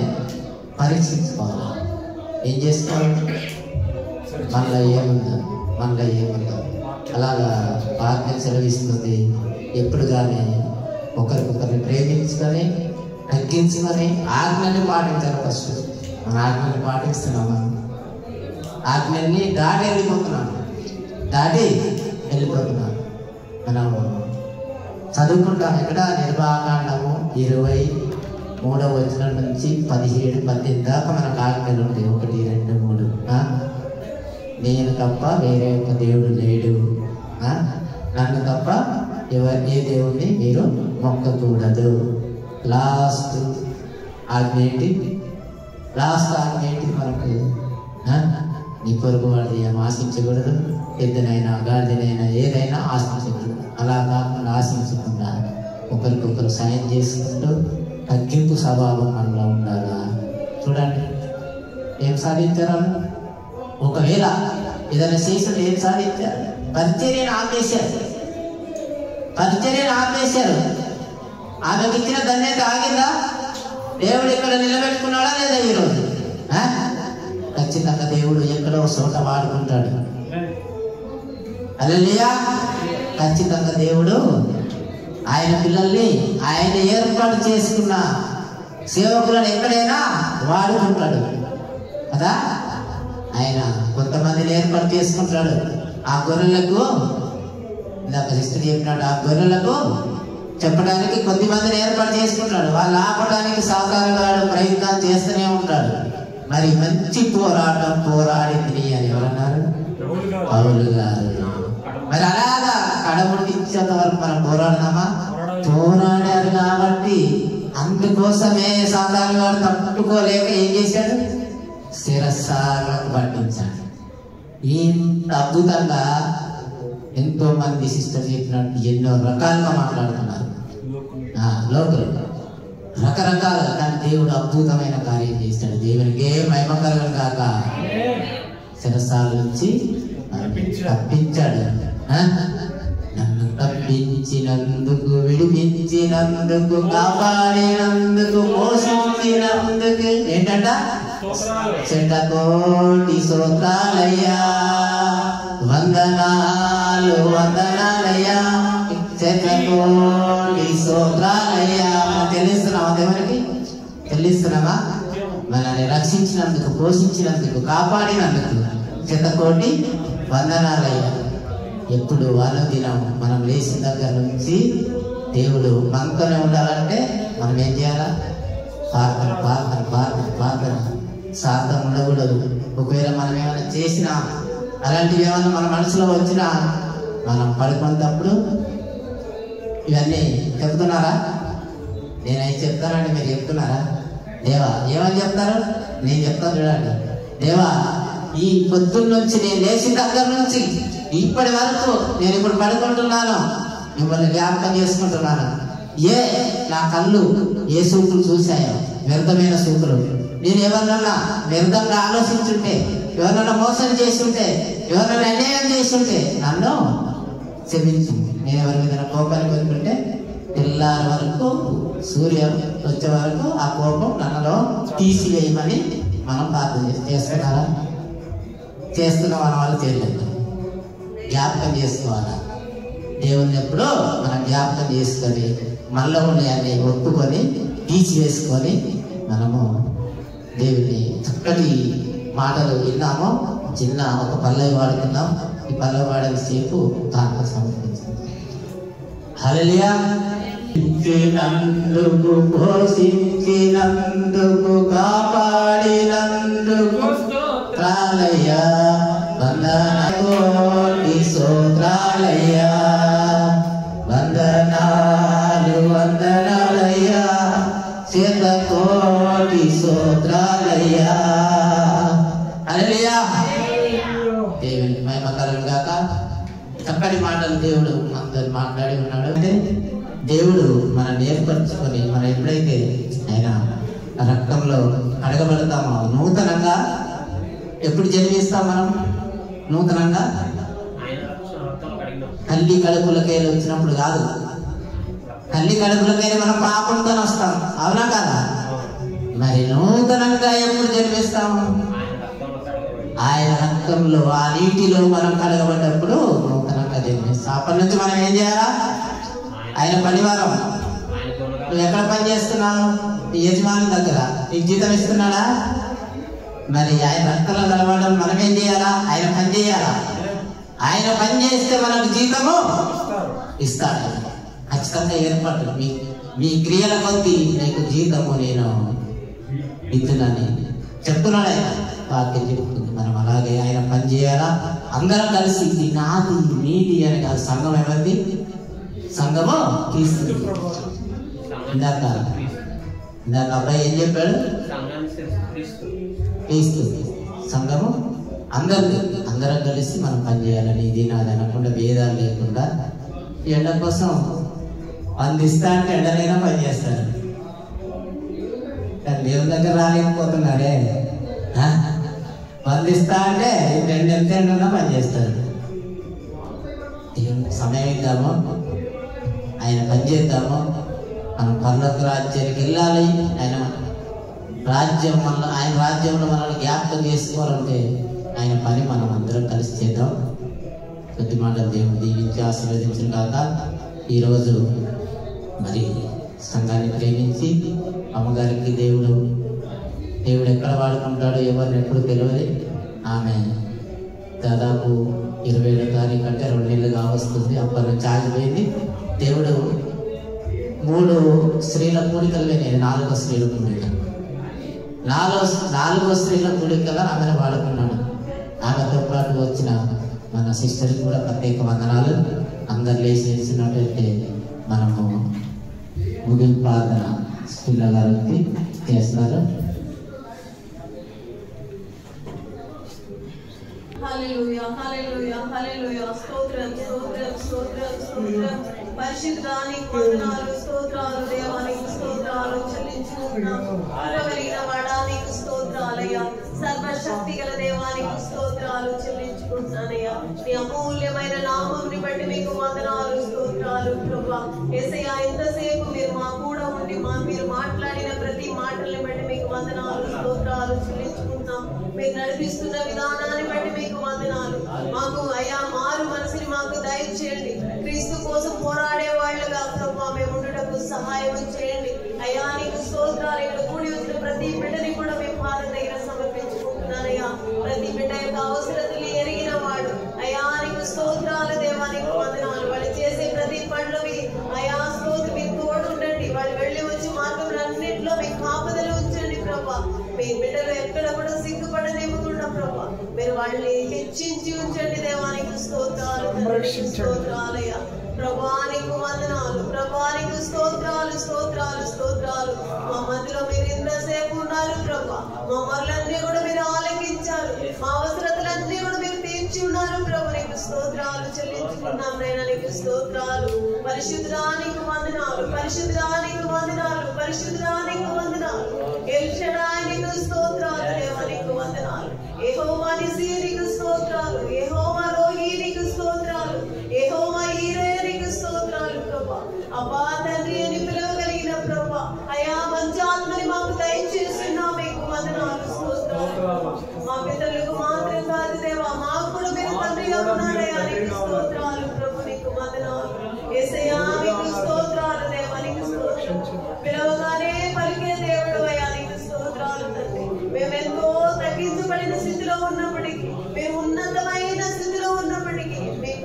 పరీక్షించుకోవాలి. ఏం చేసుకోవాలి, మనలో ఏముందో అలాగా వాక్యం సెలవిస్తుంది. ఎప్పుడు కానీ ఒకరికొకరిని ప్రేమించుకొని తగ్గించుకొని ఆజ్ఞని పాటించాలి. ఫస్ట్ మన ఆజ్ఞని పాటిస్తున్నాము, ఆజ్ఞని దాటి వెళ్ళిపోతున్నాం. మనం చదువుకుంటాం ఇక్కడ నిర్వాకాండము 23వ నుంచి 17-18 దాకా మనకు ఆజ్ఞలు ఉంటాయి. 1, 2, 3. నేను తప్ప వేరే ఒక దేవుడు లేడు, నన్ను తప్ప ఏ దేవుడిని మీరు మొక్కకూడదు. లాస్ట్ ఆజ్ఞ ఏంటి మనకు, నీ పొరుగు వాడిది ఏం ఆశించకూడదు, ఎద్దునైనా గాడిదనైనా ఏదైనా ఆశించకూడదు. అలా కాకుండా ఆశించకుండా ఒకరికొకరు సాయం చేసుకుంటూ తగ్గింపు స్వభావం మనలో ఉండాలా. చూడండి ఏం సాధించారు, ఒకవేళ ఏదైనా చేసినట్టు ఏం సాధించారు, పరిచర్యను ఆపేశారు. ఆమెకి ఇచ్చిన ధన్యత ఆగిందా, దేవుడు ఇక్కడ నిలబెట్టుకున్నాడా లేదా? ఈరోజు ఖచ్చితంగా దేవుడు ఎక్కడో చోట వాడుకుంటాడు. హల్లెలూయా. ఖచ్చితంగా దేవుడు ఆయన పిల్లల్ని, ఆయన ఏర్పాటు చేసుకున్న సేవకులను ఎక్కడైనా వాడుకుంటాడు కదా. ఆయన కొంతమందిని ఏర్పాటు చేసుకుంటాడు. ఆ గొర్రెలకు ఇందాక సిస్టర్ చెప్పినాడు, ఆ గొర్రెలకు చెప్పడానికి కొద్దిమందిని ఏర్పాటు చేసుకుంటాడు. వాళ్ళు ఆపడానికి సాధారణంగా ప్రయత్నం చేస్తూనే ఉంటాడు. మరి మంచి పోరాడింది అని ఎవరన్నారు, పౌలు గారు. మరి అలాగా కడముట్టించేంత వరకు మనం పోరాడదామా? పోరాడారు కాబట్టి అందుకోసమే సాధారణంగా తట్టుకోలేక ఏం చేశాడు, శిరస్సాలకు పట్టించాడు. ఇంత అద్భుతంగా ఎంతో మంది సిస్టర్ చెప్పినట్టు ఎన్నో రకాలుగా మాట్లాడుతున్నారు లోకలు, రకరకాల. కానీ దేవుడు అద్భుతమైన కార్యం చేస్తాడు. దేవునికి మహిమ కలుగును గాక. శిరస్సాల నుంచి తప్పించాడు. నన్ను తప్పించినందుకు, విడిపించినందుకు, కాపాడినందుకు, పోషించినందుకు ఏంటంట, శతకోటి స్తోత్రాలయ్యా, వందనాలయ్యా, శతకోటి స్తోత్రాలయ్యా. తెలుస్తున్నావా దేవునికి? తెలుస్తున్నావా? మనల్ని రక్షించినందుకు, పోషించినందుకు, కాపాడినందుకు శతకోటి వందనాలయ్యా. ఎప్పుడు అనుదినం మనం లేచిన దగ్గర నుంచి దేవుడు మనతోనే ఉండాలంటే మనం ఏం చేయాలా? ప్రార్థన సార్థం ఉండకూడదు. ఒకవేళ మనం ఏమైనా చేసినా, అలాంటివి ఏమైనా మన మనసులో వచ్చినా, మనం పడుకున్నప్పుడు ఇవన్నీ చెప్తున్నారా? నేనైతే చెప్తానండి, మీరు చెప్తున్నారా? దేవా ఏమని చెప్తారు? నేను చెప్తాను చూడండి. దేవా ఈ పొద్దున్న నుంచి నేను లేచిన దగ్గర నుంచి ఇప్పటి వరకు నేను ఇప్పుడు పడుకుంటున్నాను, మిమ్మల్ని జ్ఞాపకం చేసుకుంటున్నాను. నా కళ్ళు ఏ సూపులు చూశాయో, వ్యర్థమైన సూపులు. నేను ఎవరినన్నా వ్యర్థంగా ఆలోచించుంటే, ఎవరినన్నా మోసం చేస్తుంటే, ఎవరినన్నా అన్యాయం చేస్తుంటే నన్ను క్షమించు. నేను ఎవరి మీద కోపాన్ని పొందుకుంటే తెల్లారి వరకు, సూర్యం వచ్చే వరకు ఆ కోపం నన్నలో తీసివేయమని మనం ప్రార్థన చేస్తున్నారా? చేస్తున్న మన వాళ్ళు చేయలేదు. జ్ఞాపకం చేసుకోవాలా? దేవుణ్ణి ఎప్పుడో మనం జ్ఞాపకం చేసుకొని మనలో ఉన్నాయన్ని ఒప్పుకొని తీసివేసుకొని మనము దేవుని చక్కటి మాటలు విన్నాము. చిన్న ఒక పల్లవి వాడుకుందాం. ఈ పల్లవి వాడని సేపు దాంట్లో సమర్పించింది. హల్లెలూయా. ఇచ్చినందుకు, పోషించినందుకు, కాపాడినందుకు స్తోత్రాలయ్యా, వందనాలు స్తోత్రాలయ్యా, వందనాలు వందనాలయ్యా, శతకోటి స్తోత్రాలయ్యా. హల్లెలూయా. దేవుని మహిమ కలుగును గాక. చక్కటి మాటలు దేవుడు అందరు మాట్లాడి ఉన్నాడు. అంటే దేవుడు మనం నేర్పరచుకొని మనం ఎప్పుడైతే ఆయన రక్తంలో అడగబడతామో నూతనంగా ఎప్పుడు జన్మిస్తాం మనం నూతనంగా తల్లి కడుపులకేలు వచ్చినప్పుడు కాదు. తల్లి కడుపులకేలు మనం పాపంతో వస్తాం, అవునా కదా? మరి నూతనంగా ఎప్పుడు జన్మిస్తాము? ఆయన రక్తంలో ఆ నీటిలో మనం కడగబడ్డప్పుడు నూతనంగా జన్మిస్తాం. అప్పటి నుంచి మనం ఏం చేయాలా? ఆయన పనివారం. నువ్వు ఎక్కడ పని చేస్తున్నావు? నీ యజమాని దగ్గర. నీకు జీతం ఇస్తున్నాడా? మరి ఆయన రక్తంలో కలవడం మనం ఏం చేయాలా? ఆయన పని చేయాలా? ఆయన పని చేస్తే మనకు జీతము ఇస్తాడు. ఖచ్చితంగా ఏర్పాటు. మీ క్రియల కొద్ది నీకు జీతము నేను ఇద్దునని చెప్తున్నాడు ఆయన. వాక్యం చెప్తుంది. మనం అలాగే ఆయన పని చేయాలా. అందరం కలిసి నాది నీది అని కాదు. సంఘం ఎవరిది? సంఘము క్రీస్తు. ఇందాక అబ్బాయి ఏం చెప్పాడు? క్రీస్తు. సంఘము అందరం కలిసి మనం పనిచేయాలని. ఇది నాది అనకుండా, భేదాలు లేకుండా. ఎండ కోసం అందిస్తా అంటే ఎండనైనా పనిచేస్తాడు. దేవుని దగ్గర రాలేకపోతున్నాడే. అందిస్తా అంటే ఎంత ఎండన్నా పనిచేస్తాడు. దేవునికి సమయం ఇద్దాము, ఆయన పనిచేద్దాము. మనం పరలోక రాజ్యానికి వెళ్ళాలి. ఆయన రాజ్యం ఆయన రాజ్యంలో మనల్ని జ్ఞాపకం చేసుకోవాలంటే ఆయన పని మనం అందరం కలిసి చేద్దాం. కొద్ది మాటలు దేవుడు దీవించి ఆశీర్వదించిన కాక ఈరోజు మరి సంఘాన్ని ప్రేమించి అమ్మగారికి దేవుడు ఎక్కడ వాడుకుంటాడో ఎవరిని ఎప్పుడు తెలియదు. ఆమె దాదాపు 27వ తారీఖు అంటే 2 నెలలుగా వస్తుంది. అప్పటి నుంచి ఆగిపోయింది. దేవుడు 3 స్త్రీల కూడికలు నేను 4వ స్త్రీల కూడిక 4వ స్త్రీల కూడికగా ఆమెను వాడుకున్నాడు. ఆమెతో పాటు వచ్చిన మన సిస్టర్కి కూడా ప్రత్యేక వందనాలు. అందరు లేచినట్టయితే మనము ముగింపు ప్రార్థన పిల్లగారికి చేస్తున్నారు. హల్లెలూయా, హల్లెలూయా, హల్లెలూయా. స్తోత్రం, స్తోత్రం, స్తోత్రం, స్తోత్రం. పరిశుద్ధానికి వందనాలు, స్తోత్రాలు. దేవానికి స్తోత్రాలు చెల్లించుకుంటున్నాం. కృపగలిగిన వాడానికి స్తోత్రాలయ్యా. సర్వశక్తి గల దేవానికి స్తోత్రాలు చెల్లించుకుంటున్నానయ్యా. నీ అమూల్యమైన నామంని బట్టి మీకు వందనాలు, స్తోత్రాలు ప్రభువా. యేసయ్యా, ఎంతసేపు మీరు మా కూడా ఉండి మీరు మాట్లాడిన ప్రతి మాటల్ని బట్టి మీకు వందనాలు, స్తోత్రాలు చెల్లించుకుంటున్నాం. మీరు నడిపిస్తున్న విధానాన్ని బట్టి మీకు వందనాలు. మాకు అయ్యా మారు మనసుని మాకు దయచేయండి. క్రీస్తు కోసం పోరాడే వాళ్ళగా ప్రభువా మేము ఉండటకు సహాయం చేయండి. అయ్యా నీకు స్తోత్రాలు. ఇక్కడ కూడి వచ్చిన ప్రతి బిడ్డని కూడా మేము పాదం దగ్గర సమర్పించుకుంటున్నానయ్యా. ప్రతి బిడ్డ యొక్క అవసరతలు ఎరిగిన వాడు. అయ్యా నీకు స్తోత్రాలు. దేవానికి వందనాలు. వాళ్ళు చేసే ప్రతి పనులవి అయ్యా స్తోత్రం మీకు తోడుండండి. వాళ్ళు వెళ్ళి వచ్చి మార్గంలో మీకు కాపుదలు ఉంచండి ప్రభా. మీ బిడ్డలు ఎక్కడ కూడా సిగ్గుపడనివ్వకుండా ప్రభా మీరు వాళ్ళని హెచ్చించి ఉంచండి. దేవానికి స్తోత్రాలు, స్తోత్రాలయ్యా. ప్రభానికి వందనాలు, ప్రభానికి స్తోత్రాలు, స్తోత్రాలు, స్తోత్రాలు. మా మధ్యలో మీరు ఇంతసేపు ఉన్నారు ప్రభా. మా మొరలన్నీ కూడా మీరు ఆలకించారు. మా అవసరతలన్నీ కూడా మీరు తీర్చి ఉన్నారు ప్రభు. నీకు స్తోత్రాలు చెల్లించుకున్నాం నైనా. నీకు స్తోత్రాలు. పరిశుద్ధానికి వందనాలు, పరిశుద్ధానికి వందనాలు, పరిశుద్ధానికి వందనాలు. ఎల్ షడాయి నీకు స్తోత్రాలు. దేవా నీకు వందనాలు. యెహోవా నిస్సీ నీకు స్తోత్రాలు. యెహోవా రోహీ నీకు స్తోత్రాలు. యెహోవా ఈరే నీకు స్తోత్రాలు ప్రభా. అబ్బా తండ్రి అని పిలవగలిగిన ప్రభా అయా మంచాత్మని మాకు దయచేస్తున్నా మీకు వందనాలు, స్తోత్రాలు. మా పితరులకు మాత్రం కాదు దేవా, మాకు కూడా మీరు తండ్రిగా ఉన్నారయ్యా. నీకు స్తోత్రాలు ప్రభు. నీకు వందనాలు. యేసయ్యా నీకు స్తోత్రాలు. దేవా నీకు స్తోత్రం. పిలవగానే పలికే దేవుడు అయ్యా. నీకు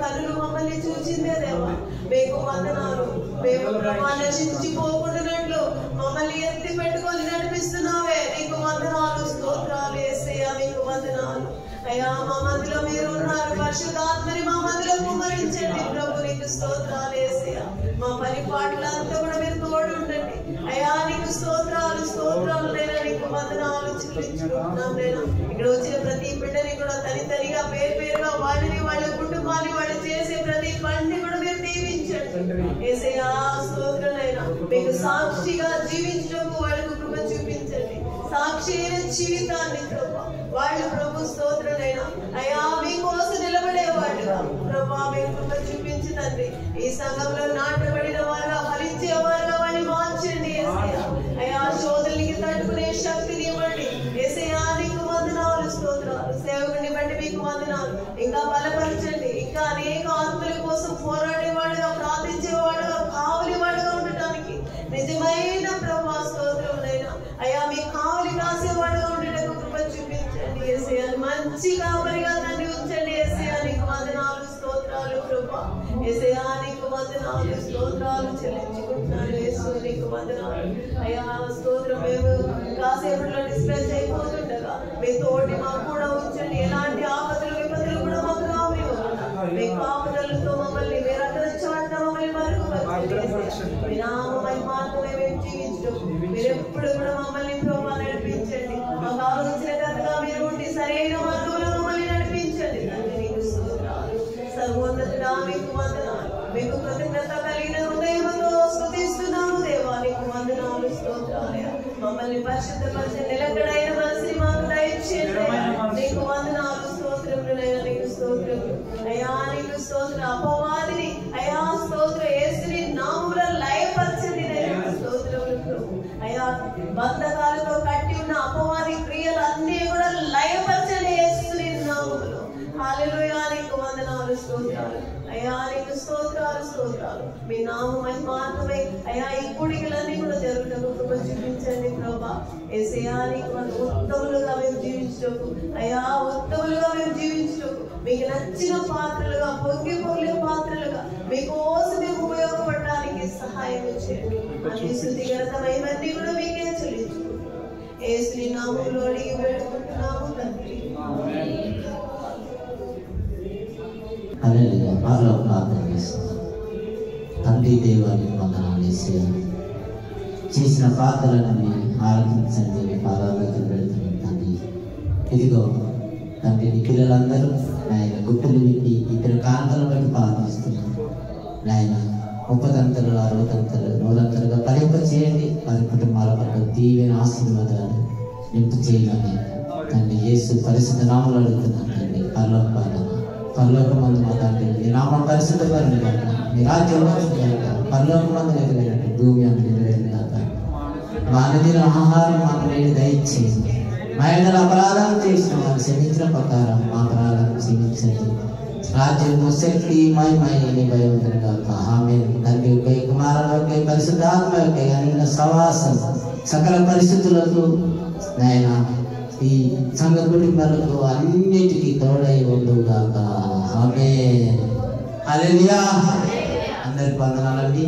కన్నులు మమ్మల్ని చూసిందే దేవా, మీకు వందనాలు. మేము ప్రభా నశించిపోకుండానట్లు మమ్మల్ని ఎత్తి పెట్టుకొని నడిపిస్తున్నావే, నీకు వందనాలు, స్తోత్రాలు యేసయ్యా, నీకు వందనాలు. అయ్యా మా మధ్యలో మీరు ఉన్నారు, పరిశుద్ధాత్మని మా మధ్యలో కుమ్మరించండి ప్రభు, నీకు స్తోత్రాలు యేసయ్యా. మా పని పాటలంతా కూడా మీరు తోడు ఉండండి అయ్యా, నీకు స్తోత్రాలు, స్తోత్రాలు నైనా, నీకు వందనాలు చెల్లించుకుంటున్నాం నైనా. ఇక్కడ వచ్చిన ప్రతి బిడ్డని కూడా తనితనిగా పేరుగా వాళ్ళని, వాళ్ళ కుటుంబాన్ని, వాళ్ళు చేసే ప్రతి పనిని కూడా మీరు దీవించండి యేసయ్యా. స్తోత్రాలైనా మీకు సాక్షిగా జీవించడం వాళ్ళకు కృప చూపించండి, సాక్షి అయిన జీవితాన్ని ప్రభా వాళ్ళు ప్రభు స్తోత్రులైనా అయ్యా మీకోసం నిలబడేవాళ్ళుగా ప్రభా మీరు కృప చూపించండి. ఈ సంఘంలో నాటబడిన వారుగా, ఫలించే వారుగా వాళ్ళని మార్చండి యేసయ్యా. అయ్యా శోధనకి తట్టుకునే శక్తిని ఇవ్వండి యేసయ్యా, నీకు వందనాలు, స్తోత్రాలు. సేవకుని బట్టి మీకు వందనాలు. ఇంకా బలపరచండి, ఇంకా అనేక ఆత్మల కోసం పోరాడేవాడుగా, ప్రార్థించేవాడుగా, కావలివాడుగా ఉండటానికి నిజమైన ప్రభా స్తోత్రములైనా అయ్యా మీ కావలి కాసేవాడుగా ఉండటకు కృప చూపించండి యేసయ్యా. మంచి కావలిగా నన్ను ఉంచండి యేసయ్యా, నీకు వందనాలు, స్తోత్రాలు ప్రభా. యేసయ్యా నీకు వందనాలు, స్తోత్రాలు చెల్లించుకుంటున్నాను యేసు, నీకు వందనాలు అయ్యా. స్తోత్రం. మేము కాసేపట్లో డిస్ప్లేస్ అయిపోతుండగా మీ తోటి మాకు కూడా ఉంచండి, ఎలాంటి ఆపదలు విపదలు కూడా మాకు రానివ్వకుండా మీ కాపుదలతో మమ్మల్ని మీరు అక్కడ చాటున మమ్మల్ని మరుగుపరచండి. మీ నామమై మాత్రమే మేము జీవించడం, మీరు ఎప్పుడు కూడా మమ్మల్ని ప్రభా నడిపించండి. మాకు ఆలోచనకర్తగా మీరు ఉండి సరైన మార్గంలో మమ్మల్ని నడిపించండి తండ్రి, నీకు స్తోత్రాలు. సర్వోన్నతుడా మీకు వందనాలు, మీకు కృతజ్ఞత కలిగిన హృదయంతో స్తుతిస్తున్నాము దేవా, నీకు వందనాలు, స్తోత్రాలయ్యా. మమ్మల్ని పరిశుద్ధపరిచే నిలకడైన మనసుని మాకు దయచేయండి, నీకు వందనాలు, స్తోత్రములైనా, నీకు స్తోత్రములు అయ్యా, నీకు స్తోత్ర. అపవాదిని అయ్యా స్తోత్ర యేసుని నామములో లయపరచండి నైనా, స్తోత్రములు ప్రభు అయ్యా. బంధకాలతో కట్టి ఉన్న అపవాది క్రియలన్నీ కూడా లయపరచండి యేసుని నామములో. హల్లెలూయా, నీకు వందనాలు, స్తోత్రాలు అయ్యా, నీకు స్తోత్రాలు, స్తోత్రాలు. మీ నామమై మాత్రమే అయ్యా ఈ కూడికలన్నీ కూడా జరుగుటకు కృప చూపించండి ప్రభా యేసయ్యా. నీకు ఉత్తములుగా మేము జీవించటకు అయ్యా, ఉత్తములుగా మేము జీవించటకు మీకు నచ్చిన పాత్రలుగా, పొంగి పొంగే పాత్రలుగా మీకోసం మేము ఉపయోగపడడానికి సహాయం చేయండి. అన్ని శుద్ధి ఘనతమైనవన్నీ కూడా మీకే చెల్లించుకుంటున్నాం యేసుని నామములో అడిగి వేడుకుంటున్నాము తండ్రి. హల్లెలూయా. ప్రార్థన చేస్తున్నాం. తండ్రి దేవానికి వందనాలు యేసయ్యా, చేసిన ప్రార్థనలని ఆరాధించండి, మీ పాదాలకు పెడుతున్నాం తండ్రి. ఇదిగో తండ్రి నీ పిల్లలందరూ నాయన గుట్టులు విప్పి ఇక్కడ కాంతలు బట్టి ప్రార్థిస్తున్నాం నాయన. 30 తంతలు 60 తంతలు 100 తంతలుగా ఫలింప చేయండి. వారి కుటుంబాల పట్ల దీవెన ఆశీర్వాదాలు నింపు చేయమని తండ్రి యేసు పరిశుద్ధ నామములో అడుగుతున్నాం తండ్రి. పరలోకమందు మా తండ్రి నీ నామం పరిశుద్ధపరచండి గాక, మీ రాజ్యం వచ్చును గాక, పరలోకమందు నెరవేరినట్టు భూమి అందు నెరవేరును గాక. మా అనుదిన ఆహారం మాకు నేడు దయచేయండి. మా ఎడల అపరాధాలు చేసిన వారు క్షమించిన ప్రకారం మా అపరాధాలను క్షమించండి. రాజ్యము, శక్తి, మహిమ భయంకరం గాక. ఆమేన్. తండ్రి యొక్క కుమారుల యొక్క పరిశుద్ధాత్మ యొక్క అనిల సవాసం సకల పరిస్థితులకు నాయన ఈ సంఘ కుటుంబాలకు అన్నిటికీ తోడై ఉండుగాక. ఆమేన్. హల్లెలూయా. అందరికి వందనాలండి.